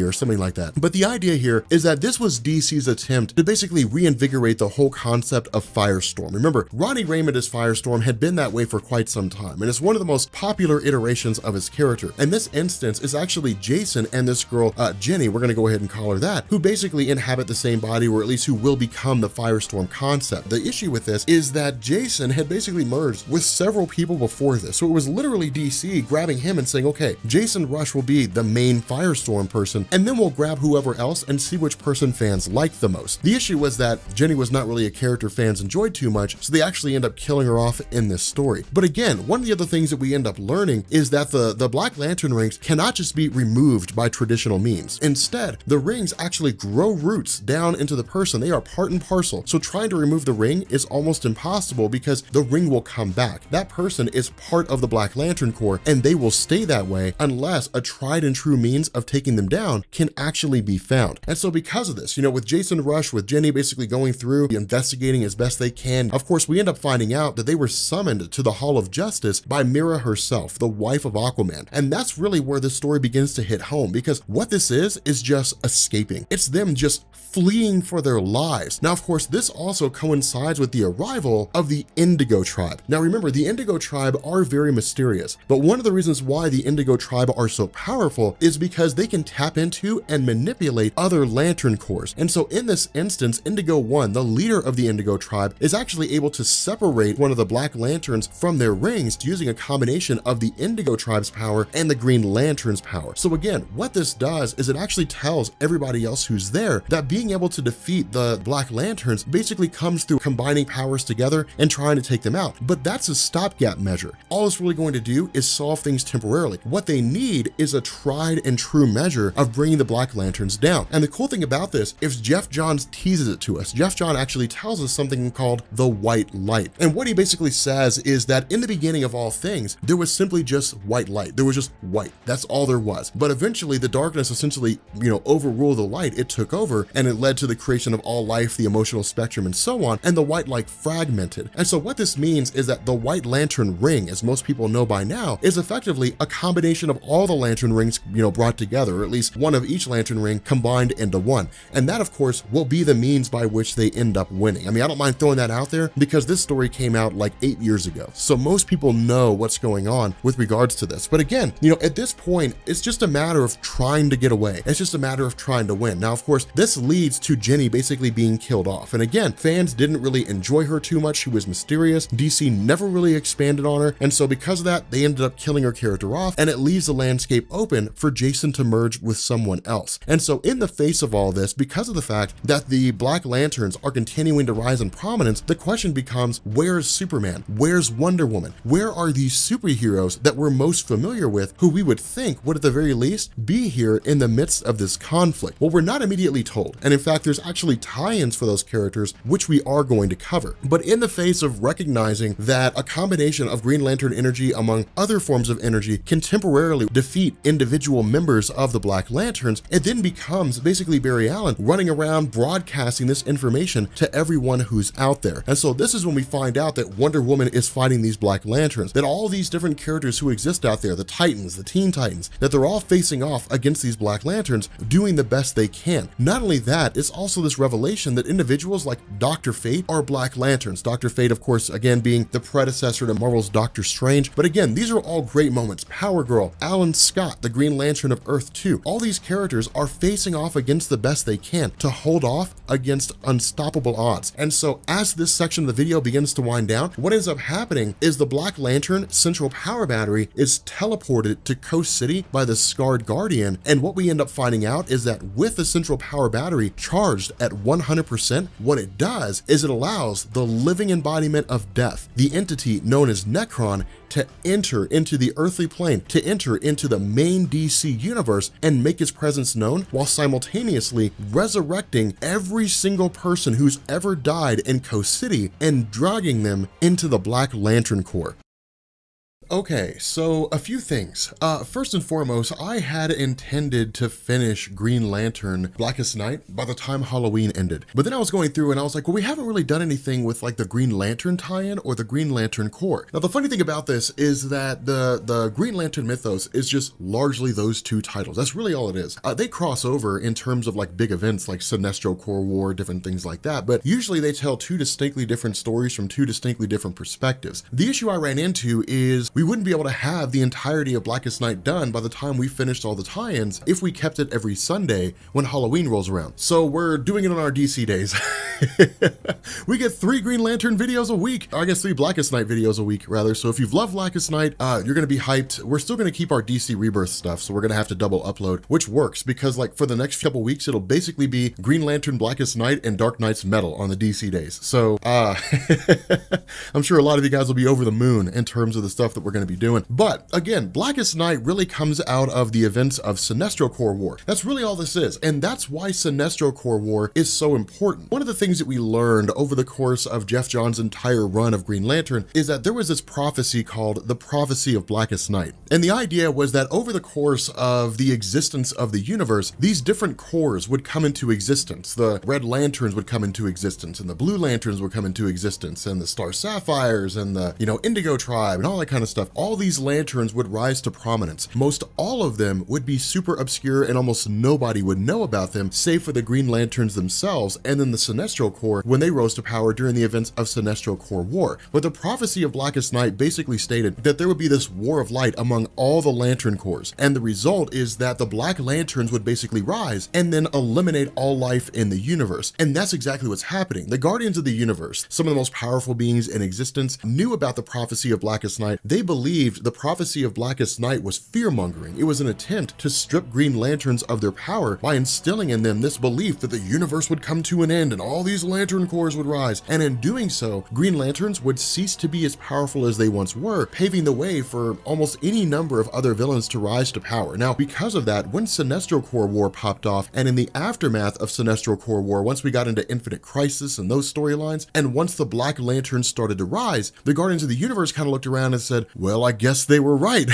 or something like that. But the idea here is that this was DC's attempt to basically reinvigorate the whole concept of Firestorm. Remember, Ronnie Raymond as Firestorm had been that way for quite some time, and it's one of the most popular iterations of his character. And this instance is actually Jason and this girl, Jenny, we're gonna go ahead and call her that, who basically inhabit the same body, or at least who will become the Firestorm concept. The issue with this is that Jason had basically merged with several people before this. So it was literally DC grabbing him and saying, okay, Jason Rush will be the main Firestorm person, and then we'll grab whoever else and see which person fans like the most. The issue was that Jenny was not really a character fans enjoyed too much, so they actually end up killing her off in this story. But again, one of the other things that we end up learning is that the Black Lantern rings cannot just be removed by traditional means. Instead, the rings actually grow roots down into the person. They are part and parcel. So trying to remove the ring is almost impossible because the ring will come back. That person is part of the Black Lantern Corps, and they will stay that way unless a tried and true means of taking them down can actually be found. And so because of this, with Jason Rush, with Jenny basically going through investigating as best they can, of course, we end up finding out that they were summoned to the Hall of Justice by Mira herself, the wife of Aquaman. And that's really where the story begins to hit home, because what this is just escaping. It's them just fleeing for their lives. Now, of course, this also coincides with the arrival of the Indigo Tribe. Now, remember, the Indigo Tribe are very mysterious, but one of the reasons why the Indigo Tribe are so powerful is because they can tap into and manipulate other Lantern Corps. And so in this instance, Indigo One, the leader of the Indigo Tribe, is actually able to separate one of the Black Lanterns from their rings using a combination of the Indigo Tribe's power and the Green Lantern's power. So again, what this does is it actually tells everybody else who's there that being able to defeat the Black Lanterns basically comes through combining powers together and trying to take them out. But that's a stopgap measure. All it's really going to do is solve things temporarily. What they need is a tried and true measure of bringing the Black Lanterns down. And the cool thing about this is Geoff Johns teases it to us. Geoff Johns actually tells us something called the white light. And what he basically says is that in the beginning of all things, there was simply just white light. There was just white. That's all there was. But eventually the darkness essentially, overruled the light. It took over and it led to the creation of all life, the emotional spectrum, and so on, and the white light fragmented. And so what this means is that the White Lantern ring, as most people know by now, is effectively a combination of all the lantern rings, brought together, or at least one of each lantern ring combined into one. And that, of course, will be the means by which they end up winning. I mean, I don't mind throwing that out there because this story came out like 8 years ago. So most people know what's going on with regards to this. But again, at this point, it's just a matter of trying to get away. It's just a matter of trying to win. Now, of course, this leads to Jenny basically being killed off. And again, fans didn't really enjoy her too much. She was mysterious. DC never really expanded on her. And so because of that, they ended up killing her character off, and it leaves the landscape open for Jason to merge with someone else. And so in the face of all this, because of the fact that the Black Lanterns are continuing to rise in prominence, the question becomes, where's Superman? Where's Wonder Woman? Where are these superheroes that we're most familiar with, who we would think would at the very least be here in the midst of this conflict? Well, we're not immediately told. And in fact, there's actually tie-ins for those characters, which we are going to cover. But in the face of recognizing that a combination of Green Lantern energy among other forms of energy can temporarily defeat individual members of the Black Lanterns, it then becomes basically Barry Allen running around broadcasting this information to everyone who's out there. And so this is when we find out that Wonder Woman is fighting these Black Lanterns, that all these different characters who exist out there, the Titans, the Teen Titans, that they're all facing off against these Black Lanterns, doing the best they can. Not only that, it's also this revelation that individuals like Dr. Fate are Black Lanterns. Dr. Fate, of course, again, being the predecessor to Marvel's Doctor Strange. But again, these are all great moments. Power Girl, Alan Scott, the Green Lantern of Earth 2. All these characters are facing off against the best they can to hold off against unstoppable odds. And so as this section of the video begins to wind down, what ends up happening is the Black Lantern central power battery is teleported to Coast City by the Scarred Guardian. And what we end up finding out is that with the central power battery charged at 100%, what it does is it allows the living embodiment of death, the entity known as Necron, to enter into the earthly plane, to enter into the main DC universe and make its presence known, while simultaneously resurrecting every single person who's ever died in Coast City and dragging them into the Black Lantern Corps. Okay, so a few things. First and foremost, I had intended to finish Green Lantern Blackest Night by the time Halloween ended. But then I was going through and I was like, well, we haven't really done anything with like the Green Lantern tie-in or the Green Lantern Corps. Now, the funny thing about this is that the Green Lantern mythos is just largely those two titles. That's really all it is. They cross over in terms of like big events like Sinestro Corps War, different things like that, but usually they tell two distinctly different stories from two distinctly different perspectives. The issue I ran into is we wouldn't be able to have the entirety of Blackest Night done by the time we finished all the tie-ins if we kept it every Sunday when Halloween rolls around. So we're doing it on our DC days. We get 3 Green Lantern videos a week. I guess 3 Blackest Night videos a week, rather. So if you've loved Blackest Night, you're going to be hyped. We're still going to keep our DC Rebirth stuff, so we're going to have to double upload, which works because like for the next couple weeks, it'll basically be Green Lantern Blackest Night and Dark Knight's Metal on the DC days. So I'm sure a lot of you guys will be over the moon in terms of the stuff that we're going to be doing. But again, Blackest Night really comes out of the events of Sinestro Corps War. That's really all this is. And that's why Sinestro Corps War is so important. One of the things that we learned over the course of Geoff Johns' entire run of Green Lantern is that there was this prophecy called the Prophecy of Blackest Night. And the idea was that over the course of the existence of the universe, these different corps would come into existence. The Red Lanterns would come into existence, and the Blue Lanterns would come into existence, and the Star Sapphires, and the, Indigo Tribe, and all that kind of stuff. All these lanterns would rise to prominence. Most all of them would be super obscure and almost nobody would know about them, save for the Green Lanterns themselves and then the Sinestro Corps when they rose to power during the events of Sinestro Corps War. But the prophecy of Blackest Night basically stated that there would be this war of light among all the Lantern Corps, and the result is that the Black Lanterns would basically rise and then eliminate all life in the universe. And that's exactly what's happening. The Guardians of the Universe, some of the most powerful beings in existence, knew about the prophecy of Blackest Night. They believed the prophecy of Blackest Night was fear-mongering. It was an attempt to strip Green Lanterns of their power by instilling in them this belief that the universe would come to an end and all these Lantern Corps would rise. And in doing so, Green Lanterns would cease to be as powerful as they once were, paving the way for almost any number of other villains to rise to power. Now, because of that, when Sinestro Corps War popped off, and in the aftermath of Sinestro Corps War, once we got into Infinite Crisis and those storylines, and once the Black Lanterns started to rise, the Guardians of the Universe kind of looked around and said, Well, I guess they were right.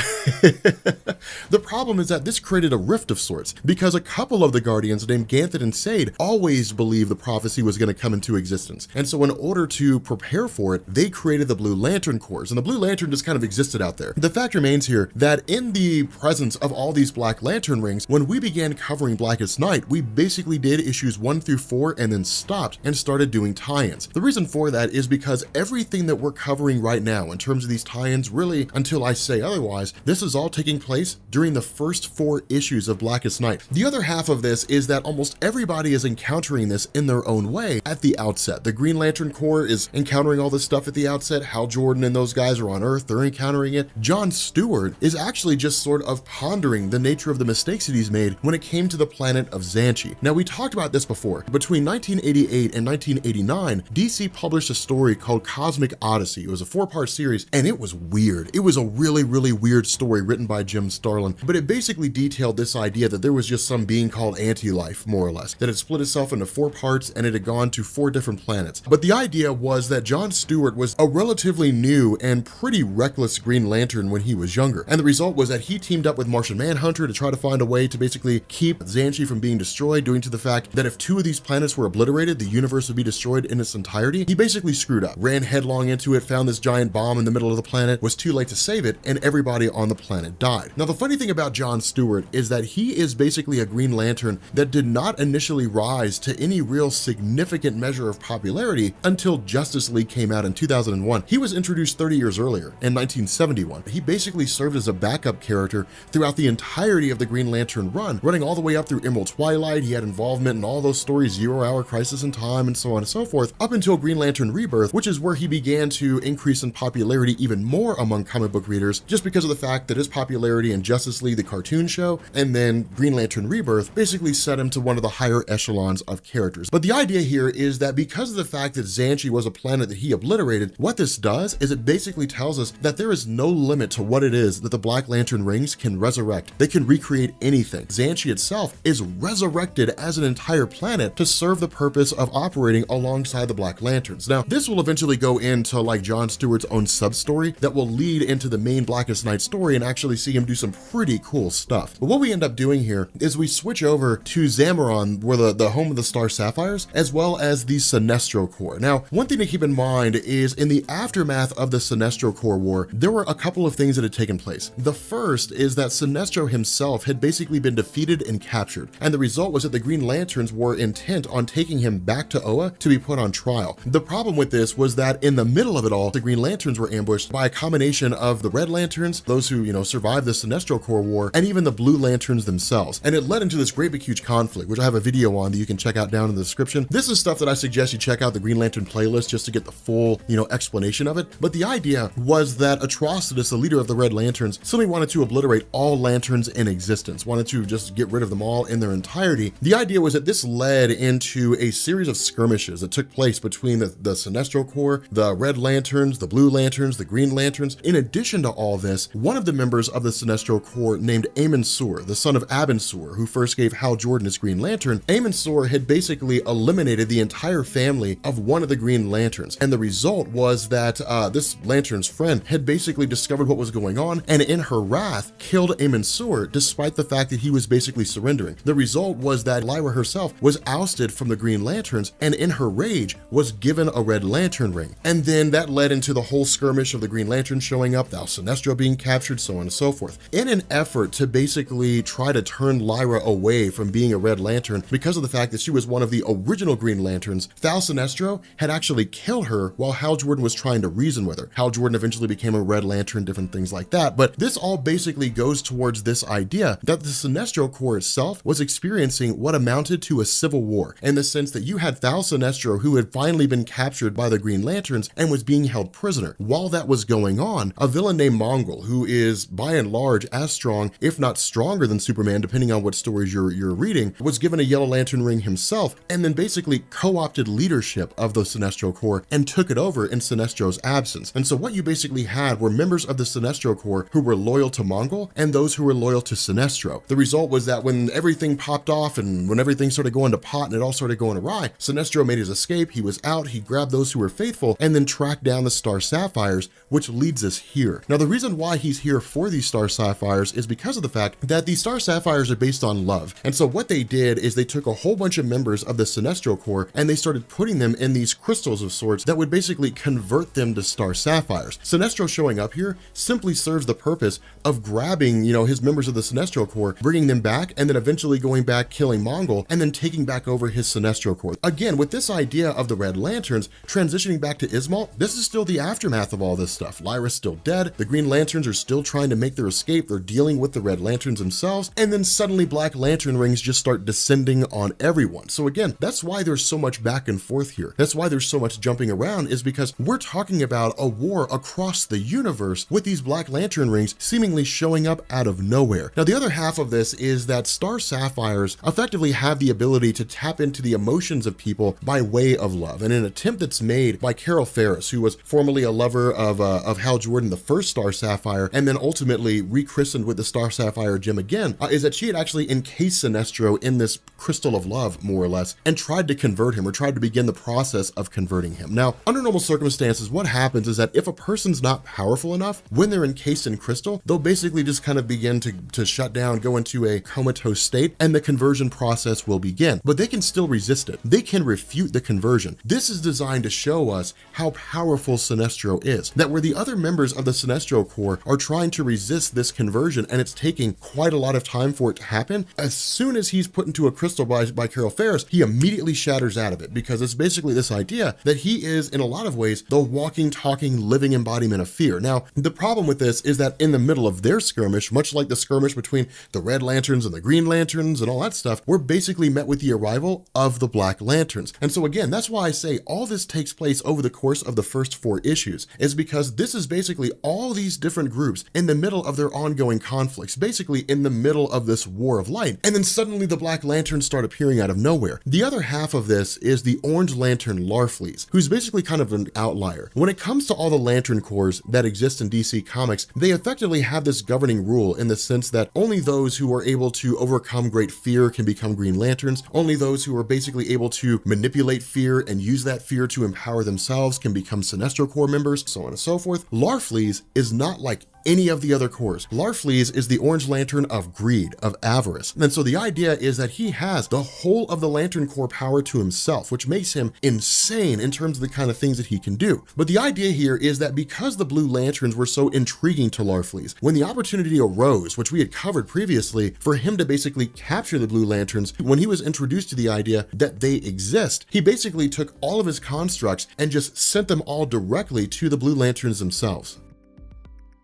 The problem is that this created a rift of sorts, because a couple of the Guardians named Ganthet and Sade always believed the prophecy was going to come into existence. And so in order to prepare for it, they created the Blue Lantern Corps, and the Blue Lantern just kind of existed out there. The fact remains here that in the presence of all these Black Lantern rings, when we began covering Blackest Night, we basically did issues 1 through 4 and then stopped and started doing tie-ins. The reason for that is because everything that we're covering right now in terms of these tie-ins, really until I say otherwise, this is all taking place during the first 4 issues of Blackest Night. The other half of this is that almost everybody is encountering this in their own way at the outset. The Green Lantern Corps is encountering all this stuff at the outset. Hal Jordan and those guys are on Earth, they're encountering it. John Stewart is actually just sort of pondering the nature of the mistakes that he's made when it came to the planet of Xanchi. Now, we talked about this before. Between 1988 and 1989, DC published a story called Cosmic Odyssey. It was a 4-part series, and it was weird. It was a really, really weird story written by Jim Starlin, but it basically detailed this idea that there was just some being called Anti-Life, more or less, that had split itself into 4 parts and it had gone to 4 different planets. But the idea was that John Stewart was a relatively new and pretty reckless Green Lantern when he was younger, and the result was that he teamed up with Martian Manhunter to try to find a way to basically keep Xanchi from being destroyed, due to the fact that if 2 of these planets were obliterated, the universe would be destroyed in its entirety. He basically screwed up, ran headlong into it, found this giant bomb in the middle of the planet, was too late to save it, and everybody on the planet died. Now, the funny thing about John Stewart is that he is basically a Green Lantern that did not initially rise to any real significant measure of popularity until Justice League came out in 2001. He was introduced 30 years earlier, in 1971. He basically served as a backup character throughout the entirety of the Green Lantern run, running all the way up through Emerald Twilight. He had involvement in all those stories, 0 Hour, Crisis in Time, and so on and so forth, up until Green Lantern Rebirth, which is where he began to increase in popularity even more among comic book readers, just because of the fact that his popularity in Justice League, the cartoon show, and then Green Lantern Rebirth basically set him to one of the higher echelons of characters. But the idea here is that because of the fact that Xanchi was a planet that he obliterated, what this does is it basically tells us that there is no limit to what it is that the Black Lantern rings can resurrect. They can recreate anything. Xanchi itself is resurrected as an entire planet to serve the purpose of operating alongside the Black Lanterns. Now, this will eventually go into like John Stewart's own sub-story that will lead into the main Blackest Night story and actually see him do some pretty cool stuff. But what we end up doing here is we switch over to Zamaron, where the home of the Star Sapphires, as well as the Sinestro Corps. Now, one thing to keep in mind is in the aftermath of the Sinestro Corps War, there were a couple of things that had taken place. The first is that Sinestro himself had basically been defeated and captured, and the result was that the Green Lanterns were intent on taking him back to Oa to be put on trial. The problem with this was that in the middle of it all, the Green Lanterns were ambushed by a combination of the Red Lanterns, those who, survived the Sinestro Corps War, and even the Blue Lanterns themselves. And it led into this great big huge conflict, which I have a video on that you can check out down in the description. This is stuff that I suggest you check out the Green Lantern playlist just to get the full, explanation of it. But the idea was that Atrocitus, the leader of the Red Lanterns, simply wanted to obliterate all lanterns in existence, wanted to just get rid of them all in their entirety. The idea was that this led into a series of skirmishes that took place between the Sinestro Corps, the Red Lanterns, the Blue Lanterns, the Green Lanterns. In addition to all this, one of the members of the Sinestro Corps named Amon Sur, the son of Abin Sur, who first gave Hal Jordan his Green Lantern, Amon Sur had basically eliminated the entire family of one of the Green Lanterns. And the result was that this Lantern's friend had basically discovered what was going on, and in her wrath, killed Amon Sur despite the fact that he was basically surrendering. The result was that Lyra herself was ousted from the Green Lanterns, and in her rage was given a Red Lantern ring. And then that led into the whole skirmish of the Green Lanterns showing up, the Sinestro being captured, so on and so forth. In an effort to basically try to turn Lyra away from being a Red Lantern because of the fact that she was one of the original Green Lanterns, Thal Sinestro had actually killed her while Hal Jordan was trying to reason with her. Hal Jordan eventually became a Red Lantern, different things like that. But this all basically goes towards this idea that the Sinestro Corps itself was experiencing what amounted to a civil war, in the sense that you had Thal Sinestro, who had finally been captured by the Green Lanterns and was being held prisoner. While that was going on, a villain named Mongol, who is by and large as strong, if not stronger than Superman, depending on what stories you're reading, was given a Yellow Lantern ring himself, and then basically co-opted leadership of the Sinestro Corps and took it over in Sinestro's absence. And so what you basically had were members of the Sinestro Corps who were loyal to Mongol and those who were loyal to Sinestro. The result was that when everything popped off and when everything started going to pot and it all started going awry, Sinestro made his escape, he was out, he grabbed those who were faithful, and then tracked down the Star Sapphires, which leads exists here. Now, the reason why he's here for these star sapphires is because of the fact that these star sapphires are based on love. And so what they did is they took a whole bunch of members of the Sinestro Corps and they started putting them in these crystals of sorts that would basically convert them to star sapphires. Sinestro showing up here simply serves the purpose of grabbing, his members of the Sinestro Corps, bringing them back, and then eventually going back, killing Mongol, and then taking back over his Sinestro Corps. Again, with this idea of the Red Lanterns transitioning back to Ismail, this is still the aftermath of all this stuff. Lyra's still dead, the Green Lanterns are still trying to make their escape, they're dealing with the Red Lanterns themselves, and then suddenly Black Lantern rings just start descending on everyone. So again, that's why there's so much back and forth here. That's why there's so much jumping around, is because we're talking about a war across the universe with these Black Lantern rings seemingly showing up out of nowhere. Now, the other half of this is that star sapphires effectively have the ability to tap into the emotions of people by way of love. And an attempt that's made by Carol Ferris, who was formerly a lover of Hal Jordan, the first star sapphire, and then ultimately rechristened with the star sapphire gem again, is that she had actually encased Sinestro in this crystal of love, more or less, and tried to convert him, or tried to begin the process of converting him. Now, under normal circumstances, what happens is that if a person's not powerful enough, when they're encased in crystal, they'll basically just kind of begin to shut down, go into a comatose state, and the conversion process will begin. But they can still resist it. They can refute the conversion. This is designed to show us how powerful Sinestro is, that where the other members of the Sinestro Corps are trying to resist this conversion, and it's taking quite a lot of time for it to happen, as soon as he's put into a crystal by Carol Ferris, he immediately shatters out of it, because it's basically this idea that he is, in a lot of ways, the walking, talking, living embodiment of fear. Now, the problem with this is that in the middle of their skirmish, much like the skirmish between the Red Lanterns and the Green Lanterns and all that stuff, we're basically met with the arrival of the Black Lanterns. And so again, that's why I say all this takes place over the course of the first 4 issues, is because this is basically all these different groups in the middle of their ongoing conflicts, basically in the middle of this war of light. And then suddenly the Black Lanterns start appearing out of nowhere. The other half of this is the Orange Lantern Larfleeze, who's basically kind of an outlier. When it comes to all the Lantern Corps that exist in DC Comics, they effectively have this governing rule in the sense that only those who are able to overcome great fear can become Green Lanterns. Only those who are basically able to manipulate fear and use that fear to empower themselves can become Sinestro Corps members, so on and so forth. Larfleeze is not like any of the other corps. Larfleeze is the Orange Lantern of greed, of avarice. And so the idea is that he has the whole of the Lantern Corps power to himself, which makes him insane in terms of the kind of things that he can do. But the idea here is that because the Blue Lanterns were so intriguing to Larfleeze, when the opportunity arose, which we had covered previously, for him to basically capture the Blue Lanterns, when he was introduced to the idea that they exist, he basically took all of his constructs and just sent them all directly to the Blue Lanterns themselves.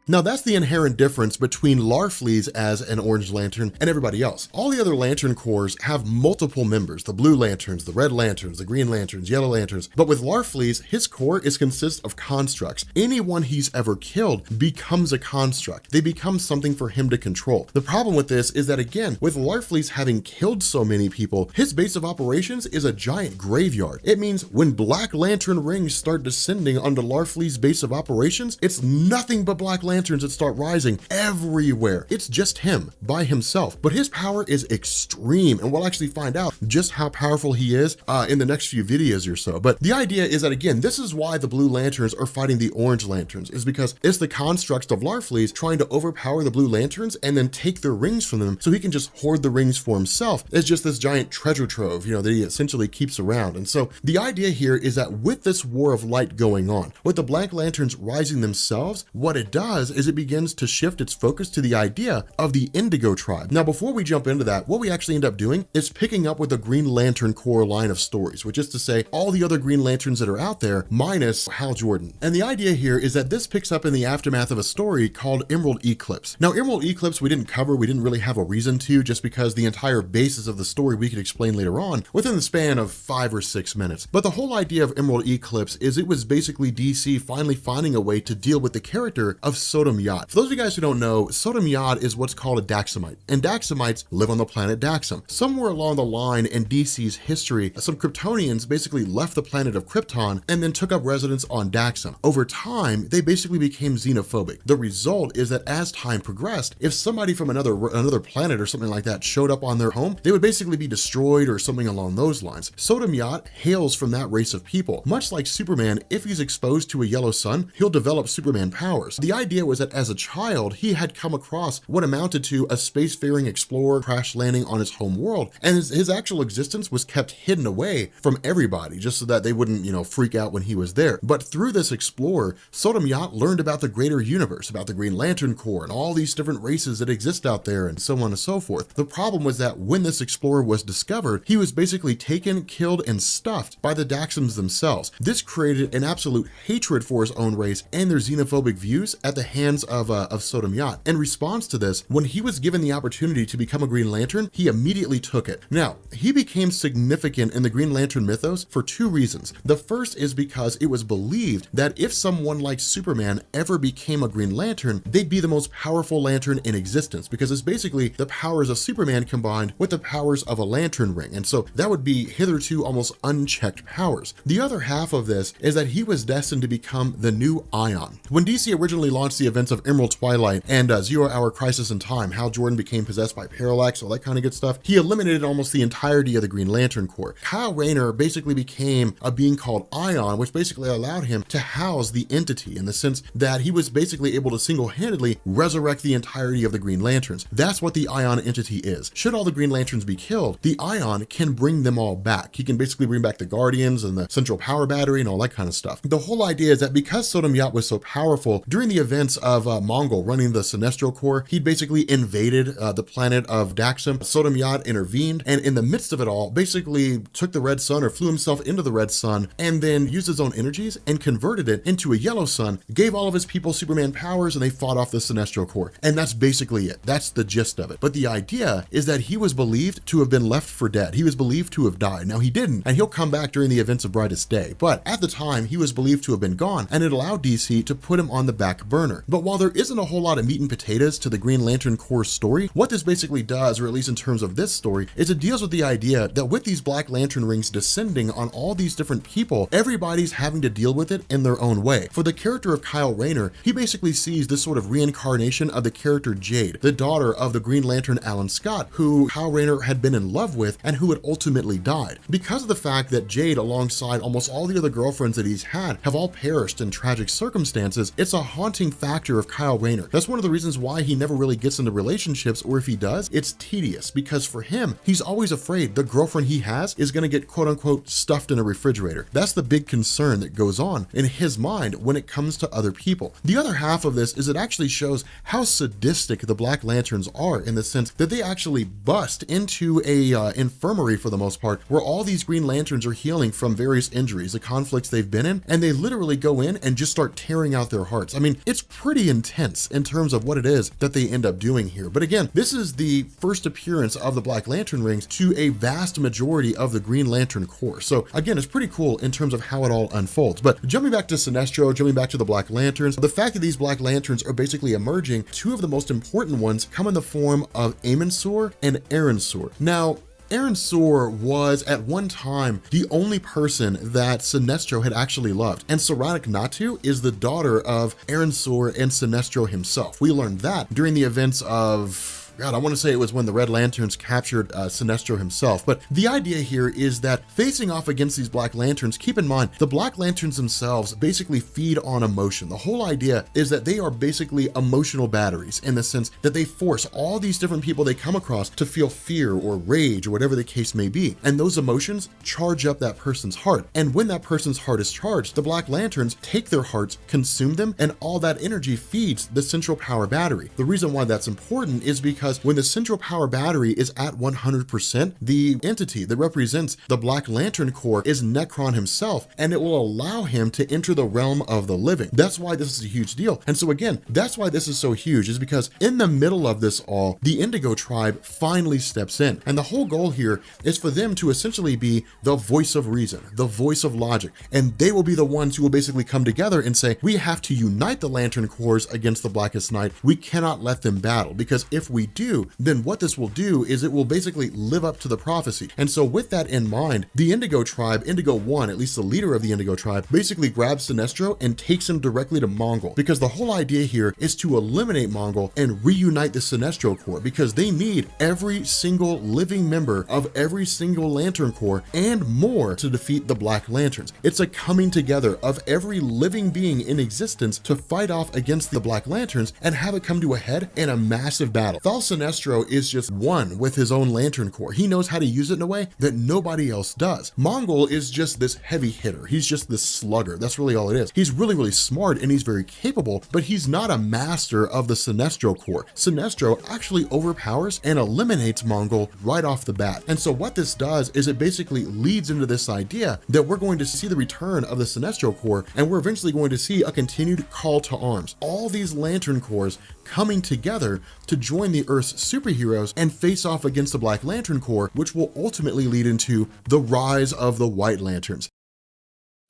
Now, that's the inherent difference between Larfleeze as an Orange Lantern and everybody else. All the other Lantern Corps have multiple members, the Blue Lanterns, the Red Lanterns, the Green Lanterns, Yellow Lanterns, but with Larfleeze, his core consists of constructs. Anyone he's ever killed becomes a construct. They become something for him to control. The problem with this is that, again, with Larfleeze having killed so many people, his base of operations is a giant graveyard. It means when Black Lantern rings start descending onto Larfleeze's base of operations, it's nothing but Black Lanterns that start rising everywhere. It's just him by himself, but his power is extreme, and we'll actually find out just how powerful he is in the next few videos or so. But the idea is that, again, this is why the Blue Lanterns are fighting the Orange Lanterns, is because it's the constructs of Larfleeze trying to overpower the Blue Lanterns and then take their rings from them so he can just hoard the rings for himself. It's just this giant treasure trove, that he essentially keeps around. And so the idea here is that with this war of light going on, with the Black Lanterns rising themselves, what it does is it begins to shift its focus to the idea of the Indigo Tribe. Now, before we jump into that, what we actually end up doing is picking up with the Green Lantern Corps line of stories, which is to say all the other Green Lanterns that are out there minus Hal Jordan. And the idea here is that this picks up in the aftermath of a story called Emerald Eclipse. Now, Emerald Eclipse we didn't cover, we didn't really have a reason to, just because the entire basis of the story we could explain later on within the span of 5 or 6 minutes. But the whole idea of Emerald Eclipse is it was basically DC finally finding a way to deal with the character of Sodom Yat. For those of you guys who don't know, Sodom Yat is what's called a Daxamite, and Daxamites live on the planet Daxam. Somewhere along the line in DC's history, some Kryptonians basically left the planet of Krypton and then took up residence on Daxam. Over time, they basically became xenophobic. The result is that as time progressed, if somebody from another planet or something like that showed up on their home, they would basically be destroyed or something along those lines. Sodom Yat hails from that race of people. Much like Superman, if he's exposed to a yellow sun, he'll develop Superman powers. The idea was that as a child, he had come across what amounted to a spacefaring explorer crash landing on his home world, and his actual existence was kept hidden away from everybody just so that they wouldn't, freak out when he was there. But through this explorer, Sodom Yat learned about the greater universe, about the Green Lantern Corps and all these different races that exist out there and so on and so forth. The problem was that when this explorer was discovered, he was basically taken, killed, and stuffed by the Daxams themselves. This created an absolute hatred for his own race and their xenophobic views at the hands of Sodom Yat. In response to this, when he was given the opportunity to become a Green Lantern, he immediately took it. Now, he became significant in the Green Lantern mythos for two reasons. The first is because it was believed that if someone like Superman ever became a Green Lantern, they'd be the most powerful lantern in existence, because it's basically the powers of Superman combined with the powers of a lantern ring, and so that would be hitherto almost unchecked powers. The other half of this is that he was destined to become the new Ion. When DC originally launched the events of Emerald Twilight and 0 Hour Crisis in Time, Hal Jordan became possessed by Parallax, all that kind of good stuff, he eliminated almost the entirety of the Green Lantern Corps. Kyle Rayner basically became a being called Ion, which basically allowed him to house the entity in the sense that he was basically able to single-handedly resurrect the entirety of the Green Lanterns. That's what the Ion entity is. Should all the Green Lanterns be killed, the Ion can bring them all back. He can basically bring back the Guardians and the Central Power Battery and all that kind of stuff. The whole idea is that because Sodom Yat was so powerful, during the events of Mongol running the Sinestro Corps, he basically invaded the planet of Daxam. Sodom Yat intervened, and in the midst of it all, basically took the red sun or flew himself into the red sun and then used his own energies and converted it into a yellow sun, gave all of his people Superman powers, and they fought off the Sinestro Corps. And that's basically it. That's the gist of it. But the idea is that he was believed to have been left for dead. He was believed to have died. Now he didn't, and he'll come back during the events of Brightest Day. But at the time, he was believed to have been gone, and it allowed DC to put him on the back burner. But while there isn't a whole lot of meat and potatoes to the Green Lantern Corps story, what this basically does, or at least in terms of this story, is it deals with the idea that with these Black Lantern rings descending on all these different people, everybody's having to deal with it in their own way. For the character of Kyle Rayner, he basically sees this sort of reincarnation of the character Jade, the daughter of the Green Lantern Alan Scott, who Kyle Rayner had been in love with and who had ultimately died. Because of the fact that Jade, alongside almost all the other girlfriends that he's had, have all perished in tragic circumstances, it's a haunting factor of Kyle Rayner. That's one of the reasons why he never really gets into relationships, or if he does, it's tedious, because for him, he's always afraid the girlfriend he has is going to get quote unquote stuffed in a refrigerator. That's the big concern that goes on in his mind when it comes to other people. The other half of this is it actually shows how sadistic the Black Lanterns are, in the sense that they actually bust into a infirmary for the most part, where all these Green Lanterns are healing from various injuries, the conflicts they've been in, and they literally go in and just start tearing out their hearts. I mean, it's pretty intense in terms of what it is that they end up doing here. But again, this is the first appearance of the Black Lantern rings to a vast majority of the Green Lantern Corps. So again, it's pretty cool in terms of how it all unfolds. But jumping back to Sinestro, jumping back to the Black Lanterns, the fact that these Black Lanterns are basically emerging, two of the most important ones come in the form of Amon-Sur and Aaron-Sur. Now, Aaron-Sur was at one time the only person that Sinestro had actually loved, and Saranik Natu is the daughter of Aaron-Sur and Sinestro himself. We learned that during the events of God, I want to say it was when the Red Lanterns captured Sinestro himself. But the idea here is that facing off against these Black Lanterns, keep in mind, the Black Lanterns themselves basically feed on emotion. The whole idea is that they are basically emotional batteries, in the sense that they force all these different people they come across to feel fear or rage or whatever the case may be. And those emotions charge up that person's heart. And when that person's heart is charged, the Black Lanterns take their hearts, consume them, and all that energy feeds the Central Power Battery. The reason why that's important is because because when the central power battery is at 100%, the entity that represents the Black Lantern Corps is Nekron himself, and it will allow him to enter the realm of the living. That's why this is a huge deal. And so again, that's why this is so huge, is because in the middle of this all, the Indigo Tribe finally steps in. And the whole goal here is for them to essentially be the voice of reason, the voice of logic. And they will be the ones who will basically come together and say, we have to unite the Lantern Corps against the Blackest Night. We cannot let them battle, because if we do, then what this will do is it will basically live up to the prophecy. And so with that in mind, the Indigo Tribe, Indigo One, at least the leader of the Indigo Tribe, basically grabs Sinestro and takes him directly to Mongol, because the whole idea here is to eliminate Mongol and reunite the Sinestro Corps, because they need every single living member of every single Lantern Corps and more to defeat the Black Lanterns. It's a coming together of every living being in existence to fight off against the Black Lanterns and have it come to a head in a massive battle. Thal Sinestro is just one with his own Lantern Corps. He knows how to use it in a way that nobody else does. Mongol is just this heavy hitter. He's just this slugger. That's really all it is. He's really, really smart and he's very capable, but he's not a master of the Sinestro Corps. Sinestro actually overpowers and eliminates Mongol right off the bat. And so what this does is it basically leads into this idea that we're going to see the return of the Sinestro Corps, and we're eventually going to see a continued call to arms. All these Lantern Corps coming together to join the Earth's superheroes and face off against the Black Lantern Corps, which will ultimately lead into the rise of the White Lanterns.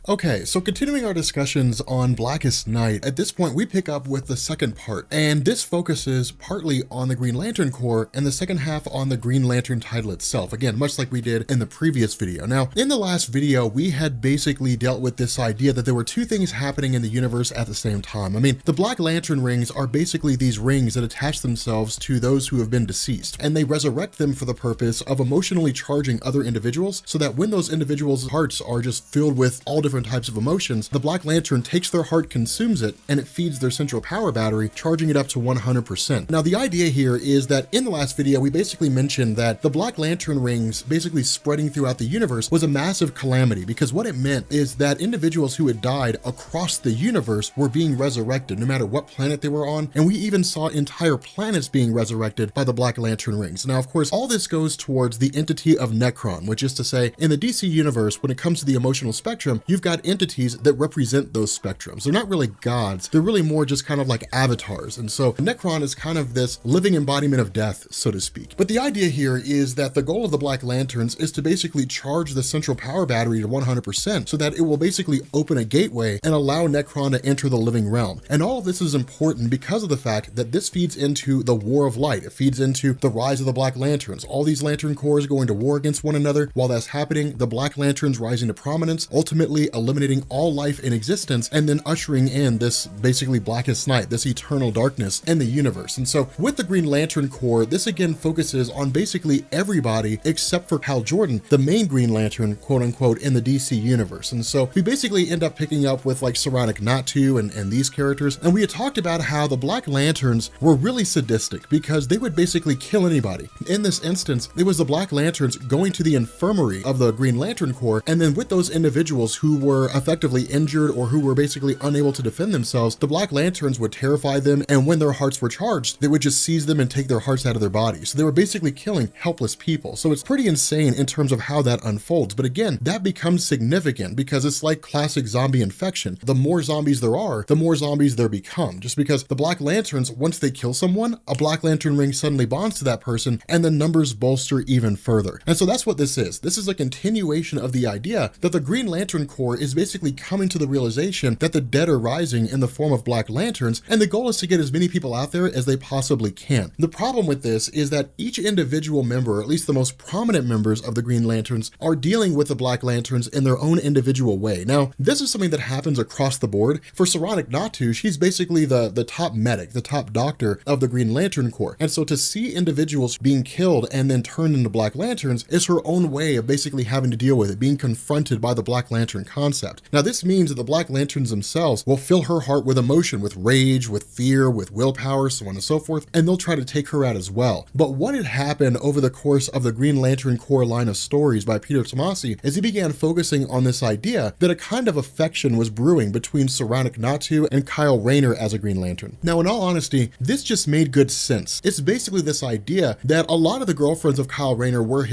Okay, so continuing our discussions on Blackest Night, at this point we pick up with the second part, and this focuses partly on the Green Lantern Corps and the second half on the Green Lantern title itself, again, much like we did in the previous video. Now, in the last video, we had basically dealt with this idea that there were two things happening in the universe at the same time. I mean, the Black Lantern rings are basically these rings that attach themselves to those who have been deceased, and they resurrect them for the purpose of emotionally charging other individuals, so that when those individuals' hearts are just filled with all different types of emotions, the Black Lantern takes their heart, consumes it, and it feeds their central power battery, charging it up to 100%. Now, the idea here is that in the last video, we basically mentioned that the Black Lantern rings basically spreading throughout the universe was a massive calamity, because what it meant is that individuals who had died across the universe were being resurrected, no matter what planet they were on, and we even saw entire planets being resurrected by the Black Lantern rings. Now, of course, all this goes towards the entity of Nekron, which is to say, in the DC universe, when it comes to the emotional spectrum, you've got entities that represent those spectrums. They're not really gods. They're really more just kind of like avatars. And so Nekron is kind of this living embodiment of death, so to speak. But the idea here is that the goal of the Black Lanterns is to basically charge the central power battery to 100% so that it will basically open a gateway and allow Nekron to enter the living realm. And all of this is important because of the fact that this feeds into the War of Light. It feeds into the rise of the Black Lanterns. All these Lantern Corps going to war against one another. While that's happening, the Black Lanterns rising to prominence, ultimately eliminating all life in existence, and then ushering in this basically Blackest Night, this eternal darkness in the universe. And so with the Green Lantern Corps, this again focuses on basically everybody except for Hal Jordan, the main Green Lantern, quote unquote, in the DC universe. And so we basically end up picking up with like Saronic Natu and these characters. And we had talked about how the Black Lanterns were really sadistic because they would basically kill anybody. In this instance, it was the Black Lanterns going to the infirmary of the Green Lantern Corps, and then with those individuals who were effectively injured or who were basically unable to defend themselves, the Black Lanterns would terrify them, and when their hearts were charged, they would just seize them and take their hearts out of their bodies. So they were basically killing helpless people. So it's pretty insane in terms of how that unfolds. But again, that becomes significant because it's like classic zombie infection. The more zombies there are, the more zombies there become. Just because the Black Lanterns, once they kill someone, a Black Lantern ring suddenly bonds to that person, and the numbers bolster even further. And so that's what this is. This is a continuation of the idea that the Green Lantern Corps is basically coming to the realization that the dead are rising in the form of Black Lanterns, and the goal is to get as many people out there as they possibly can. The problem with this is that each individual member, or at least the most prominent members of the Green Lanterns, are dealing with the Black Lanterns in their own individual way. Now, this is something that happens across the board. For Saronic Natu, she's basically the top medic, the top doctor of the Green Lantern Corps. And so to see individuals being killed and then turned into Black Lanterns is her own way of basically having to deal with it, being confronted by the Black Lantern concept. Now this means that the Black Lanterns themselves will fill her heart with emotion, with rage, with fear, with willpower, so on and so forth, and they'll try to take her out as well. But what had happened over the course of the Green Lantern Corps line of stories by Peter Tomasi is he began focusing on this idea that a kind of affection was brewing between Saranac Natu and Kyle Rayner as a Green Lantern. Now in all honesty, this just made good sense. It's basically this idea that a lot of the girlfriends of Kyle Rayner were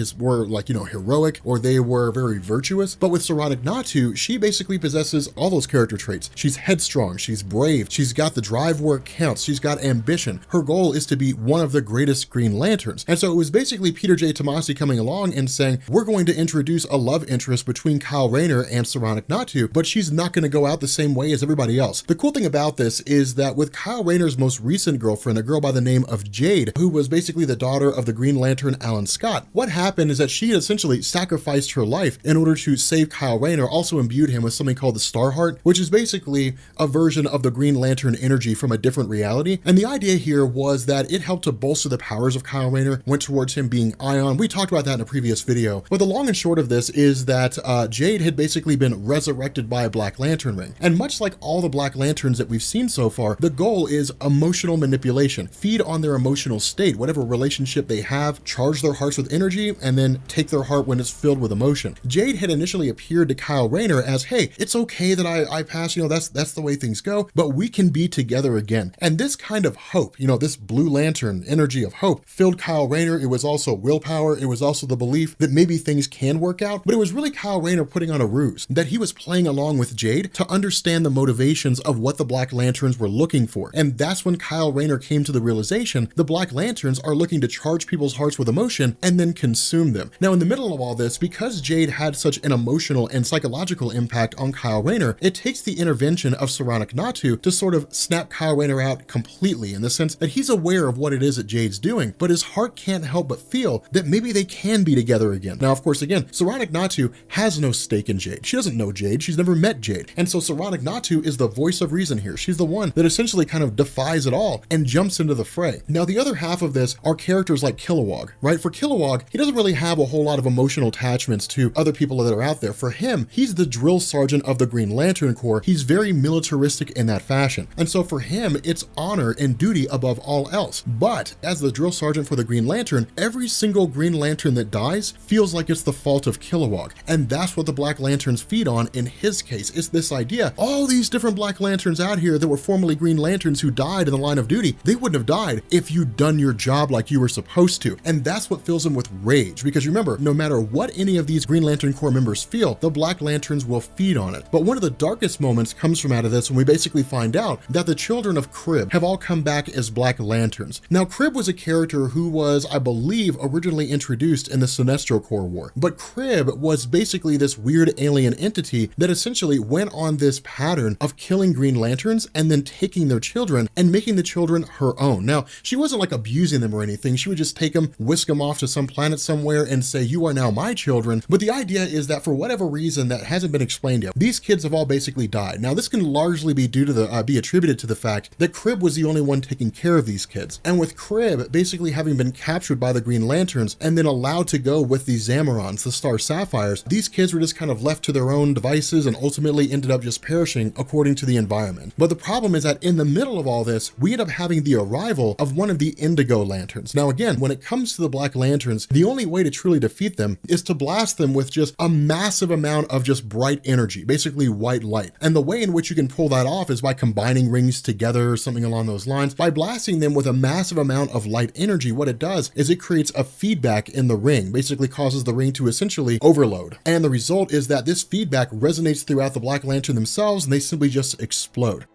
like, heroic, or they were very virtuous, but with Saranac Natu, she basically possesses all those character traits. She's headstrong, she's brave, she's got the drive where it counts, she's got ambition. Her goal is to be one of the greatest Green Lanterns. And so it was basically Peter J. Tomasi coming along and saying, we're going to introduce a love interest between Kyle Rayner and Saranac Natu, but she's not going to go out the same way as everybody else. The cool thing about this is that with Kyle Rayner's most recent girlfriend, a girl by the name of Jade, who was basically the daughter of the Green Lantern Alan Scott, what happened is that she essentially sacrificed her life in order to save Kyle Rayner, also imbued him with something called the Star Heart, which is basically a version of the Green Lantern energy from a different reality. And the idea here was that it helped to bolster the powers of Kyle Rayner, went towards him being Ion. We talked about that in a previous video. But the long and short of this is that Jade had basically been resurrected by a Black Lantern ring. And much like all the Black Lanterns that we've seen so far, the goal is emotional manipulation. Feed on their emotional state, whatever relationship they have, charge their hearts with energy, and then take their heart when it's filled with emotion. Jade had initially appeared to Kyle Rayner as, hey, it's okay that I pass, that's the way things go, but we can be together again. And this kind of hope, this Blue Lantern energy of hope filled Kyle Rayner. It was also willpower. It was also the belief that maybe things can work out, but it was really Kyle Rayner putting on a ruse, that he was playing along with Jade to understand the motivations of what the Black Lanterns were looking for. And that's when Kyle Rayner came to the realization the Black Lanterns are looking to charge people's hearts with emotion and then consume them. Now in the middle of all this, because Jade had such an emotional and psychological impact on Kyle Rayner, it takes the intervention of Saranac Natu to sort of snap Kyle Rayner out completely, in the sense that he's aware of what it is that Jade's doing, but his heart can't help but feel that maybe they can be together again. Now, of course, again, Saranac Natu has no stake in Jade. She doesn't know Jade. She's never met Jade. And so Saranac Natu is the voice of reason here. She's the one that essentially kind of defies it all and jumps into the fray. Now, the other half of this are characters like Kilowog, right? For Kilowog, he doesn't really have a whole lot of emotional attachments to other people that are out there. For him, he's the drill sergeant of the Green Lantern Corps. He's very militaristic in that fashion. And so for him, it's honor and duty above all else. But as the drill sergeant for the Green Lantern, every single Green Lantern that dies feels like it's the fault of Kilowog. And that's what the Black Lanterns feed on in his case. It's this idea, all these different Black Lanterns out here that were formerly Green Lanterns who died in the line of duty, they wouldn't have died if you'd done your job like you were supposed to. And that's what fills him with rage. Because remember, no matter what any of these Green Lantern Corps members feel, the Black Lanterns will feed on it. But one of the darkest moments comes from out of this when we basically find out that the children of Crib have all come back as Black Lanterns. Now, Crib was a character who was, I believe, originally introduced in the Sinestro Corps War. But Crib was basically this weird alien entity that essentially went on this pattern of killing Green Lanterns and then taking their children and making the children her own. Now, she wasn't like abusing them or anything. She would just take them, whisk them off to some planet somewhere and say, you are now my children. But the idea is that for whatever reason that hasn't been explained yet, these kids have all basically died. Now, this can largely be due to be attributed to the fact that Crib was the only one taking care of these kids. And with Crib basically having been captured by the Green Lanterns and then allowed to go with the Zamorons, the Star Sapphires, these kids were just kind of left to their own devices and ultimately ended up just perishing according to the environment. But the problem is that in the middle of all this, we end up having the arrival of one of the Indigo Lanterns. Now again, when it comes to the Black Lanterns, the only way to truly defeat them is to blast them with just a massive amount of just bright energy, basically white light. And the way in which you can pull that off is by combining rings together or something along those lines. By blasting them with a massive amount of light energy, what it does is it creates a feedback in the ring, basically causes the ring to essentially overload. And the result is that this feedback resonates throughout the Black Lantern themselves and they simply just explode.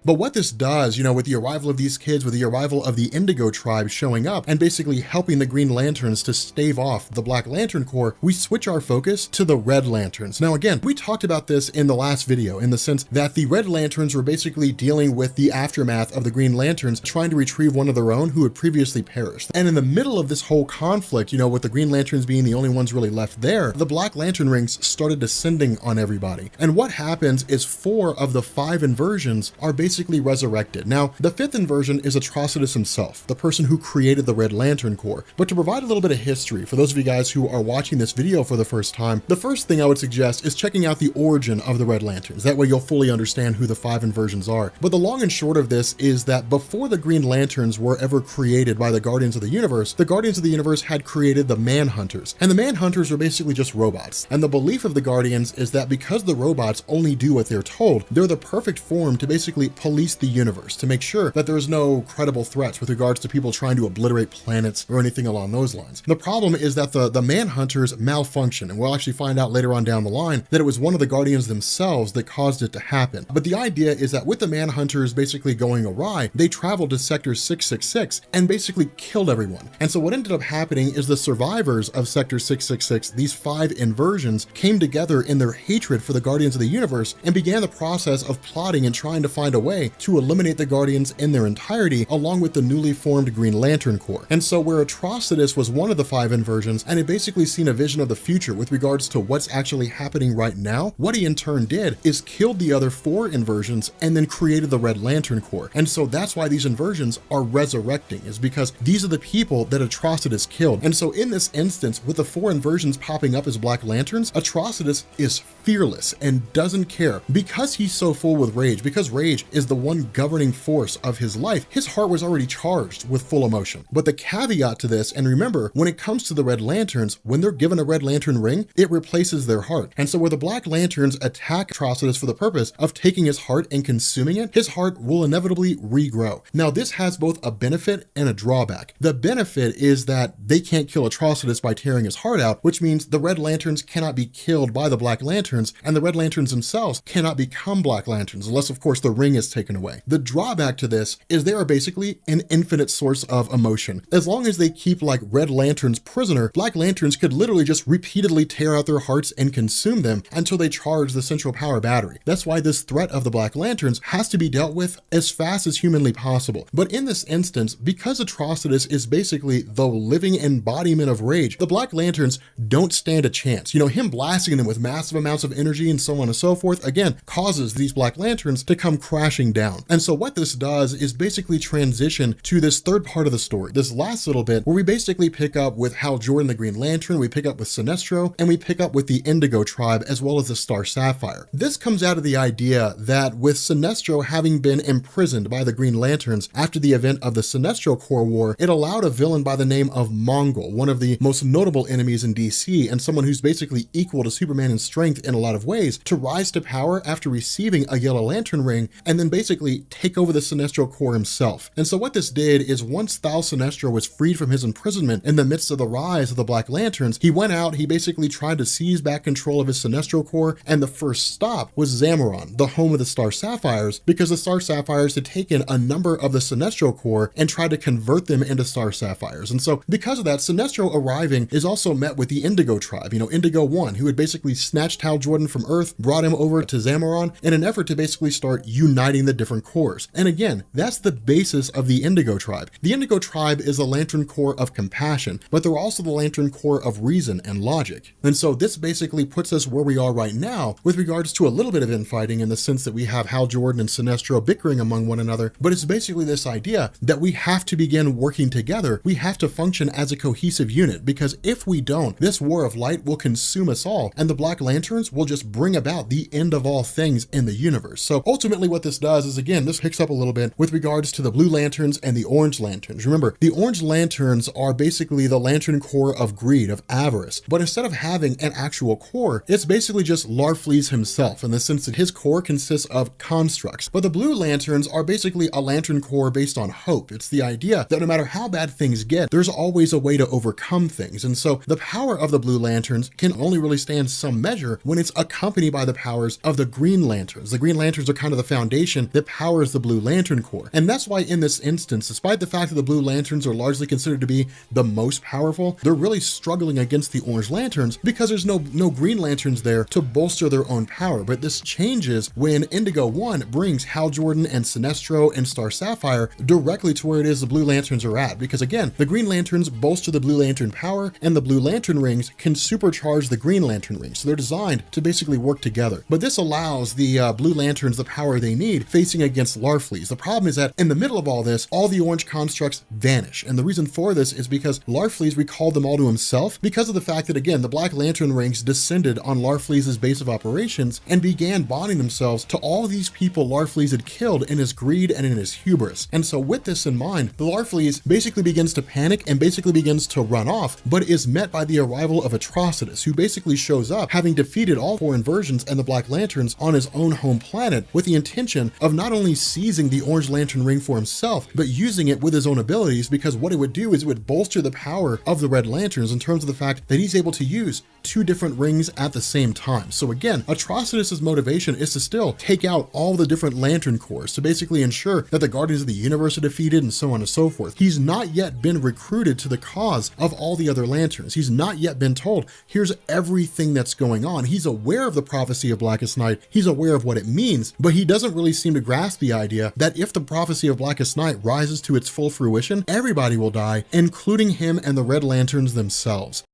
But what this does, with the arrival of these kids, with the arrival of the Indigo tribe showing up and basically helping the Green Lanterns to stave off the Black Lantern Corps, we switch our focus to the Red Lanterns. Now again, we talked about this in the last video in the sense that the Red Lanterns were basically dealing with the aftermath of the Green Lanterns trying to retrieve one of their own who had previously perished. And in the middle of this whole conflict, with the Green Lanterns being the only ones really left there, the Black Lantern rings started descending on everybody. And what happens is 4 of the 5 inversions are basically basically resurrected. Now, the 5th inversion is Atrocitus himself, the person who created the Red Lantern Corps. But to provide a little bit of history, for those of you guys who are watching this video for the first time, the first thing I would suggest is checking out the origin of the Red Lanterns. That way you'll fully understand who the 5 inversions are. But the long and short of this is that before the Green Lanterns were ever created by the Guardians of the Universe, the Guardians of the Universe had created the Manhunters. And the Manhunters are basically just robots. And the belief of the Guardians is that because the robots only do what they're told, they're the perfect form to basically police the universe, to make sure that there's no credible threats with regards to people trying to obliterate planets or anything along those lines. The problem is that the Manhunters malfunction, and we'll actually find out later on down the line that it was one of the Guardians themselves that caused it to happen. But the idea is that with the Manhunters basically going awry, they traveled to Sector 666 and basically killed everyone. And so what ended up happening is the survivors of Sector 666, these 5 inversions, came together in their hatred for the Guardians of the Universe and began the process of plotting and trying to find a way to eliminate the Guardians in their entirety, along with the newly formed Green Lantern Corps. And so where Atrocitus was one of the 5 inversions and had basically seen a vision of the future with regards to what's actually happening right now, what he in turn did is killed the other 4 inversions and then created the Red Lantern Corps. And so that's why these inversions are resurrecting, is because these are the people that Atrocitus killed. And so in this instance, with the 4 inversions popping up as Black Lanterns, Atrocitus is fearless and doesn't care. Because he's so full with rage, because rage is the one governing force of his life, his heart was already charged with full emotion. But the caveat to this, and remember, when it comes to the Red Lanterns, when they're given a Red Lantern ring, it replaces their heart. And so where the Black Lanterns attack Atrocitus for the purpose of taking his heart and consuming it, his heart will inevitably regrow. Now, this has both a benefit and a drawback. The benefit is that they can't kill Atrocitus by tearing his heart out, which means the Red Lanterns cannot be killed by the Black Lanterns, and the Red Lanterns themselves cannot become Black Lanterns, unless of course the ring is taken away. The drawback to this is they are basically an infinite source of emotion. As long as they keep like Red Lanterns prisoner, Black Lanterns could literally just repeatedly tear out their hearts and consume them until they charge the central power battery. That's why this threat of the Black Lanterns has to be dealt with as fast as humanly possible. But in this instance, because Atrocitus is basically the living embodiment of rage, the Black Lanterns don't stand a chance. You know, him blasting them with massive amounts of energy and so on and so forth, again, causes these Black Lanterns to come crashing down. And so what this does is basically transition to this third part of the story, this last little bit where we basically pick up with Hal Jordan, the Green Lantern, we pick up with Sinestro, and we pick up with the Indigo Tribe, as well as the Star Sapphire. This comes out of the idea that with Sinestro having been imprisoned by the Green Lanterns after the event of the Sinestro Corps War, it allowed a villain by the name of Mongol, one of the most notable enemies in DC, and someone who's basically equal to Superman in strength in a lot of ways, to rise to power after receiving a Yellow Lantern ring, and then basically take over the Sinestro Corps himself. And so what this did is once Thal Sinestro was freed from his imprisonment in the midst of the rise of the Black Lanterns, he went out, he basically tried to seize back control of his Sinestro Corps, and the first stop was Zamaron, the home of the Star Sapphires, because the Star Sapphires had taken a number of the Sinestro Corps and tried to convert them into Star Sapphires. And so because of that, Sinestro arriving is also met with the Indigo Tribe, you know, Indigo 1, who had basically snatched Hal Jordan from Earth, brought him over to Zamaron in an effort to basically start uniting the different corps. And again, that's the basis of the Indigo Tribe. The Indigo Tribe is the Lantern Corps of compassion, but they're also the Lantern Corps of reason and logic. And so this basically puts us where we are right now with regards to a little bit of infighting, in the sense that we have Hal Jordan and Sinestro bickering among one another, but it's basically this idea that we have to begin working together. We have to function as a cohesive unit, because if we don't, this war of light will consume us all, and the Black Lanterns will just bring about the end of all things in the universe. So ultimately what this does is, again, this picks up a little bit with regards to the Blue Lanterns and the Orange Lanterns. Remember, the Orange Lanterns are basically the Lantern Corps of greed, of avarice, but instead of having an actual core, it's basically just Larfleeze himself, in the sense that his core consists of constructs. But the Blue Lanterns are basically a Lantern Corps based on hope. It's the idea that no matter how bad things get, there's always a way to overcome things. And so the power of the Blue Lanterns can only really stand some measure when it's accompanied by the powers of the Green Lanterns. The Green Lanterns are kind of the foundation that powers the Blue Lantern Corps. And that's why in this instance, despite the fact that the Blue Lanterns are largely considered to be the most powerful, they're really struggling against the Orange Lanterns because there's no Green Lanterns there to bolster their own power. But this changes when Indigo 1 brings Hal Jordan and Sinestro and Star Sapphire directly to where it is the Blue Lanterns are at. Because again, the Green Lanterns bolster the Blue Lantern power, and the Blue Lantern rings can supercharge the Green Lantern rings. So they're designed to basically work together. But this allows the Blue Lanterns the power they need brigade facing against Larfleeze. The problem is that in the middle of all this, all the orange constructs vanish. And the reason for this is because Larfleeze recalled them all to himself because of the fact that, again, the Black Lantern rings descended on Larfleeze's base of operations and began bonding themselves to all these people Larfleeze had killed in his greed and in his hubris. And so with this in mind, the Larfleeze basically begins to panic and basically begins to run off, but is met by the arrival of Atrocitus, who basically shows up having defeated all four inversions and the Black Lanterns on his own home planet with the intention of not only seizing the Orange Lantern ring for himself, but using it with his own abilities, because what it would do is it would bolster the power of the Red Lanterns in terms of the fact that he's able to use two different rings at the same time. So again, Atrocitus's motivation is to still take out all the different Lantern Corps to basically ensure that the Guardians of the Universe are defeated and so on and so forth. He's not yet been recruited to the cause of all the other Lanterns. He's not yet been told, here's everything that's going on. He's aware of the prophecy of Blackest Night. He's aware of what it means, but he doesn't really seem to grasp the idea that if the prophecy of Blackest Night rises to its full fruition, everybody will die, including him and the Red Lanterns themselves.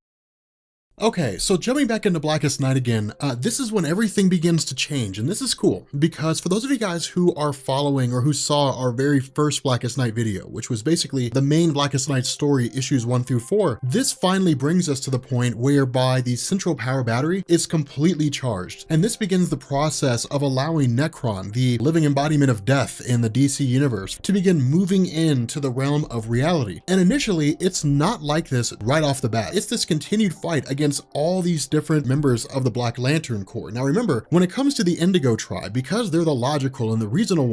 Okay, so jumping back into Blackest Night again, this is when everything begins to change, and this is cool because for those of you guys who are following or who saw our very first Blackest Night video, which was basically the main Blackest Night story issues 1 through 4, this finally brings us to the point whereby the central power battery is completely charged, and this begins the process of allowing Nekron, the living embodiment of death in the DC universe, to begin moving into the realm of reality. And initially, it's not like this right off the bat. It's this continued fight against all these different members of the Black Lantern Corps. Now remember, when it comes to the Indigo Tribe, because they're the logical and the reasonable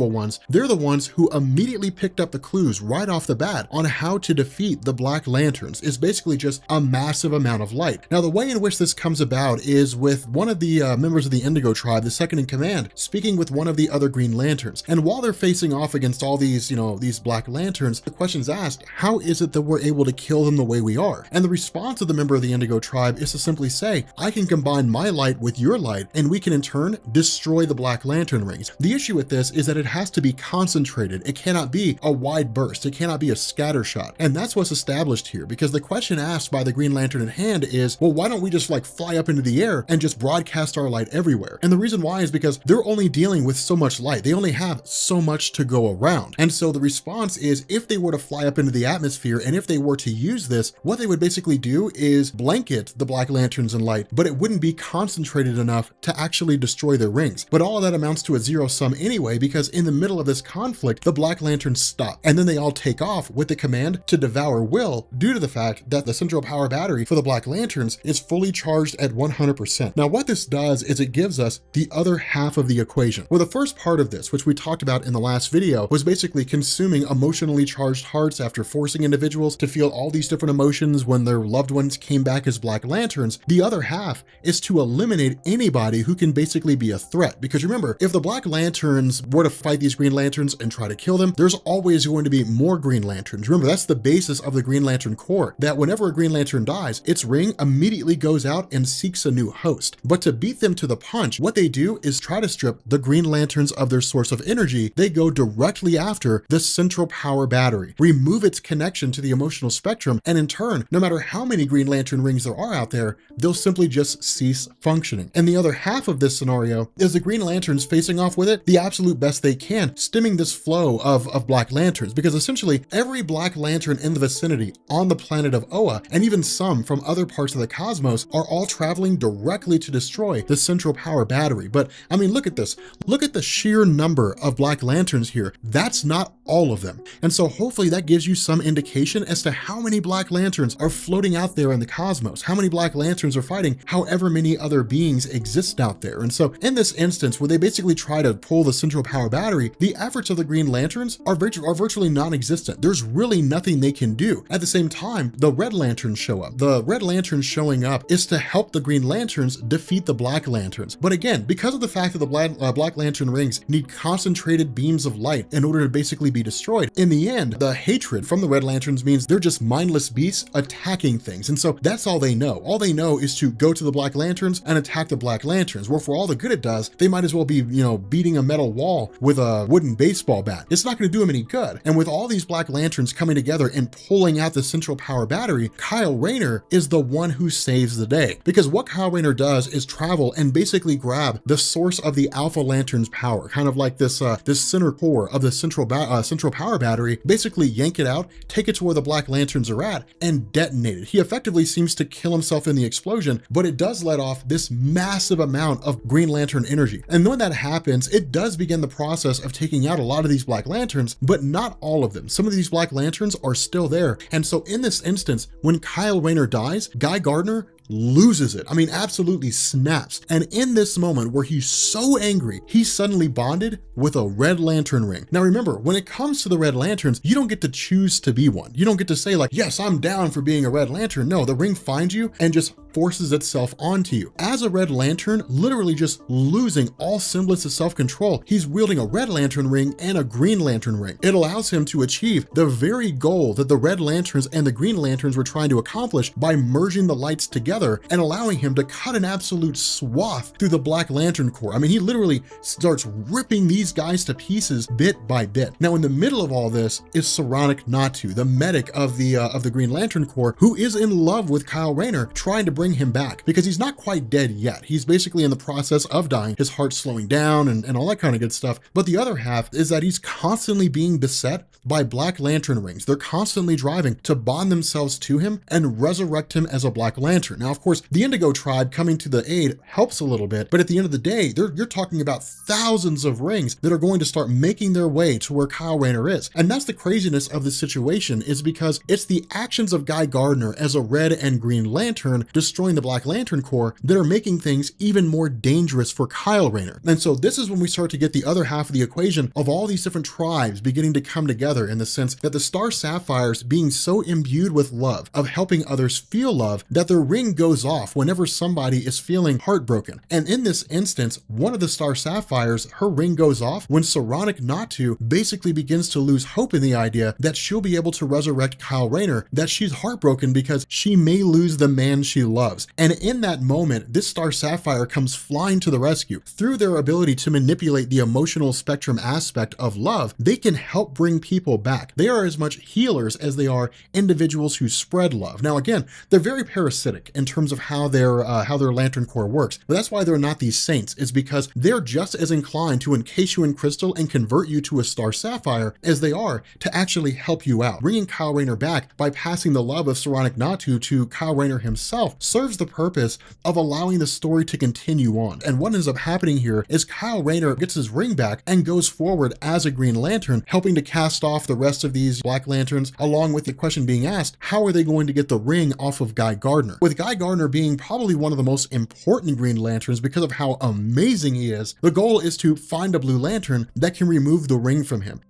ones, they're the ones who immediately picked up the clues right off the bat on how to defeat the Black Lanterns. It's basically just a massive amount of light. Now the way in which this comes about is with one of the members of the Indigo Tribe, the second in command, speaking with one of the other Green Lanterns. And while they're facing off against all these, these Black Lanterns, the question's asked, how is it that we're able to kill them the way we are? And the response of the member of the Indigo Tribe is to simply say, I can combine my light with your light and we can in turn destroy the Black Lantern rings. The issue with this is that it has to be concentrated. It cannot be a wide burst. It cannot be a scatter shot. And that's what's established here, because the question asked by the Green Lantern in hand is, well, why don't we just fly up into the air and just broadcast our light everywhere? And the reason why is because they're only dealing with so much light. They only have so much to go around. And so the response is, if they were to fly up into the atmosphere and if they were to use this, what they would basically do is blanket the Black Lanterns in light, but it wouldn't be concentrated enough to actually destroy their rings. But all of that amounts to a zero sum anyway, because in the middle of this conflict, the Black Lanterns stop, and then they all take off with the command to devour Will, due to the fact that the central power battery for the Black Lanterns is fully charged at 100%. Now what this does is it gives us the other half of the equation, where the first part of this, which we talked about in the last video, was basically consuming emotionally charged hearts after forcing individuals to feel all these different emotions when their loved ones came back as Black Lanterns. The other half is to eliminate anybody who can basically be a threat. Because remember, if the Black Lanterns were to fight these Green Lanterns and try to kill them, there's always going to be more Green Lanterns. Remember, that's the basis of the Green Lantern Corps, that whenever a Green Lantern dies, its ring immediately goes out and seeks a new host. But to beat them to the punch, what they do is try to strip the Green Lanterns of their source of energy. They go directly after the central power battery, remove its connection to the emotional spectrum, and in turn, no matter how many Green Lantern rings there are out there, they'll simply just cease functioning. And the other half of this scenario is the Green Lanterns facing off with it the absolute best they can, stemming this flow of Black Lanterns, because essentially every Black Lantern in the vicinity on the planet of Oa, and even some from other parts of the cosmos, are all traveling directly to destroy the central power battery. But I mean, look at this. Look at the sheer number of Black Lanterns here. That's not all of them. And so hopefully that gives you some indication as to how many Black Lanterns are floating out there in the cosmos, how many Black Lanterns are fighting however many other beings exist out there. And so in this instance, where they basically try to pull the central power battery, the efforts of the Green Lanterns are virtually non-existent. There's really nothing they can do. At the same time, the Red Lanterns show up. The Red Lanterns showing up is to help the Green Lanterns defeat the Black Lanterns. But again, because of the fact that the Black Lantern rings need concentrated beams of light in order to basically be destroyed, in the end, the hatred from the Red Lanterns means they're just mindless beasts attacking things. And so that's all they know. All they know is to go to the Black Lanterns and attack the Black Lanterns. Well, for all the good it does, they might as well be, beating a metal wall with a wooden baseball bat. It's not going to do them any good. And with all these Black Lanterns coming together and pulling out the central power battery, Kyle Rayner is the one who saves the day. Because what Kyle Rayner does is travel and basically grab the source of the Alpha Lantern's power, kind of like this center core of the central power battery, basically yank it out, take it to where the Black Lanterns are at, and detonate it. He effectively seems to kill himself in the explosion, but it does let off this massive amount of Green Lantern energy. And when that happens, it does begin the process of taking out a lot of these Black Lanterns, but not all of them. Some of these Black Lanterns are still there. And so in this instance, when Kyle Rayner dies, Guy Gardner loses it. I mean, absolutely snaps. And in this moment where he's so angry, he's suddenly bonded with a Red Lantern ring. Now remember, when it comes to the Red Lanterns, you don't get to choose to be one. You don't get to say like, yes, I'm down for being a Red Lantern. No, the ring finds you and just forces itself onto you. As a Red Lantern, literally just losing all semblance of self-control, he's wielding a Red Lantern ring and a Green Lantern ring. It allows him to achieve the very goal that the Red Lanterns and the Green Lanterns were trying to accomplish by merging the lights together and allowing him to cut an absolute swath through the Black Lantern Corps. I mean, he literally starts ripping these guys to pieces bit by bit. Now, in the middle of all this is Saronic Natu, the medic of the Green Lantern Corps, who is in love with Kyle Rayner, trying to bring him back because he's not quite dead yet. He's basically in the process of dying, his heart's slowing down and all that kind of good stuff. But the other half is that he's constantly being beset by Black Lantern rings. They're constantly driving to bond themselves to him and resurrect him as a Black Lantern. Now, of course, the Indigo Tribe coming to the aid helps a little bit, but at the end of the day, you're talking about thousands of rings that are going to start making their way to where Kyle Rayner is. And that's the craziness of the situation, is because it's the actions of Guy Gardner as a Red and Green Lantern destroying the Black Lantern Corps that are making things even more dangerous for Kyle Rayner. And so this is when we start to get the other half of the equation of all these different tribes beginning to come together, in the sense that the Star Sapphires being so imbued with love, of helping others feel love, that their ring goes off whenever somebody is feeling heartbroken. And in this instance, one of the Star Sapphires, her ring goes off when Saronic Natu basically begins to lose hope in the idea that she'll be able to resurrect Kyle Rayner, that she's heartbroken because she may lose the man she loves. And in that moment, this Star Sapphire comes flying to the rescue. Through their ability to manipulate the emotional spectrum aspect of love, they can help bring people back. They are as much healers as they are individuals who spread love. Now again, they're very parasitic in terms of how their Lantern Corps works, but that's why they're not these saints, is because they're just as inclined to encase you in crystal and convert you to a Star Sapphire as they are to actually help you out. Bringing Kyle Rayner back by passing the love of Saronic Natu to Kyle Rayner himself serves the purpose of allowing the story to continue on. And what ends up happening here is Kyle Rayner gets his ring back and goes forward as a Green Lantern, helping to cast off the rest of these Black Lanterns, along with the question being asked, how are they going to get the ring off of Guy Gardner? With Guy Gardner being probably one of the most important Green Lanterns because of how amazing he is, the goal is to find a Blue Lantern that can remove the ring from him.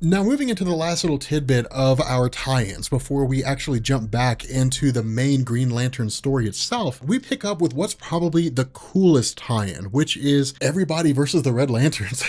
Now, moving into the last little tidbit of our tie-ins before we actually jump back into the main Green Lantern story itself, we pick up with what's probably the coolest tie-in, which is everybody versus the Red Lanterns.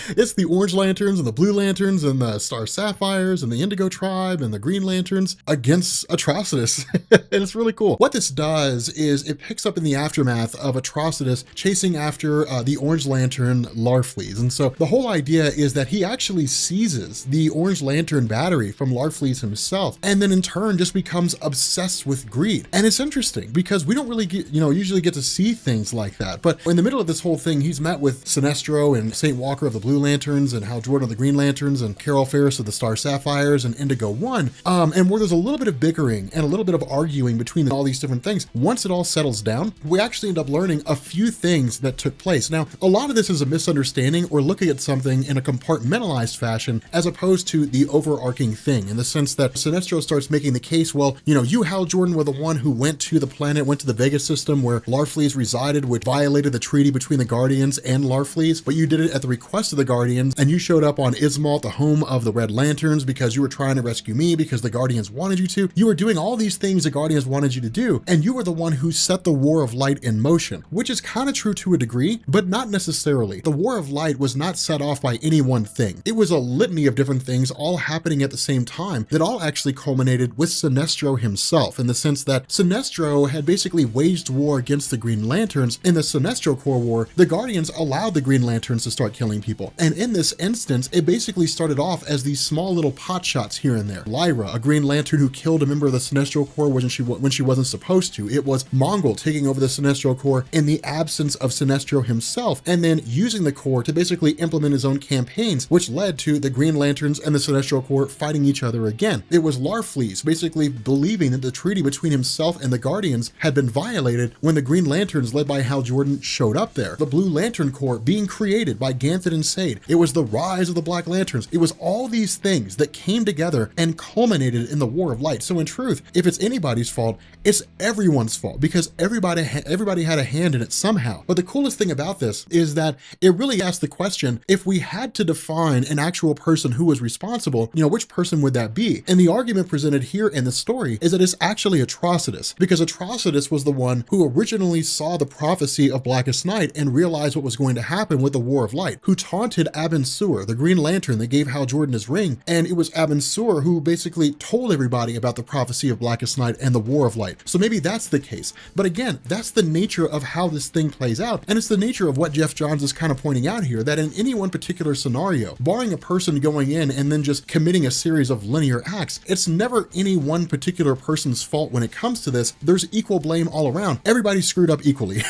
It's the Orange Lanterns and the Blue Lanterns and the Star Sapphires and the Indigo Tribe and the Green Lanterns against Atrocitus. And it's really cool. What this does is it picks up in the aftermath of Atrocitus chasing after the Orange Lantern Larfleeze. And so the whole idea is that he actually seizes the Orange Lantern battery from Larfleeze himself, and then in turn just becomes obsessed with greed. And it's interesting because we don't really usually get to see things like that. But in the middle of this whole thing, he's met with Sinestro and St. Walker of the Blue Lanterns and Hal Jordan of the Green Lanterns and Carol Ferris of the Star Sapphires and Indigo One. And where there's a little bit of bickering and a little bit of arguing between all these different things, once it all settles down, we actually end up learning a few things that took place. Now, a lot of this is a misunderstanding or looking at something in a compartmentalized fashion as opposed to the overarching thing, in the sense that Sinestro starts making the case, well, you, Hal Jordan, were the one who went to the planet, went to the Vega system where Larfleeze resided, which violated the treaty between the Guardians and Larfleeze, but you did it at the request of the Guardians, and you showed up on Ismalt, the home of the Red Lanterns, because you were trying to rescue me because the Guardians wanted you to. You were doing all these things the Guardians wanted you to do, and you were the one who set the War of Light in motion, which is kind of true to a degree, but not necessarily. The War of Light was not set off by any one thing. working. It was a litany of different things all happening at the same time that all actually culminated with Sinestro himself, in the sense that Sinestro had basically waged war against the Green Lanterns. In the Sinestro Corps War, the Guardians allowed the Green Lanterns to start killing people. And in this instance, it basically started off as these small little pot shots here and there. Lyra, a Green Lantern who killed a member of the Sinestro Corps when she wasn't supposed to. It was Mongol taking over the Sinestro Corps in the absence of Sinestro himself, and then using the Corps to basically implement his own campaigns, which led to the Green Lanterns and the Sinestro Corps fighting each other again. It was Larfleeze basically believing that the treaty between himself and the Guardians had been violated when the Green Lanterns, led by Hal Jordan, showed up there. The Blue Lantern Corps being created by Ganthet and Sade. It was the rise of the Black Lanterns. It was all these things that came together and culminated in the War of Light. So in truth, if it's anybody's fault, it's everyone's fault, because everybody had a hand in it somehow. But the coolest thing about this is that it really asks the question, if we had to define an actual person who was responsible, which person would that be? And the argument presented here in the story is that it's actually Atrocitus, because Atrocitus was the one who originally saw the prophecy of Blackest Night and realized what was going to happen with the War of Light, who taunted Abin Sur, the Green Lantern that gave Hal Jordan his ring, and it was Abin Sur who basically told everybody about the prophecy of Blackest Night and the War of Light. So maybe that's the case. But again, that's the nature of how this thing plays out, and it's the nature of what Geoff Johns is kind of pointing out here, that in any one particular scenario, barring a person going in and then just committing a series of linear acts, it's never any one particular person's fault when it comes to this. There's equal blame all around. Everybody screwed up equally.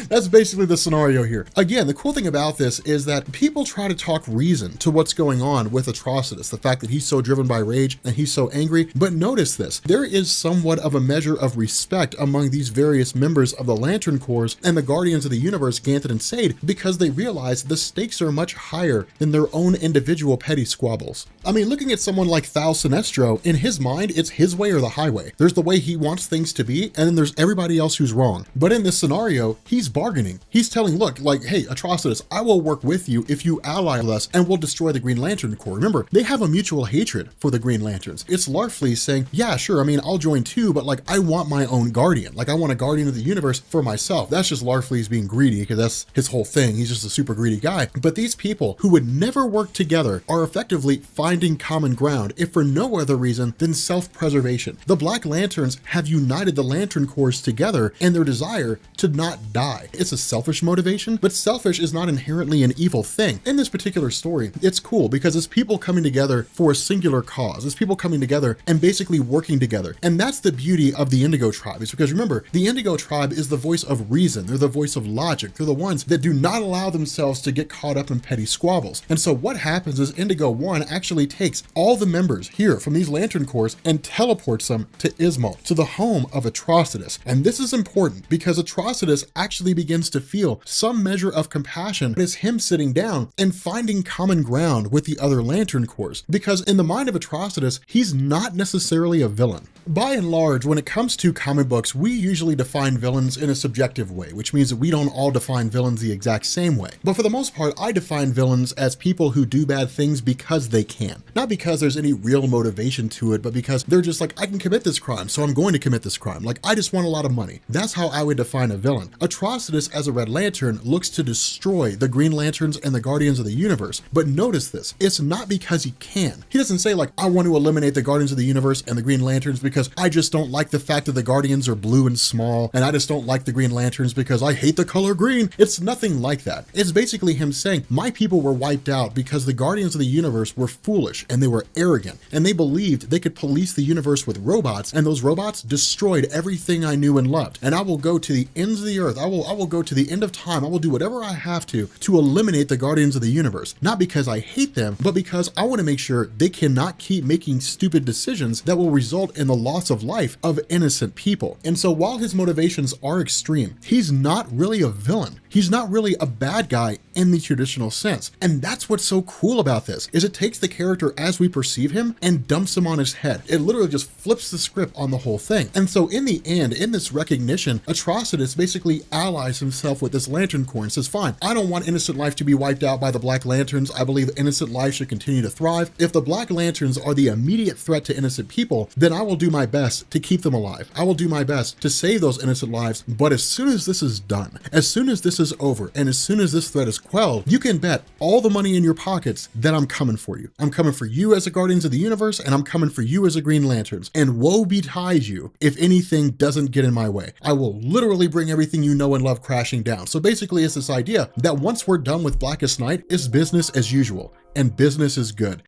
That's basically the scenario here. Again, the cool thing about this is that people try to talk reason to what's going on with Atrocitus, the fact that he's so driven by rage and he's so angry. But notice this, there is somewhat of a measure of respect among these various members of the Lantern Corps and the Guardians of the Universe, Ganthet and Sade, because they realize the stakes are much higher than their own individual petty squabbles. I mean, looking at someone like Thal Sinestro, in his mind, it's his way or the highway. There's the way he wants things to be, and then there's everybody else who's wrong. But in this scenario, he's bargaining. He's telling, look, like, hey, Atrocitus, I will work with you if you ally with us, and we'll destroy the Green Lantern Corps. Remember, they have a mutual hatred for the Green Lanterns. It's Larfleeze saying, yeah, sure, I mean, I'll join too, but like, I want my own Guardian. Like, I want a Guardian of the Universe for myself. That's just Larfleeze being greedy, because that's his whole thing. He's just a super greedy guy. But these people who would never work together are effectively finding common ground, if for no other reason than self-preservation. The Black Lanterns have united the Lantern Corps together in their desire to not die. It's a selfish motivation, but selfish is not inherently an evil thing. In this particular story, it's cool because it's people coming together for a singular cause. It's people coming together and basically working together. And that's the beauty of the Indigo Tribe, is because remember, the Indigo Tribe is the voice of reason. They're the voice of logic. They're the ones that do not allow themselves to get caught up in petty squabbles. And so what happens is Indigo 1 actually takes all the members here from these Lantern Corps and teleports them to Ismal, to the home of Atrocitus. And this is important because Atrocitus actually begins to feel some measure of compassion as him sitting down and finding common ground with the other Lantern Corps. Because in the mind of Atrocitus, he's not necessarily a villain. By and large, when it comes to comic books, we usually define villains in a subjective way, which means that we don't all define villains the exact same way. But for the most part, I define villains as people who do bad things because they can. Not because there's any real motivation to it, but because they're just like, I can commit this crime, so I'm going to commit this crime. Like, I just want a lot of money. That's how I would define a villain. Atrocitus as a Red Lantern looks to destroy the Green Lanterns and the Guardians of the Universe. But notice this, it's not because he can. He doesn't say like, I want to eliminate the Guardians of the Universe and the Green Lanterns because I just don't like the fact that the Guardians are blue and small, and I just don't like the Green Lanterns because I hate the color green. It's nothing like that. It's basically him saying, my people were wiped out because the Guardians of the Universe were foolish and they were arrogant, and they believed they could police the universe with robots, and those robots destroyed everything I knew and loved. And I will go to the ends of the earth. I will go to the end of time. I will do whatever I have to eliminate the Guardians of the Universe. Not because I hate them, but because I want to make sure they cannot keep making stupid decisions that will result in the loss of life of innocent people. And so while his motivations are extreme, he's not really a villain. He's not really a bad guy in the traditional sense. And that's what's so cool about this, is it takes the character as we perceive him and dumps him on his head. It literally just flips the script on the whole thing. And so in the end, in this recognition, Atrocitus basically allies himself with this Lantern Corps and says, fine, I don't want innocent life to be wiped out by the Black Lanterns. I believe innocent life should continue to thrive. If the Black Lanterns are the immediate threat to innocent people, then I will do my best to keep them alive. I will do my best to save those innocent lives. But as soon as this is done, as soon as this is over, and as soon as this threat is quelled, you can bet all all the money in your pockets, then I'm coming for you. I'm coming for you as the Guardians of the Universe, and I'm coming for you as the Green Lanterns. And woe betide you if anything doesn't get in my way. I will literally bring everything you know and love crashing down. So basically it's this idea that once we're done with Blackest Night, it's business as usual, and business is good.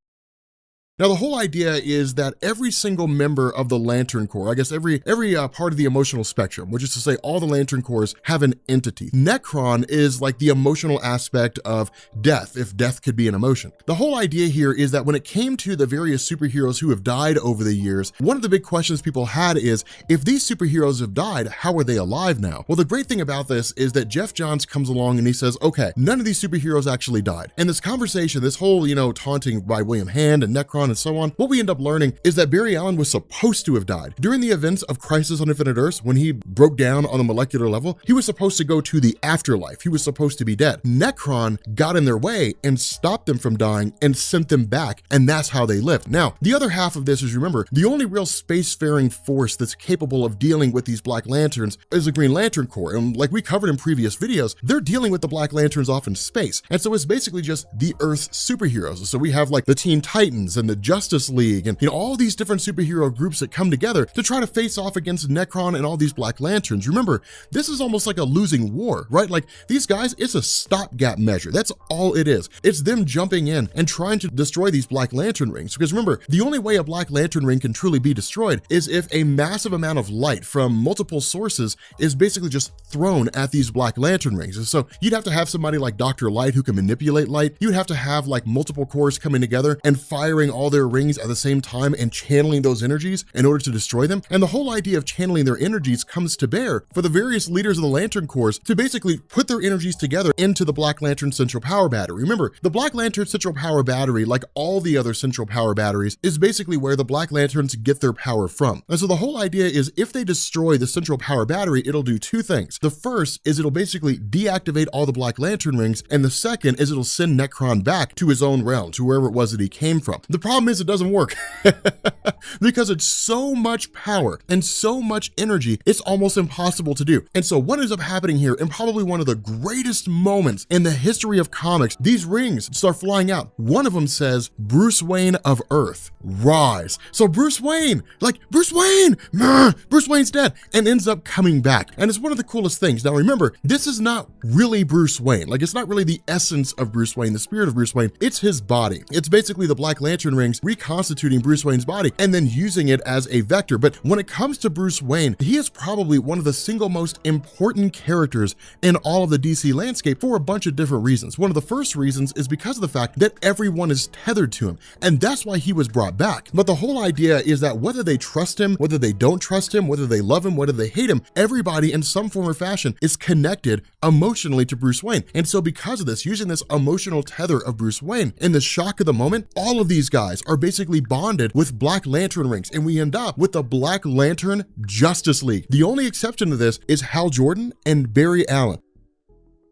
Now, the whole idea is that every single member of the Lantern Corps, I guess every part of the emotional spectrum, which is to say all the Lantern Corps have an entity. Nekron is like the emotional aspect of death, if death could be an emotion. The whole idea here is that when it came to the various superheroes who have died over the years, one of the big questions people had is, if these superheroes have died, how are they alive now? Well, the great thing about this is that Geoff Johns comes along and he says, okay, none of these superheroes actually died. And this conversation, this whole, taunting by William Hand and Nekron and so on, what we end up learning is that Barry Allen was supposed to have died. During the events of Crisis on Infinite Earths, when he broke down on a molecular level, he was supposed to go to the afterlife. He was supposed to be dead. Nekron got in their way and stopped them from dying and sent them back, and that's how they lived. Now, the other half of this is, remember, the only real spacefaring force that's capable of dealing with these Black Lanterns is the Green Lantern Corps, and like we covered in previous videos, they're dealing with the Black Lanterns off in space, and so it's basically just the Earth superheroes. So we have like the Teen Titans and the Justice League and all these different superhero groups that come together to try to face off against Nekron and all these Black Lanterns. Remember, this is almost like a losing war, right? Like these guys, it's a stopgap measure. That's all it is. It's them jumping in and trying to destroy these Black Lantern rings. Because remember, the only way a Black Lantern ring can truly be destroyed is if a massive amount of light from multiple sources is basically just thrown at these Black Lantern rings. And so you'd have to have somebody like Dr. Light who can manipulate light. You'd have to have like multiple cores coming together and firing all their rings at the same time and channeling those energies in order to destroy them. And the whole idea of channeling their energies comes to bear for the various leaders of the Lantern Corps to basically put their energies together into the Black Lantern Central Power Battery. Remember, the Black Lantern Central Power Battery, like all the other Central Power Batteries, is basically where the Black Lanterns get their power from. And so the whole idea is if they destroy the Central Power Battery, it'll do two things. The first is it'll basically deactivate all the Black Lantern rings, and the second is it'll send Nekron back to his own realm, to wherever it was that he came from. The problem is it doesn't work. Because it's so much power and so much energy, it's almost impossible to do. And so what ends up happening here, and probably one of the greatest moments in the history of comics, these rings start flying out. One of them says, Bruce Wayne of Earth, rise. So Bruce Wayne's dead, and ends up coming back. And it's one of the coolest things. Now remember, this is not really Bruce Wayne. Like it's not really the essence of Bruce Wayne, the spirit of Bruce Wayne. It's his body. It's basically the Black Lantern rings reconstituting Bruce Wayne's body and then using it as a vector. But when it comes to Bruce Wayne, he is probably one of the single most important characters in all of the DC landscape for a bunch of different reasons. One of the first reasons is because of the fact that everyone is tethered to him, and that's why he was brought back. But the whole idea is that whether they trust him, whether they don't trust him, whether they love him, whether they hate him, everybody in some form or fashion is connected emotionally to Bruce Wayne. And so because of this, using this emotional tether of Bruce Wayne, in the shock of the moment, all of these guys are basically bonded with Black Lantern rings, and we end up with the Black Lantern Justice League. The only exception to this is Hal Jordan and Barry Allen.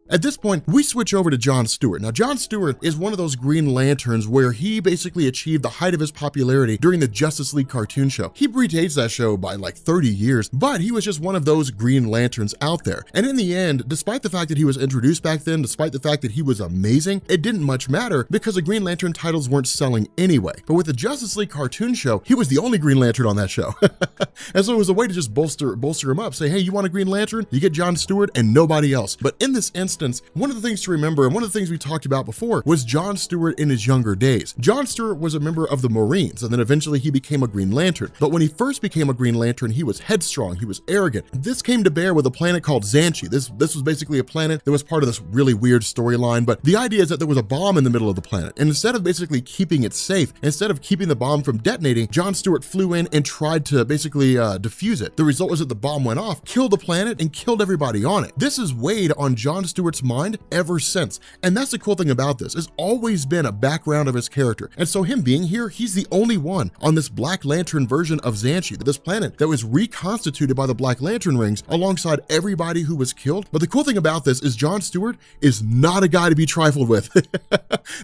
At this point, we switch over to John Stewart. Now, John Stewart is one of those Green Lanterns where he basically achieved the height of his popularity during the Justice League cartoon show. He predates that show by like 30 years, but he was just one of those Green Lanterns out there. And in the end, despite the fact that he was introduced back then, despite the fact that he was amazing, it didn't much matter because the Green Lantern titles weren't selling anyway. But with the Justice League cartoon show, he was the only Green Lantern on that show. And so it was a way to just bolster him up, say, hey, you want a Green Lantern? You get John Stewart and nobody else. But in this instance, one of the things to remember, and one of the things we talked about before, was John Stewart in his younger days. John Stewart was a member of the Marines, and then eventually he became a Green Lantern. But when he first became a Green Lantern, he was headstrong, he was arrogant. This came to bear with a planet called Xanchi. This was basically a planet that was part of this really weird storyline, but the idea is that there was a bomb in the middle of the planet, and instead of basically keeping it safe, instead of keeping the bomb from detonating, John Stewart flew in and tried to basically defuse it. The result was that the bomb went off, killed the planet, and killed everybody on it. This has weighed on John Stewart's mind ever since. And that's the cool thing about this. It's always been a background of his character. And so him being here, he's the only one on this Black Lantern version of Xanchi, this planet that was reconstituted by the Black Lantern rings alongside everybody who was killed. But the cool thing about this is John Stewart is not a guy to be trifled with.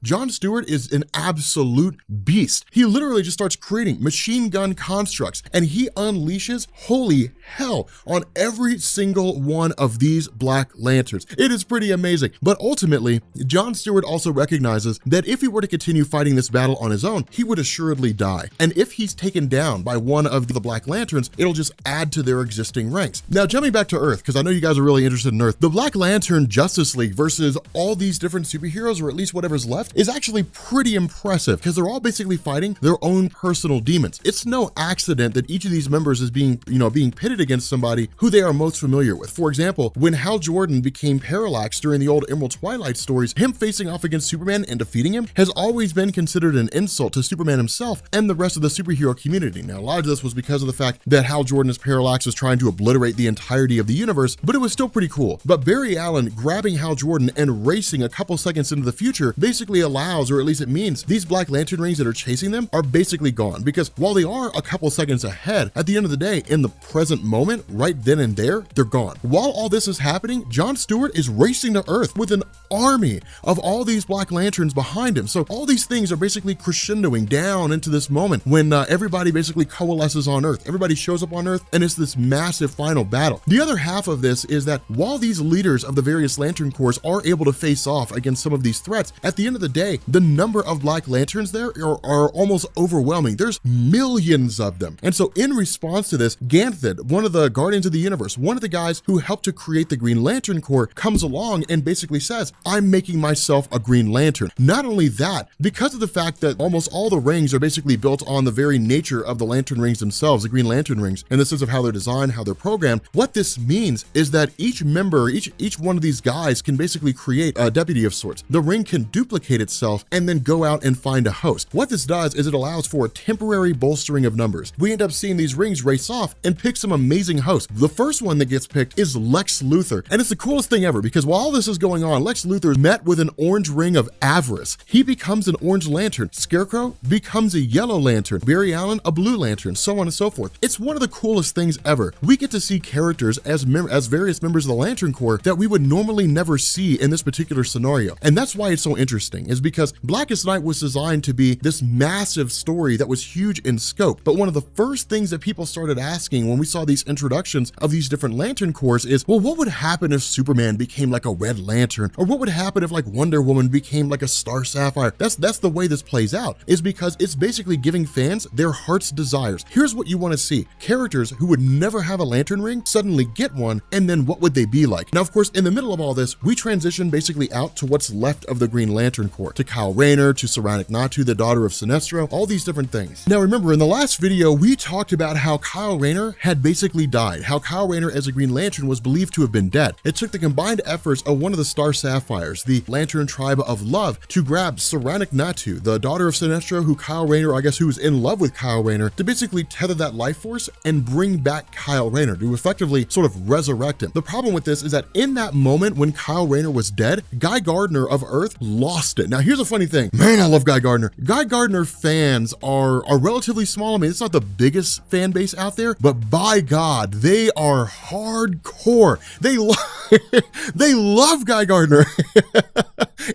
John Stewart is an absolute beast. He literally just starts creating machine gun constructs, and he unleashes holy hell on every single one of these Black Lanterns. It is pretty amazing. But ultimately, John Stewart also recognizes that if he were to continue fighting this battle on his own, he would assuredly die. And if he's taken down by one of the Black Lanterns, it'll just add to their existing ranks. Now, jumping back to Earth, because I know you guys are really interested in Earth, the Black Lantern Justice League versus all these different superheroes, or at least whatever's left, is actually pretty impressive because they're all basically fighting their own personal demons. It's no accident that each of these members is being pitted against somebody who they are most familiar with. For example, when Hal Jordan became Parallax during the old Emerald Twilight stories, him facing off against Superman and defeating him has always been considered an insult to Superman himself and the rest of the superhero community. Now, a lot of this was because of the fact that Hal Jordan as Parallax was trying to obliterate the entirety of the universe, but it was still pretty cool. But Barry Allen grabbing Hal Jordan and racing a couple seconds into the future basically allows, or at least it means, these Black Lantern rings that are chasing them are basically gone, because while they are a couple seconds ahead, at the end of the day, in the present moment, right then and there, they're gone. While all this is happening, John Stewart is racing to Earth with an army of all these Black Lanterns behind him. So all these things are basically crescendoing down into this moment when everybody basically coalesces on Earth. Everybody shows up on Earth, and it's this massive final battle. The other half of this is that while these leaders of the various Lantern Corps are able to face off against some of these threats, at the end of the day, the number of Black Lanterns there are almost overwhelming. There's millions of them. And so in response to this, Ganthid, one of the Guardians of the Universe, one of the guys who helped to create the Green Lantern Corps, comes along and basically says, I'm making myself a Green Lantern. Not only that, because of the fact that almost all the rings are basically built on the very nature of the Lantern rings themselves, the Green Lantern rings, in the sense of how they're designed, how they're programmed, what this means is that each member, each one of these guys can basically create a deputy of sorts. The ring can duplicate itself and then go out and find a host. What this does is it allows for a temporary bolstering of numbers. We end up seeing these rings race off and pick some amazing hosts. The first one that gets picked is Lex Luthor. And it's the coolest thing ever because while all this is going on, Lex Luthor met with an orange ring of avarice. He becomes an orange lantern. Scarecrow becomes a yellow lantern. Barry Allen, a blue lantern, so on and so forth. It's one of the coolest things ever. We get to see characters as various members of the Lantern Corps that we would normally never see in this particular scenario. And that's why it's so interesting, is because Blackest Night was designed to be this massive story that was huge in scope. But one of the first things that people started asking when we saw these introductions of these different Lantern Corps is, well, what would happen if Superman became like a Red Lantern? Or what would happen if like Wonder Woman became like a Star Sapphire? That's the way this plays out, is because it's basically giving fans their heart's desires. Here's what you want to see. Characters who would never have a lantern ring suddenly get one, and then what would they be like? Now, of course, in the middle of all this, we transition basically out to what's left of the Green Lantern Corps, to Kyle Rayner, to Saranac Natu, the daughter of Sinestro, all these different things. Now, remember, in the last video, we talked about how Kyle Rayner had basically died, how Kyle Rayner as a Green Lantern was believed to have been dead. It took the combined efforts of one of the Star Sapphires, the Lantern Tribe of Love, to grab Saranac Natu, the daughter of Sinestro, who Kyle Rayner, I guess, who was in love with Kyle Rayner, to basically tether that life force and bring back Kyle Rayner, to effectively sort of resurrect him. The problem with this is that in that moment when Kyle Rayner was dead, Guy Gardner of Earth lost it. Now, here's a funny thing. Man, I love Guy Gardner. Guy Gardner fans are relatively small. I mean, it's not the biggest fan base out there, but by God, they are hardcore. They love Guy Gardner.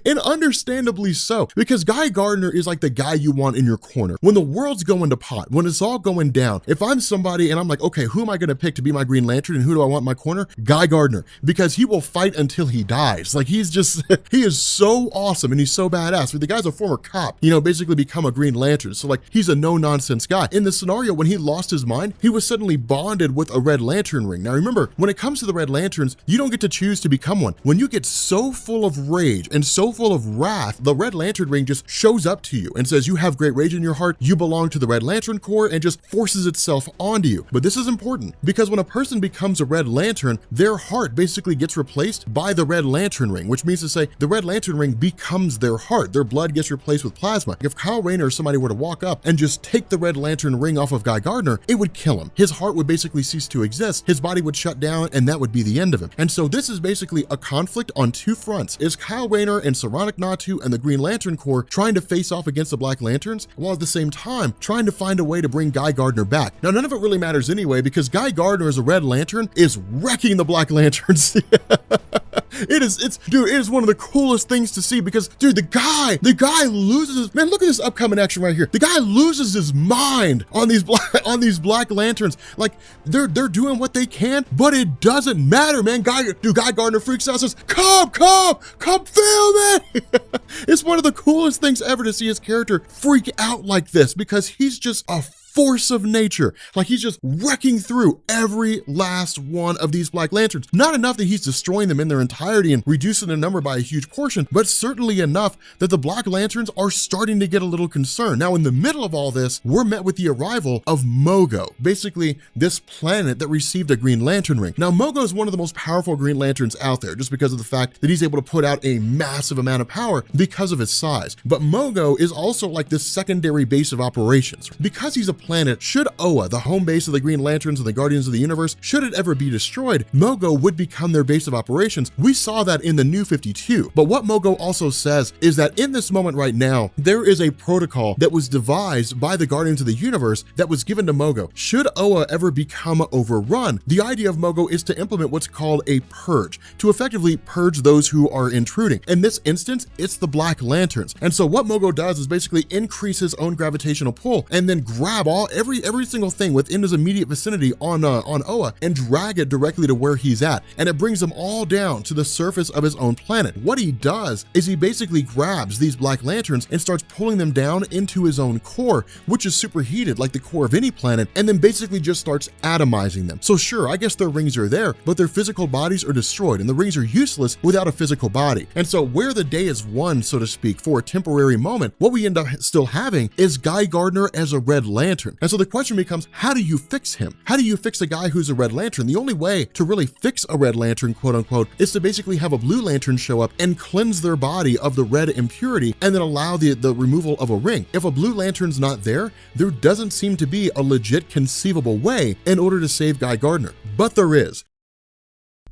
And understandably so, because Guy Gardner is like the guy you want in your corner. When the world's going to pot, when it's all going down, if I'm somebody and I'm like, okay, who am I going to pick to be my Green Lantern and who do I want in my corner? Guy Gardner, because he will fight until he dies. Like he is so awesome and he's so badass. But the guy's a former cop, basically become a Green Lantern. So like he's a no nonsense guy. In the scenario, when he lost his mind, he was suddenly bonded with a Red Lantern ring. Now remember, when it comes to the Red Lanterns, you don't get to choose to become one. When you get so full of rage and so full of wrath, the Red Lantern ring just shows up to you and says, you have great rage in your heart, you belong to the Red Lantern Corps, and just forces itself onto you. But this is important because when a person becomes a Red Lantern, their heart basically gets replaced by the Red Lantern ring, which means to say the Red Lantern ring becomes their heart. Their blood gets replaced with plasma. If Kyle Rayner or somebody were to walk up and just take the Red Lantern ring off of Guy Gardner, it would kill him. His heart would basically cease to exist. His body would shut down, and that would be the end of him. And so this is basically a conflict on two fronts. Is Kyle Rayner and Saranac Natu and the Green Lantern Corps trying to face off against the Black Lanterns, while at the same time trying to find a way to bring Guy Gardner back. Now, none of it really matters anyway, because Guy Gardner as a Red Lantern is wrecking the Black Lanterns. Dude, it is one of the coolest things to see because, dude, the guy loses his, man, look at this upcoming action right here. The guy loses his mind on these Black Lanterns. Like, they're doing what they can, but it doesn't matter, man. Guy Gardner freaks out, says, come film it. It's one of the coolest things ever to see his character freak out like this because he's just a force of nature. Like, he's just wrecking through every last one of these Black Lanterns. Not enough that he's destroying them in their entirety and reducing their number by a huge portion, but certainly enough that the Black Lanterns are starting to get a little concerned. Now, in the middle of all this, we're met with the arrival of Mogo, basically this planet that received a Green Lantern ring. Now, Mogo is one of the most powerful Green Lanterns out there, just because of the fact that he's able to put out a massive amount of power because of his size. But Mogo is also like this secondary base of operations. Because he's a planet, should Oa, the home base of the Green Lanterns and the Guardians of the Universe, should it ever be destroyed, Mogo would become their base of operations. We saw that in the New 52. But what Mogo also says is that in this moment right now, there is a protocol that was devised by the Guardians of the Universe that was given to Mogo. Should Oa ever become overrun, the idea of Mogo is to implement what's called a purge, to effectively purge those who are intruding. In this instance, it's the Black Lanterns. And so what Mogo does is basically increase his own gravitational pull and then grab every single thing within his immediate vicinity on Oa and drag it directly to where he's at. And it brings them all down to the surface of his own planet. What he does is he basically grabs these Black Lanterns and starts pulling them down into his own core, which is superheated like the core of any planet, and then basically just starts atomizing them. So sure, I guess their rings are there, but their physical bodies are destroyed and the rings are useless without a physical body. And so where the day is won, so to speak, for a temporary moment, what we end up still having is Guy Gardner as a Red Lantern. And so the question becomes, how do you fix him? How do you fix a guy who's a Red Lantern? The only way to really fix a Red Lantern, quote unquote, is to basically have a Blue Lantern show up and cleanse their body of the red impurity and then allow the removal of a ring. If a Blue Lantern's not there, there doesn't seem to be a legit conceivable way in order to save Guy Gardner. But there is.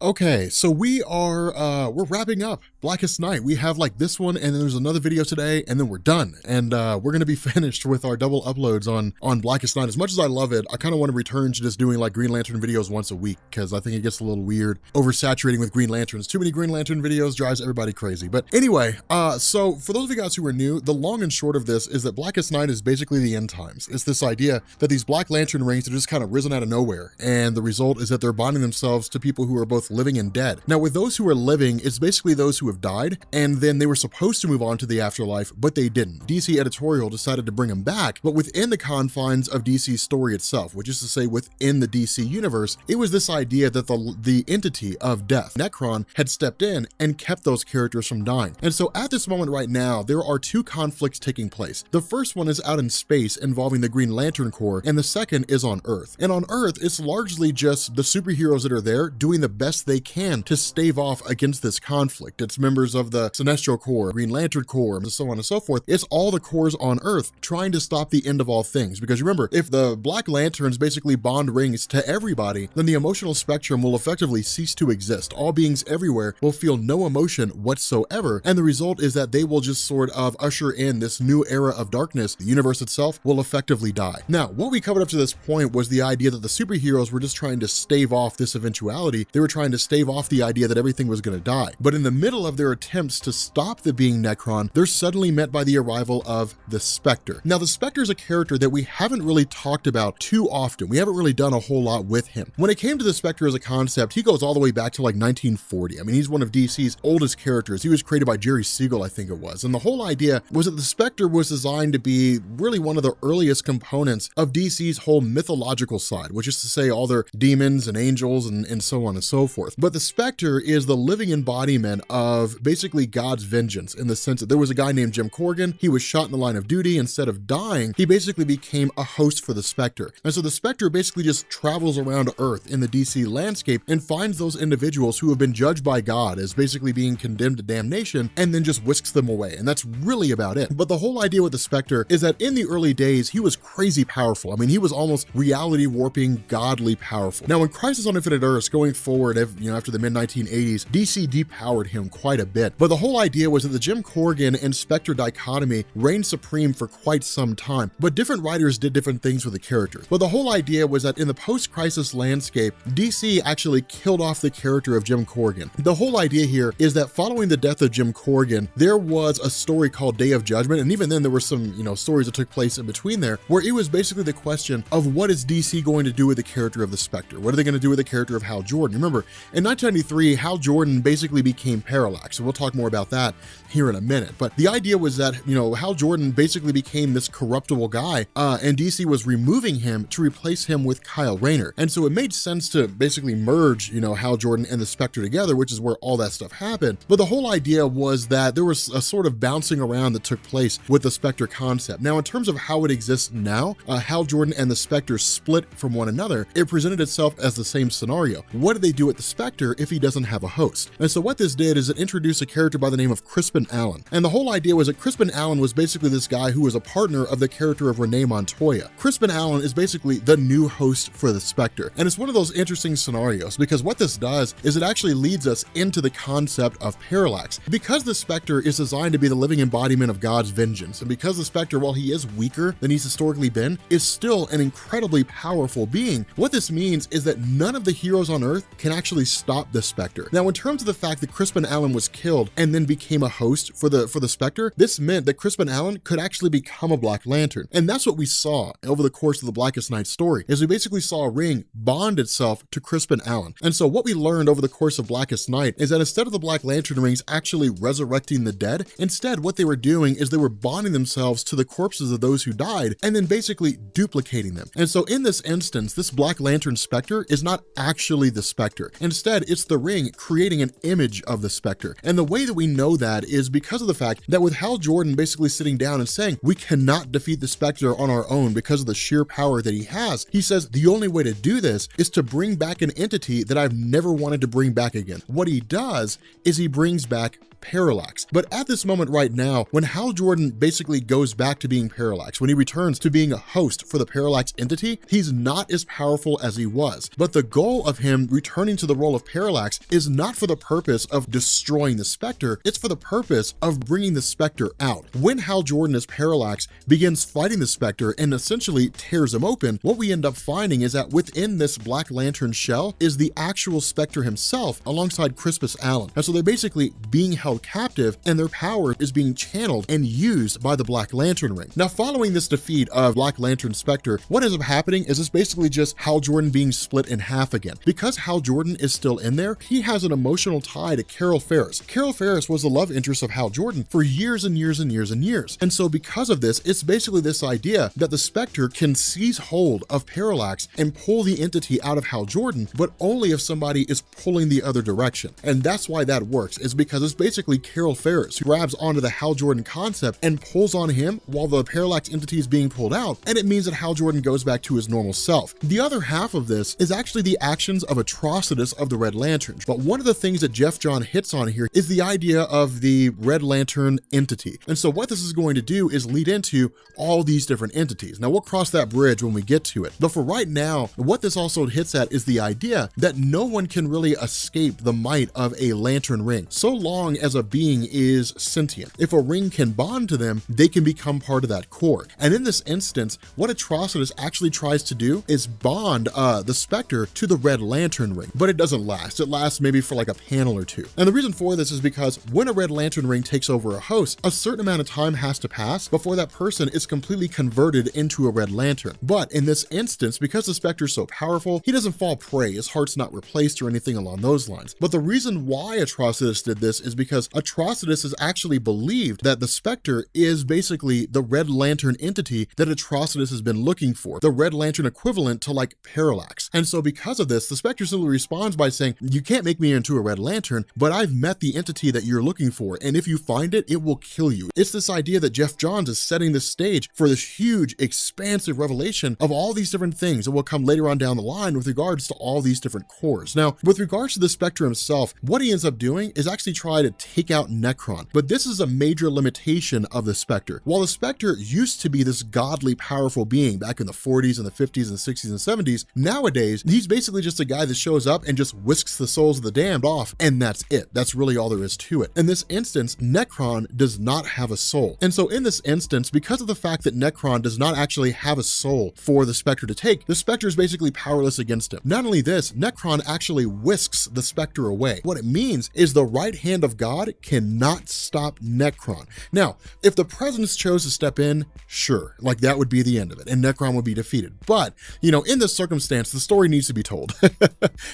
Okay, so we're wrapping up Blackest Night. We have like this one, and then there's another video today, and then we're done. And we're gonna be finished with our double uploads on Blackest Night. As much as I love it, I kind of want to return to just doing like Green Lantern videos once a week, because I think it gets a little weird, oversaturating with Green Lanterns. Too many Green Lantern videos drives everybody crazy. But anyway, so for those of you guys who are new, the long and short of this is that Blackest Night is basically the end times. It's this idea that these Black Lantern rings are just kind of risen out of nowhere, and the result is that they're bonding themselves to people who are both living and dead. Now, with those who are living, it's basically those who have died, and then they were supposed to move on to the afterlife, but they didn't. DC editorial decided to bring them back, but within the confines of DC's story itself, which is to say within the DC universe, it was this idea that the entity of death, Necron, had stepped in and kept those characters from dying. And so at this moment right now, there are two conflicts taking place. The first one is out in space involving the Green Lantern Corps, and the second is on Earth. And on Earth, it's largely just the superheroes that are there doing the best they can to stave off against this conflict. It's members of the Sinestro Corps, Green Lantern Corps, and so on and so forth. It's all the corps on Earth trying to stop the end of all things. Because remember, if the Black Lanterns basically bond rings to everybody, then the emotional spectrum will effectively cease to exist. All beings everywhere will feel no emotion whatsoever, and the result is that they will just sort of usher in this new era of darkness. The universe itself will effectively die. Now, what we covered up to this point was the idea that the superheroes were just trying to stave off this eventuality. They were trying to stave off the idea that everything was going to die. But in the middle of their attempts to stop the being Necron, they're suddenly met by the arrival of the Spectre. Now, the Spectre is a character that we haven't really talked about too often. We haven't really done a whole lot with him. When it came to the Spectre as a concept, he goes all the way back to like 1940. I mean, he's one of DC's oldest characters. He was created by Jerry Siegel, I think it was. And the whole idea was that the Spectre was designed to be really one of the earliest components of DC's whole mythological side, which is to say all their demons and angels and so on and so forth. But the Spectre is the living embodiment of basically God's vengeance, in the sense that there was a guy named Jim Corrigan. He was shot in the line of duty. Instead of dying, he basically became a host for the Spectre. And so the Spectre basically just travels around Earth in the DC landscape and finds those individuals who have been judged by God as basically being condemned to damnation, and then just whisks them away. And that's really about it. But the whole idea with the Spectre is that in the early days, he was crazy powerful. I mean, he was almost reality warping, godly powerful. Now, in Crisis on Infinite Earths going forward, after the mid-1980s, DC depowered him quite quite a bit. But the whole idea was that the Jim Corrigan and Spectre dichotomy reigned supreme for quite some time, but different writers did different things with the characters. But the whole idea was that in the post-crisis landscape, DC actually killed off the character of Jim Corrigan. The whole idea here is that following the death of Jim Corrigan, there was a story called Day of Judgment, and even then there were some, stories that took place in between there, where it was basically the question of what is DC going to do with the character of the Spectre? What are they going to do with the character of Hal Jordan? Remember, in 1993, Hal Jordan basically became Parallax, and we'll talk more about that here in a minute. But the idea was that, Hal Jordan basically became this corruptible guy, and DC was removing him to replace him with Kyle Rayner. And so it made sense to basically merge, Hal Jordan and the Spectre together, which is where all that stuff happened. But the whole idea was that there was a sort of bouncing around that took place with the Spectre concept. Now, in terms of how it exists now, Hal Jordan and the Spectre split from one another. It presented itself as the same scenario. What do they do with the Spectre if he doesn't have a host? And so what this did is it introduced a character by the name of Crispin Allen. And the whole idea was that Crispin Allen was basically this guy who was a partner of the character of Renee Montoya. Crispin Allen is basically the new host for the Spectre. And it's one of those interesting scenarios because what this does is it actually leads us into the concept of parallax. Because the Spectre is designed to be the living embodiment of God's vengeance, and because the Spectre, while he is weaker than he's historically been, is still an incredibly powerful being, what this means is that none of the heroes on Earth can actually stop the Spectre. Now, in terms of the fact that Crispin Allen was killed and then became a host for the Spectre, this meant that Crispin Allen could actually become a Black Lantern. And that's what we saw over the course of the Blackest Night story, is we basically saw a ring bond itself to Crispin Allen. And so what we learned over the course of Blackest Night is that instead of the Black Lantern rings actually resurrecting the dead, instead what they were doing is they were bonding themselves to the corpses of those who died and then basically duplicating them. And so in this instance, this Black Lantern Spectre is not actually the Spectre. Instead, it's the ring creating an image of the Spectre. And the way that we know that is because of the fact that with Hal Jordan basically sitting down and saying, we cannot defeat the Spectre on our own because of the sheer power that he has, he says the only way to do this is to bring back an entity that I've never wanted to bring back again. What he does is he brings back Parallax. But at this moment right now, when Hal Jordan basically goes back to being Parallax, when he returns to being a host for the Parallax entity, he's not as powerful as he was. But the goal of him returning to the role of Parallax is not for the purpose of destroying the Spectre, it's for the purpose of bringing the Spectre out. When Hal Jordan as Parallax begins fighting the Spectre and essentially tears him open, what we end up finding is that within this Black Lantern shell is the actual Spectre himself alongside Crispin Allen. And so they're basically being held captive and their power is being channeled and used by the Black Lantern ring. Now, following this defeat of Black Lantern Spectre, what ends up happening is it's basically just Hal Jordan being split in half again. Because Hal Jordan is still in there, he has an emotional tie to Carol Ferris. Carol Ferris was the love interest of Hal Jordan for years and years and years and years. And so because of this, it's basically this idea that the Spectre can seize hold of Parallax and pull the entity out of Hal Jordan, but only if somebody is pulling the other direction. And that's why that works, is because it's basically Carol Ferris who grabs onto the Hal Jordan concept and pulls on him while the Parallax entity is being pulled out, and it means that Hal Jordan goes back to his normal self. The other half of this is actually the actions of Atrocitus of the Red Lantern. But one of the things that Geoff Johns hits on here is the idea of the Red Lantern entity. And so what this is going to do is lead into all these different entities. Now we'll cross that bridge when we get to it. But for right now, what this also hits at is the idea that no one can really escape the might of a lantern ring, so long as a being is sentient. If a ring can bond to them, they can become part of that core. And in this instance, what Atrocitus actually tries to do is bond the Spectre to the Red Lantern ring, but it doesn't last. It lasts maybe for like a panel or two. And the reason for this is because when a Red Lantern ring takes over a host, a certain amount of time has to pass before that person is completely converted into a Red Lantern. But in this instance, because the Spectre is so powerful, he doesn't fall prey. His heart's not replaced or anything along those lines. But the reason why Atrocitus did this is because Atrocitus has actually believed that the Spectre is basically the Red Lantern entity that Atrocitus has been looking for, the Red Lantern equivalent to like Parallax. And so because of this, the Spectre simply responds by saying, you can't make me into a Red Lantern, but I've met the entity that you're looking for, and if you find it, it will kill you. It's this idea that Geoff Johns is setting the stage for this huge, expansive revelation of all these different things that will come later on down the line with regards to all these different cores. Now, with regards to the Spectre himself, what he ends up doing is actually try to take out Necron. But this is a major limitation of the Spectre. While the Spectre used to be this godly, powerful being back in the 40s and the 50s and 60s and 70s, nowadays, he's basically just a guy that shows up and just whisks the souls of the damned off, and that's it. That's really all there is to it. In this instance, Necron does not have a soul. And so in this instance, because of the fact that Necron does not actually have a soul for the Spectre to take, the Spectre is basically powerless against him. Not only this, Necron actually whisks the Spectre away. What it means is the right hand of God cannot stop Necron. Now, if the presence chose to step in, sure, like that would be the end of it, and Necron would be defeated. But, you know, in this circumstance, the story needs to be told.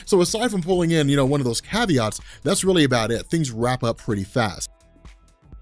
So aside from pulling in, you know, one of those caveats, that's really about it. Things wrap up pretty fast.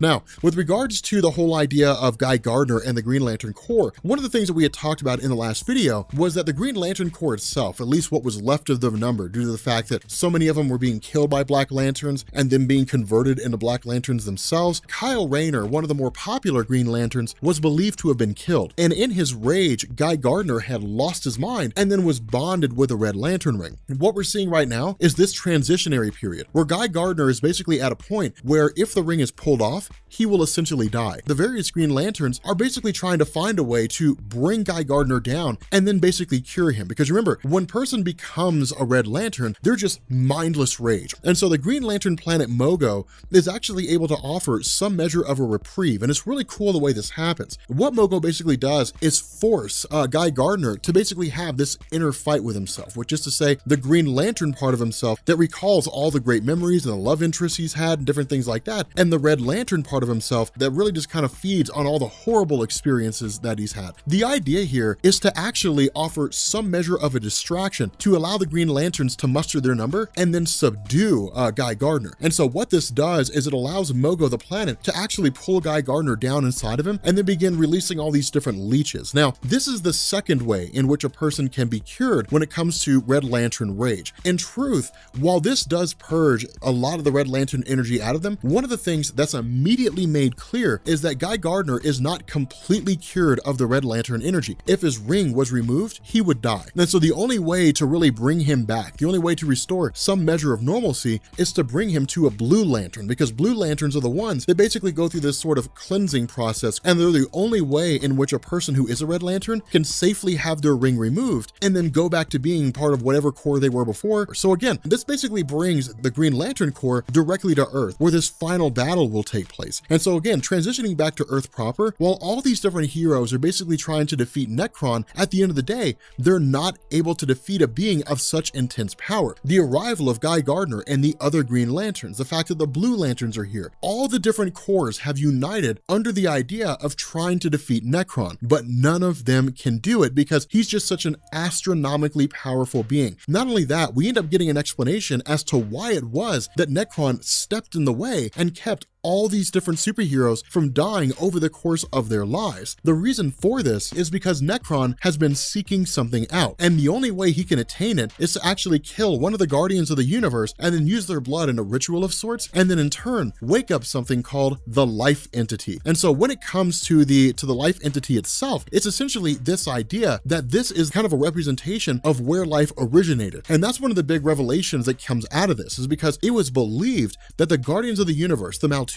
Now, with regards to the whole idea of Guy Gardner and the Green Lantern Corps, one of the things that we had talked about in the last video was that the Green Lantern Corps itself, at least what was left of the number, due to the fact that so many of them were being killed by Black Lanterns and then being converted into Black Lanterns themselves, Kyle Rayner, one of the more popular Green Lanterns, was believed to have been killed. And in his rage, Guy Gardner had lost his mind and then was bonded with a Red Lantern ring. And what we're seeing right now is this transitionary period where Guy Gardner is basically at a point where if the ring is pulled off, he will essentially die. The various Green Lanterns are basically trying to find a way to bring Guy Gardner down and then basically cure him. Because remember, when a person becomes a Red Lantern, they're just mindless rage. And so the Green Lantern planet Mogo is actually able to offer some measure of a reprieve. And it's really cool the way this happens. What Mogo basically does is force Guy Gardner to basically have this inner fight with himself, which is to say the Green Lantern part of himself that recalls all the great memories and the love interests he's had and different things like that, and the Red Lantern part of himself that really just kind of feeds on all the horrible experiences that he's had. The idea here is to actually offer some measure of a distraction to allow the Green Lanterns to muster their number and then subdue Guy Gardner. And so what this does is it allows Mogo the planet to actually pull Guy Gardner down inside of him and then begin releasing all these different leeches. Now, this is the second way in which a person can be cured when it comes to Red Lantern rage. In truth, while this does purge a lot of the Red Lantern energy out of them, one of the things that's immediately made clear is that Guy Gardner is not completely cured of the Red Lantern energy. If his ring was removed, he would die. And so the only way to really bring him back, the only way to restore some measure of normalcy is to bring him to a Blue Lantern, because Blue Lanterns are the ones that basically go through this sort of cleansing process, and they're the only way in which a person who is a Red Lantern can safely have their ring removed and then go back to being part of whatever Corps they were before. So again, this basically brings the Green Lantern Corps directly to Earth, where this final battle will take place. And so again, transitioning back to Earth proper, while all these different heroes are basically trying to defeat Necron, at the end of the day, they're not able to defeat a being of such intense power. The arrival of Guy Gardner and the other Green Lanterns, the fact that the Blue Lanterns are here, all the different corps have united under the idea of trying to defeat Necron, but none of them can do it because he's just such an astronomically powerful being. Not only that, we end up getting an explanation as to why it was that Necron stepped in the way and kept all these different superheroes from dying over the course of their lives. The reason for this is because Necron has been seeking something out, and the only way he can attain it is to actually kill one of the Guardians of the Universe and then use their blood in a ritual of sorts, and then in turn wake up something called the Life Entity. And so when it comes to the Life Entity itself, it's essentially this idea that this is kind of a representation of where life originated. And that's one of the big revelations that comes out of this, is because it was believed that the Guardians of the Universe, the Maltusians,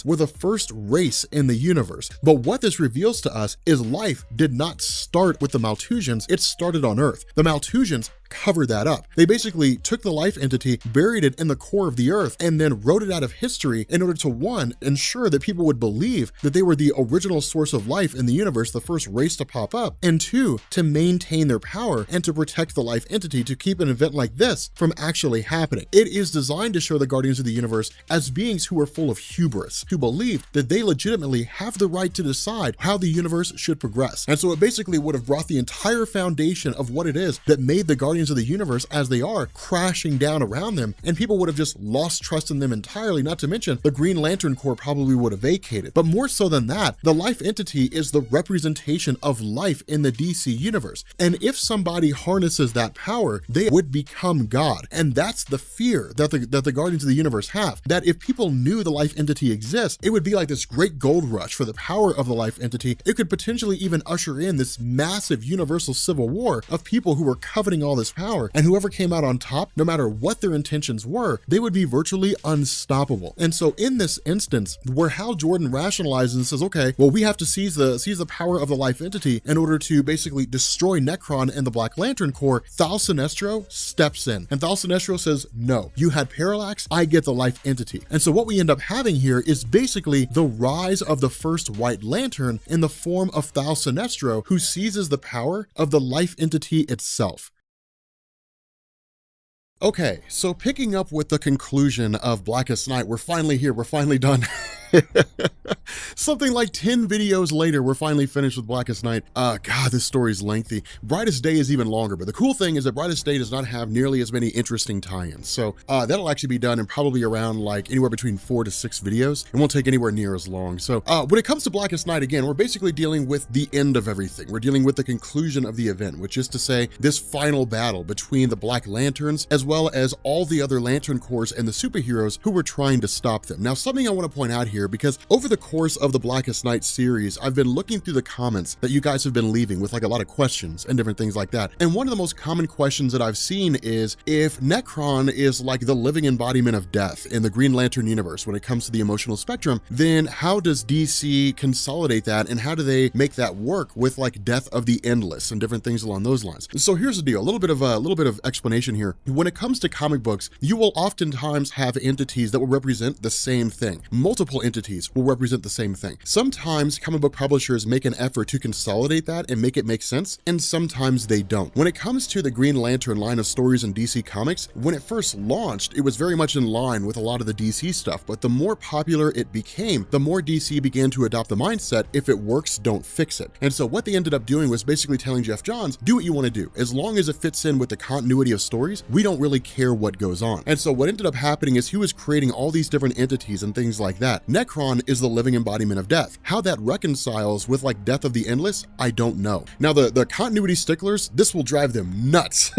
were the first race in the universe. But what this reveals to us is life did not start with the Maltusians, it started on Earth. The Maltusians covered that up. They basically took the Life Entity, buried it in the core of the Earth, and then wrote it out of history in order to, one, ensure that people would believe that they were the original source of life in the universe, the first race to pop up, and two, to maintain their power and to protect the Life Entity, to keep an event like this from actually happening. It is designed to show the Guardians of the Universe as beings who are full of hubris, who believe that they legitimately have the right to decide how the universe should progress. And so it basically would have brought the entire foundation of what it is that made the Guardians of the Universe as they are crashing down around them, and people would have just lost trust in them entirely, not to mention the Green Lantern Corps probably would have vacated. But more so than that, the Life Entity is the representation of life in the DC universe, and if somebody harnesses that power, they would become God. And that's the fear that the Guardians of the Universe have, that if people knew the Life Entity exists, it would be like this great gold rush for the power of the Life Entity. It could potentially even usher in this massive universal civil war of people who were coveting all this most power, and whoever came out on top, no matter what their intentions were, they would be virtually unstoppable. And so in this instance, where Hal Jordan rationalizes and says, okay, well, we have to seize the power of the life entity in order to basically destroy Necron and the Black Lantern Corps, Thal Sinestro steps in. And Thal Sinestro says, no, you had Parallax, I get the life entity. And so what we end up having here is basically the rise of the first White Lantern in the form of Thal Sinestro, who seizes the power of the life entity itself. Okay, so picking up with the conclusion of Blackest Night, we're finally here, we're finally done. Something like 10 videos later, we're finally finished with Blackest Night. God, this story's lengthy. Brightest Day is even longer, but the cool thing is that Brightest Day does not have nearly as many interesting tie-ins. So that'll actually be done in probably around like anywhere between 4 to 6 videos. It won't take anywhere near as long. So when it comes to Blackest Night, again, we're basically dealing with the end of everything. We're dealing with the conclusion of the event, which is to say this final battle between the Black Lanterns, as well as all the other Lantern Corps and the superheroes who were trying to stop them. Now, something I want to point out here, because over the course of the Blackest Night series, I've been looking through the comments that you guys have been leaving with like a lot of questions and different things like that. And one of the most common questions that I've seen is if Necron is like the living embodiment of death in the Green Lantern universe when it comes to the emotional spectrum, then how does DC consolidate that and how do they make that work with like Death of the Endless and different things along those lines? So here's the deal, a little bit of explanation here. When it comes to comic books, you will oftentimes have entities that will represent the same thing. Multiple entities will represent the same thing. Sometimes comic book publishers make an effort to consolidate that and make it make sense, and sometimes they don't. When it comes to the Green Lantern line of stories in DC Comics, when it first launched, it was very much in line with a lot of the DC stuff, but the more popular it became, the more DC began to adopt the mindset, if it works, don't fix it. And so what they ended up doing was basically telling Geoff Johns, do what you want to do. As long as it fits in with the continuity of stories, we don't really care what goes on. And so what ended up happening is he was creating all these different entities and things like that. Necron is the living embodiment of death. How that reconciles with like Death of the Endless, I don't know. Now the continuity sticklers, this will drive them nuts.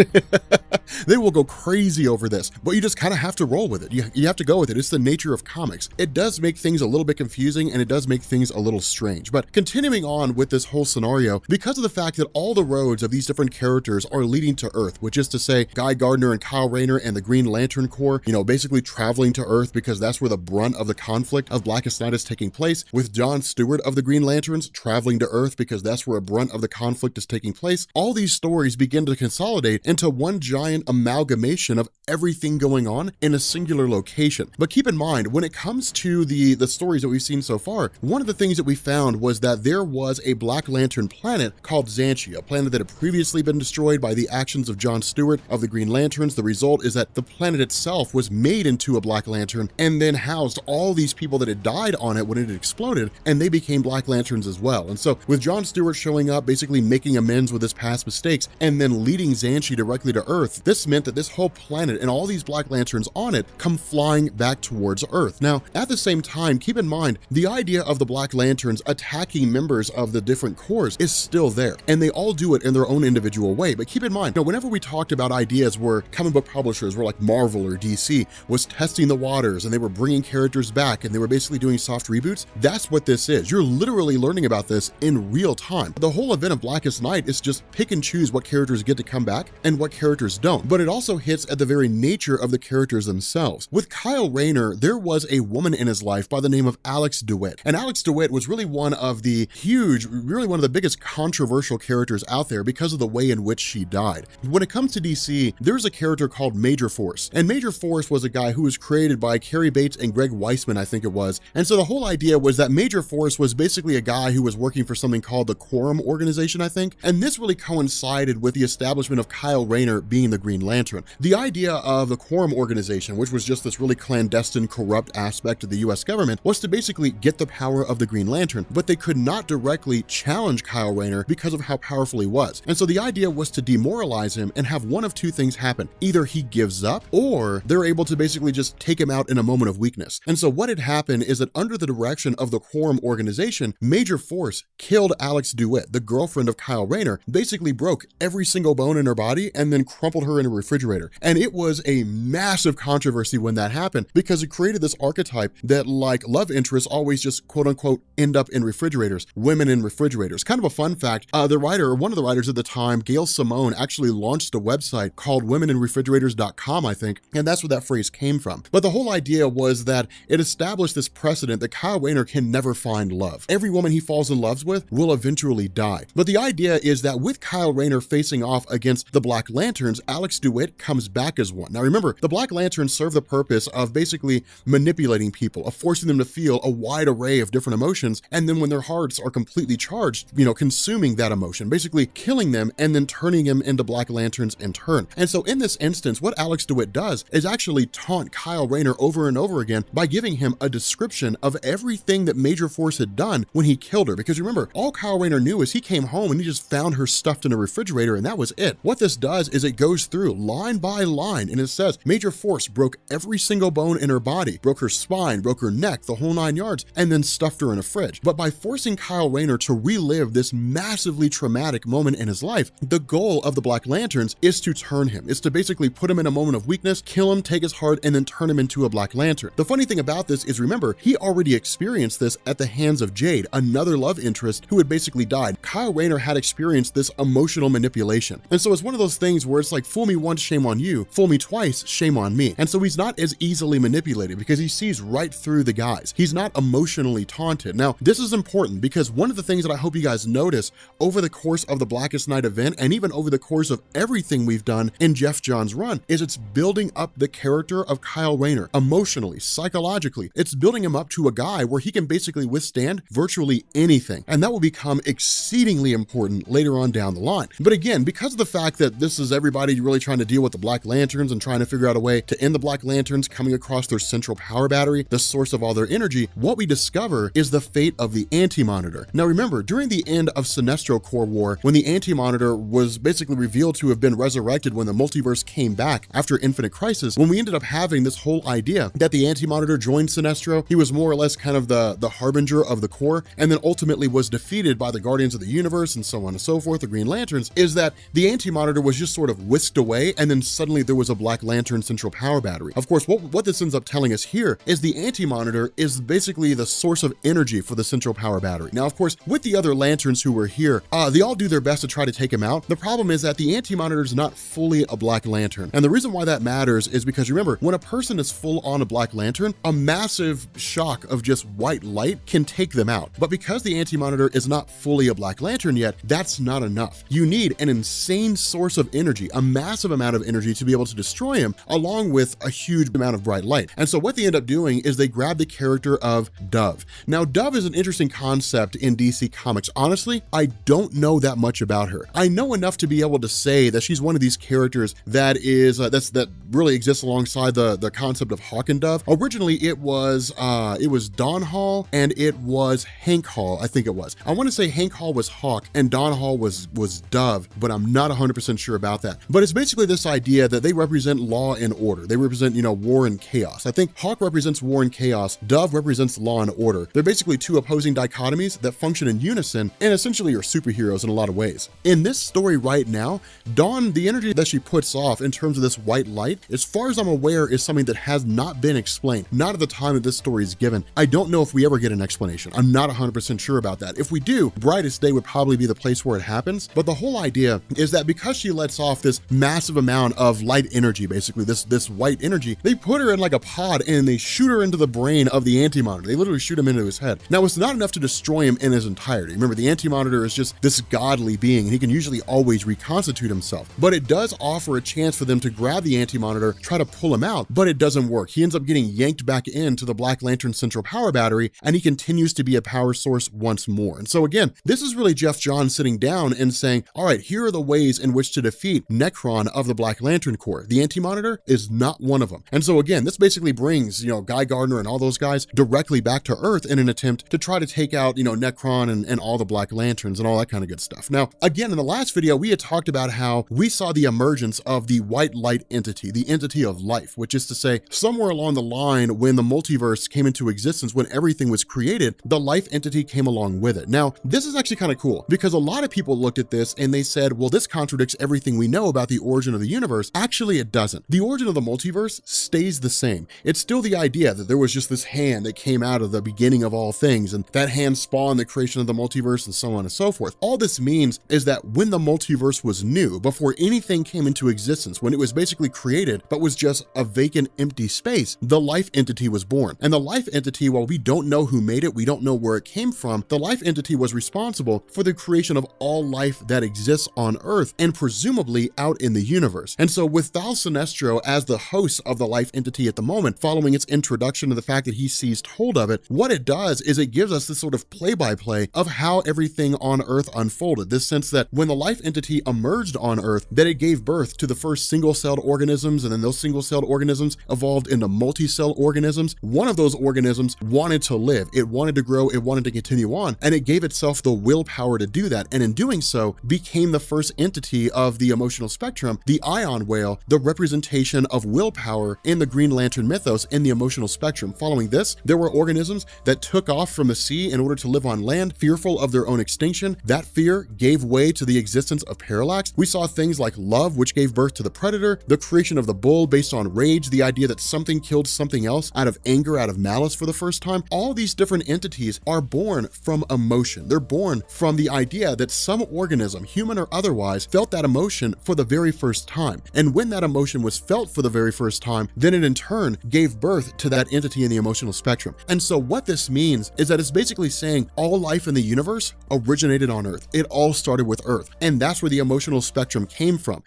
They will go crazy over this, but you just kind of have to roll with it. You have to go with it. It's the nature of comics. It does make things a little bit confusing and it does make things a little strange. But continuing on with this whole scenario, because of the fact that all the roads of these different characters are leading to Earth, which is to say Guy Gardner and Kyle Rayner and the Green Lantern Corps, basically traveling to Earth because that's where the brunt of the conflict of Blackest Night is taking place, with John Stewart of the Green Lanterns traveling to Earth because that's where a brunt of the conflict is taking place. All these stories begin to consolidate into one giant amalgamation of everything going on in a singular location. But keep in mind, when it comes to the stories that we've seen so far, one of the things that we found was that there was a Black Lantern planet called Xantia, a planet that had previously been destroyed by the actions of John Stewart of the Green Lanterns. The result is that the planet itself was made into a Black Lantern and then housed all these people that had died on it when it had exploded, and they became Black Lanterns as well. And so with John Stewart showing up, basically making amends with his past mistakes, and then leading Xantia directly to Earth, this meant that this whole planet and all these Black Lanterns on it come flying back towards Earth. Now, at the same time, keep in mind, the idea of the Black Lanterns attacking members of the different corps is still there, and they all do it in their own individual way. But keep in mind, whenever we talked about ideas where comic book publishers were like Marvel or DC was testing the waters and they were bringing characters back and they were basically doing soft reboots, that's what this is. You're literally learning about this in real time. The whole event of Blackest Night is just pick and choose what characters get to come back and what characters don't. But it also hits at the very nature of the characters themselves. With Kyle Rayner, there was a woman in his life by the name of Alex DeWitt. And Alex DeWitt was really one of the biggest controversial characters out there because of the way in which she died. When it comes to DC, there's a character called Major Force. And Major Force was a guy who was created by Cary Bates and Greg Weisman, I think it was. And so the whole idea was that Major Force was basically a guy who was working for something called the Quorum Organization, I think. And this really coincided with the establishment of Kyle Rayner being the Green Lantern. The idea of the Quorum Organization, which was just this really clandestine, corrupt aspect of the US government, was to basically get the power of the Green Lantern, but they could not directly challenge Kyle Rayner because of how powerful he was. And so the idea was to demoralize him and have one of two things happen. Either he gives up, or they're able to basically just take him out in a moment of weakness. And so what had happened is that under the direction of the Quorum organization, Major Force killed Alex DeWitt, the girlfriend of Kyle Rayner, basically broke every single bone in her body and then crumpled her in a refrigerator. And it was a massive controversy when that happened because it created this archetype that like love interests always just quote unquote end up in refrigerators, women in refrigerators. Kind of a fun fact, the writer, or one of the writers at the time, Gail Simone, actually launched a website called womeninrefrigerators.com, I think, and that's where that phrase came from. But the whole idea was that it established this precedent that Kyle Rayner can never find love. Every woman he falls in love with will eventually die. But the idea is that with Kyle Rayner facing off against the Black Lanterns, Alex DeWitt comes back as one. Now remember, the Black Lanterns serve the purpose of basically manipulating people, of forcing them to feel a wide array of different emotions, and then when their hearts are completely charged, consuming that emotion, basically killing them and then turning them into Black Lanterns in turn. And so in this instance, what Alex DeWitt does is actually taunt Kyle Rayner over and over again by giving him a description of everything that Major Force had done when he killed her. Because remember, all Kyle Rayner knew is he came home and he just found her stuffed in a refrigerator and that was it. What this does is it goes through line by line and it says Major Force broke every single bone in her body, broke her spine, broke her neck, the whole 9 yards, and then stuffed her in a fridge. But by forcing Kyle Rayner to relive this massively traumatic moment in his life, the goal of the Black Lanterns is to turn him. It's to basically put him in a moment of weakness, kill him, take his heart, and then turn him into a Black Lantern. The funny thing about this is, remember, he already experienced this at the hands of Jade, another love interest who had basically died. Kyle Rayner had experienced this emotional manipulation. And so it's one of those things where it's like, fool me once, shame on you. Fool me twice, shame on me. And so he's not as easily manipulated because he sees right through the guys. He's not emotionally taunted. Now, this is important because one of the things that I hope you guys notice over the course of the Blackest Night event and even over the course of everything we've done in Geoff Johns' run is it's building up the character of Kyle Rayner emotionally, psychologically. It's building him up to a guy where he can basically withstand virtually anything. And that will become exceedingly important later on down the line. But again, because of the fact that this is everybody really trying to deal with the Black Lanterns and trying to figure out a way to end the Black Lanterns coming across their central power battery, the source of all their energy, what we discover is the fate of the Anti-Monitor. Now remember, during the end of Sinestro Corps War, when the Anti-Monitor was basically revealed to have been resurrected when the multiverse came back after Infinite Crisis, when we ended up having this whole idea that the Anti-Monitor joined Sinestro, he was more or less kind of the harbinger of the Corps, and then ultimately was defeated by the Guardians of the Universe and so on and so forth, the Green Lanterns, is that the Anti-Monitor was just sort of whisked away, and then suddenly there was a Black Lantern central power battery. Of course, what this ends up telling us here is the Anti-Monitor is basically the source of energy for the central power battery. Now, of course, with the other Lanterns who were here, they all do their best to try to take him out. The problem is that the Anti-Monitor is not fully a Black Lantern. And the reason why that matters is because remember, when a person is full on a Black Lantern, a massive shock of just white light can take them out. But because the Anti-Monitor is not fully a Black Lantern yet, that's not enough. You need an insane source of energy, a massive amount of energy to be able to destroy him, along with a huge amount of bright light. And so what they end up doing is they grab the character of Dove. Now, Dove is an interesting concept in DC Comics. Honestly, I don't know that much about her. I know enough to be able to say that she's one of these characters that is that really exists alongside the concept of Hawk and Dove. Originally, it was Don Hall and it was Hank Hall, I think it was. I want to say Hank Hall was Hawk and Don Hall was Dove, but I'm not 100% sure about that. But it's basically this idea that they represent law and order. They represent, war and chaos. I think Hawk represents war and chaos. Dove represents law and order. They're basically two opposing dichotomies that function in unison and essentially are superheroes in a lot of ways. In this story right now, Dawn, the energy that she puts off in terms of this white light, as far as I'm aware, is something that has not been explained. Not at the time that this story is given. I don't know if we ever get an explanation. I'm not 100% sure about that. If we do, Brightest Day would probably be the place where it happens. But the whole idea is that because she lets off this massive amount of light energy, basically this white energy, they put her in like a pod and they shoot her into the brain of the Anti-Monitor. They literally shoot him into his head. Now, it's not enough to destroy him in his entirety. Remember, the Anti-Monitor is just this godly being and he can usually always reconstitute himself. But it does offer a chance for them to grab the Anti-Monitor, try to pull him out, but it doesn't work. He ends up getting yanked back into the Black Lantern central power battery and he continues to be a power source once more. And so again, this is really Geoff Johns sitting down and saying, all right, here are the ways in which to defeat Nekron of the Black Lantern Corps. The Anti-Monitor is not one of them. And so again, this basically brings, Guy Gardner and all those guys directly back to Earth in an attempt to try to take out, Nekron and all the Black Lanterns and all that kind of good stuff. Now, again, in the last video, we had talked about how we saw the emergence of the white light entity, the entity of life, which is to say somewhere along the line when the multiverse came into existence, when everything was created, the life entity came along with it. Now, this is actually kind of cool because a lot of people looked at this and they said, well, this contradicts everything we know about the origin of the universe. Actually, it doesn't. The origin of the multiverse stays the same. It's still the idea that there was just this hand that came out of the beginning of all things, and that hand spawned the creation of the multiverse and so on and so forth. All this means is that when the multiverse was new, before anything came into existence, when it was basically created but was just a vacant, empty space, the life entity was born. And the life entity, while we don't know who made it, we don't know where it came from, the life entity was responsible for the creation of all life that exists on Earth and presumably out in the universe. And so with Thal Sinestro as the host of the life entity at the moment, following its introduction to the fact that he seized hold of it, what it does is it gives us this sort of play-by-play of how everything on Earth unfolded. This sense that when the life entity emerged on Earth, that it gave birth to the first single-celled organisms, and then those single-celled organisms evolved into multi-cell organisms. One of those organisms wanted to live, it wanted to grow, it wanted to continue on, and it gave itself the willpower to do that, and in doing so, became the first entity of the emotional spectrum, the ion whale, the representation of willpower in the Green Lantern mythos in the emotional spectrum. Following this, there were organisms that took off from the sea in order to live on land, fearful of their own extinction. That fear gave way to the existence of parallax. We saw things like love, which gave birth to the predator, the creation of the bull based on rage, the idea that something killed something else out of anger, out of malice for the first time. All these different entities are born from emotion. They're born from the idea that some organism, human or otherwise, felt that emotion for the very first time. And when that emotion was felt for the very first time, then it in turn gave birth to that entity in the emotional spectrum. And so what this means is that it's basically saying all life in the universe originated on Earth. It all started with Earth. And that's where the emotional spectrum came from.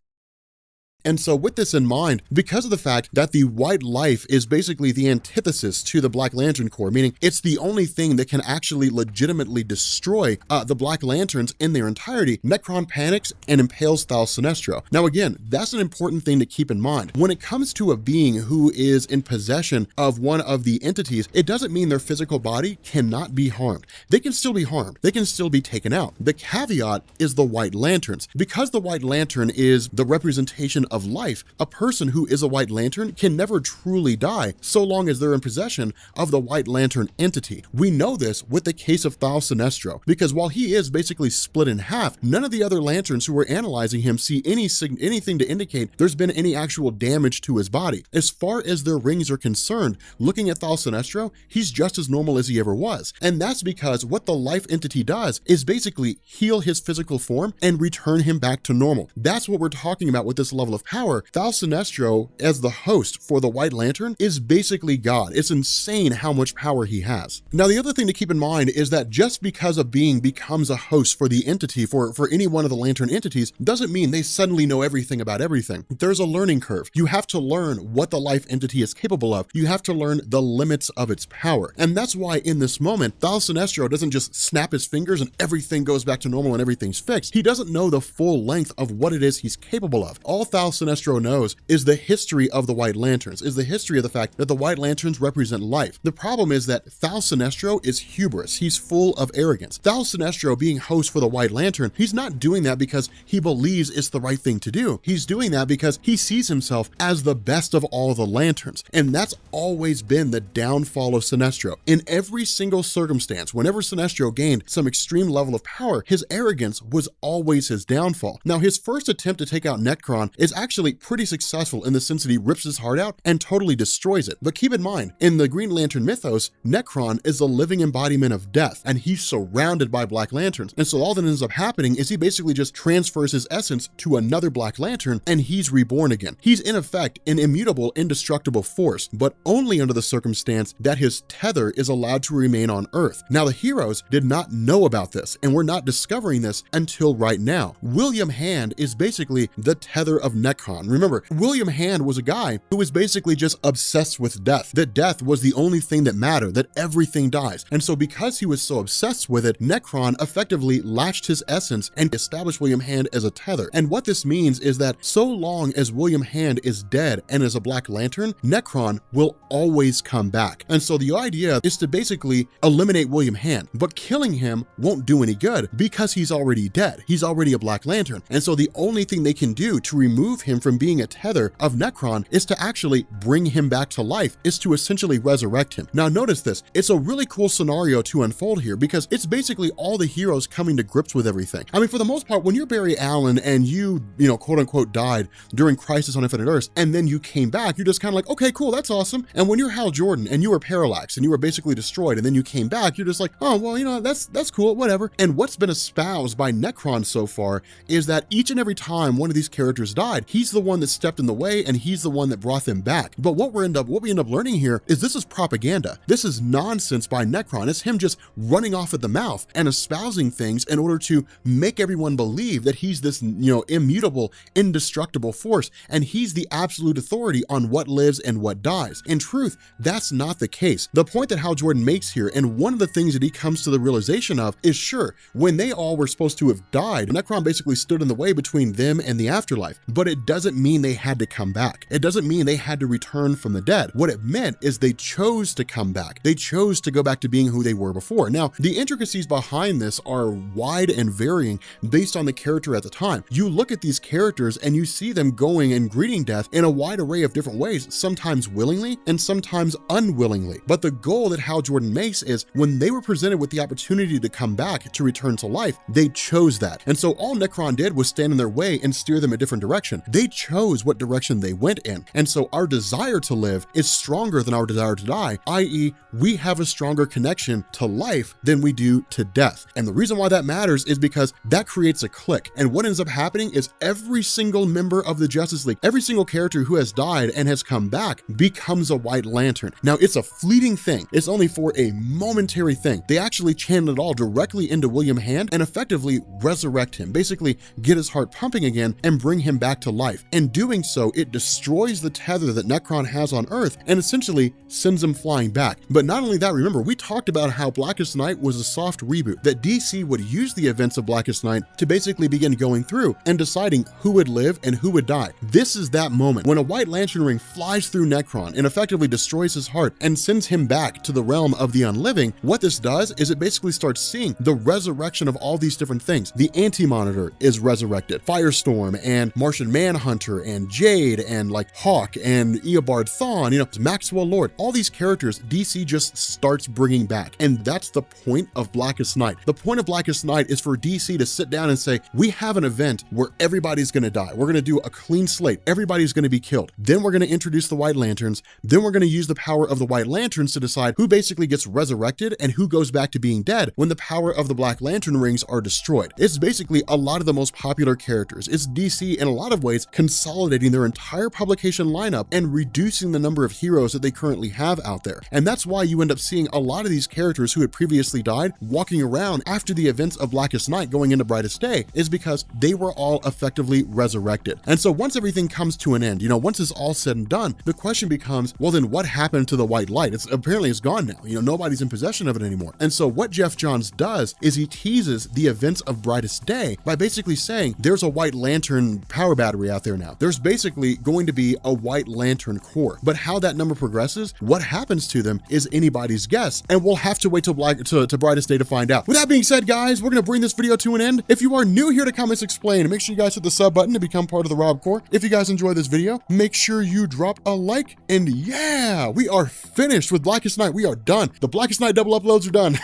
And so with this in mind, because of the fact that the white life is basically the antithesis to the Black Lantern Corps, meaning it's the only thing that can actually legitimately destroy the Black Lanterns in their entirety, Nekron panics and impales Thal Sinestro. Now again, that's an important thing to keep in mind. When it comes to a being who is in possession of one of the entities, it doesn't mean their physical body cannot be harmed. They can still be harmed. They can still be taken out. The caveat is the White Lanterns. Because the White Lantern is the representation of life, a person who is a White Lantern can never truly die so long as they're in possession of the White Lantern entity. We know this with the case of Thal Sinestro, because while he is basically split in half, none of the other Lanterns who are analyzing him see anything to indicate there's been any actual damage to his body. As far as their rings are concerned, looking at Thal Sinestro, he's just as normal as he ever was. And that's because what the life entity does is basically heal his physical form and return him back to normal. That's what we're talking about with this level of power. Thal Sinestro, as the host for the White Lantern, is basically God. It's insane how much power he has. Now, the other thing to keep in mind is that just because a being becomes a host for the entity, for any one of the Lantern entities, doesn't mean they suddenly know everything about everything. There's a learning curve. You have to learn what the life entity is capable of. You have to learn the limits of its power. And that's why in this moment, Thal Sinestro doesn't just snap his fingers and everything goes back to normal and everything's fixed. He doesn't know the full length of what it is he's capable of. All Thal Sinestro knows is the history of the White Lanterns, is the history of the fact that the White Lanterns represent life. The problem is that Thal Sinestro is hubris. He's full of arrogance. Thal Sinestro, being host for the White Lantern, he's not doing that because he believes it's the right thing to do. He's doing that because he sees himself as the best of all the Lanterns. And that's always been the downfall of Sinestro. In every single circumstance, whenever Sinestro gained some extreme level of power, his arrogance was always his downfall. Now, his first attempt to take out Nekron is actually pretty successful in the sense that he rips his heart out and totally destroys it. But keep in mind, in the Green Lantern mythos, Nekron is the living embodiment of death, and he's surrounded by Black Lanterns. And so all that ends up happening is he basically just transfers his essence to another Black Lantern, and he's reborn again. He's in effect an immutable, indestructible force, but only under the circumstance that his tether is allowed to remain on Earth. Now, the heroes did not know about this, and we're not discovering this until right now. William Hand is basically the tether of Nekron. Remember, William Hand was a guy who was basically just obsessed with death, that death was the only thing that mattered, that everything dies. And so because he was so obsessed with it, Nekron effectively latched his essence and established William Hand as a tether. And what this means is that so long as William Hand is dead and is a Black Lantern, Nekron will always come back. And so the idea is to basically eliminate William Hand, but killing him won't do any good because he's already dead. He's already a Black Lantern. And so the only thing they can do to remove remove him from being a tether of Necron is to actually bring him back to life, is to essentially resurrect him. Now notice this, it's a really cool scenario to unfold here because it's basically all the heroes coming to grips with everything. I mean, for the most part, when you're Barry Allen and you quote unquote died during Crisis on Infinite Earths, and then you came back, you're just kind of like, okay, cool, that's awesome. And when you're Hal Jordan and you were Parallax and you were basically destroyed and then you came back, you're just like, oh, well, that's cool, whatever. And what's been espoused by Necron so far is that each and every time one of these characters died, he's the one that stepped in the way and he's the one that brought them back. But what we end up learning here is this is propaganda. This is nonsense by Necron. It's him just running off at the mouth and espousing things in order to make everyone believe that he's this, immutable, indestructible force, and he's the absolute authority on what lives and what dies. In truth, that's not the case. The point that Hal Jordan makes here, and one of the things that he comes to the realization of, is sure, when they all were supposed to have died, Necron basically stood in the way between them and the afterlife, but it doesn't mean they had to come back. It doesn't mean they had to return from the dead. What it meant is they chose to come back. They chose to go back to being who they were before. Now, the intricacies behind this are wide and varying based on the character at the time. You look at these characters and you see them going and greeting death in a wide array of different ways, sometimes willingly and sometimes unwillingly. But the goal that Hal Jordan makes is when they were presented with the opportunity to come back, to return to life, they chose that. And so all Necron did was stand in their way and steer them a different direction. They chose what direction they went in. And so our desire to live is stronger than our desire to die, i.e., we have a stronger connection to life than we do to death. And the reason why that matters is because that creates a clique. And what ends up happening is every single member of the Justice League, every single character who has died and has come back becomes a White Lantern. Now, it's a fleeting thing. It's only for a momentary thing. They actually channel it all directly into William Hand and effectively resurrect him, basically get his heart pumping again and bring him back to life. In doing so, it destroys the tether that Necron has on Earth and essentially sends him flying back. But not only that, remember, we talked about how Blackest Night was a soft reboot, that DC would use the events of Blackest Night to basically begin going through and deciding who would live and who would die. This is that moment when a White Lantern ring flies through Necron and effectively destroys his heart and sends him back to the realm of the unliving. What this does is it basically starts seeing the resurrection of all these different things. The Anti-Monitor is resurrected, Firestorm and Martian Manhunter and Jade and like Hawk and Eobard Thawne, Maxwell Lord, all these characters DC just starts bringing back. And that's the point of Blackest Night. The point of Blackest Night is for DC to sit down and say, we have an event where everybody's going to die. We're going to do a clean slate. Everybody's going to be killed. Then we're going to introduce the White Lanterns. Then we're going to use the power of the White Lanterns to decide who basically gets resurrected and who goes back to being dead when the power of the Black Lantern rings are destroyed. It's basically a lot of the most popular characters. It's DC in a lot of ways consolidating their entire publication lineup and reducing the number of heroes that they currently have out there. And that's why you end up seeing a lot of these characters who had previously died walking around after the events of Blackest Night going into Brightest Day, is because they were all effectively resurrected. And so once everything comes to an end, once it's all said and done, the question becomes, well, then what happened to the white light? Apparently it's gone now. Nobody's in possession of it anymore. And so what Geoff Johns does is he teases the events of Brightest Day by basically saying there's a White Lantern power battery out there now. There's basically going to be a White Lantern core, but how that number progresses, what happens to them, is anybody's guess, and we'll have to wait till Brightest Day to find out. With that being said, guys, we're going to bring this video to an end. If you are new here to Comics Explained, make sure you guys hit the sub button to become part of the Rob Corps. If you guys enjoy this video, make sure you drop a like, and yeah, we are finished with Blackest Night. We are done. The Blackest Night double uploads are done.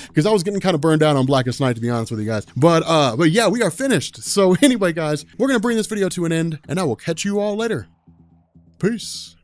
Because I was getting kind of burned out on Blackest Night, to be honest with you guys. But yeah, we are finished. So anyway, guys, we're going to bring this video to an end, and I will catch you all later. Peace.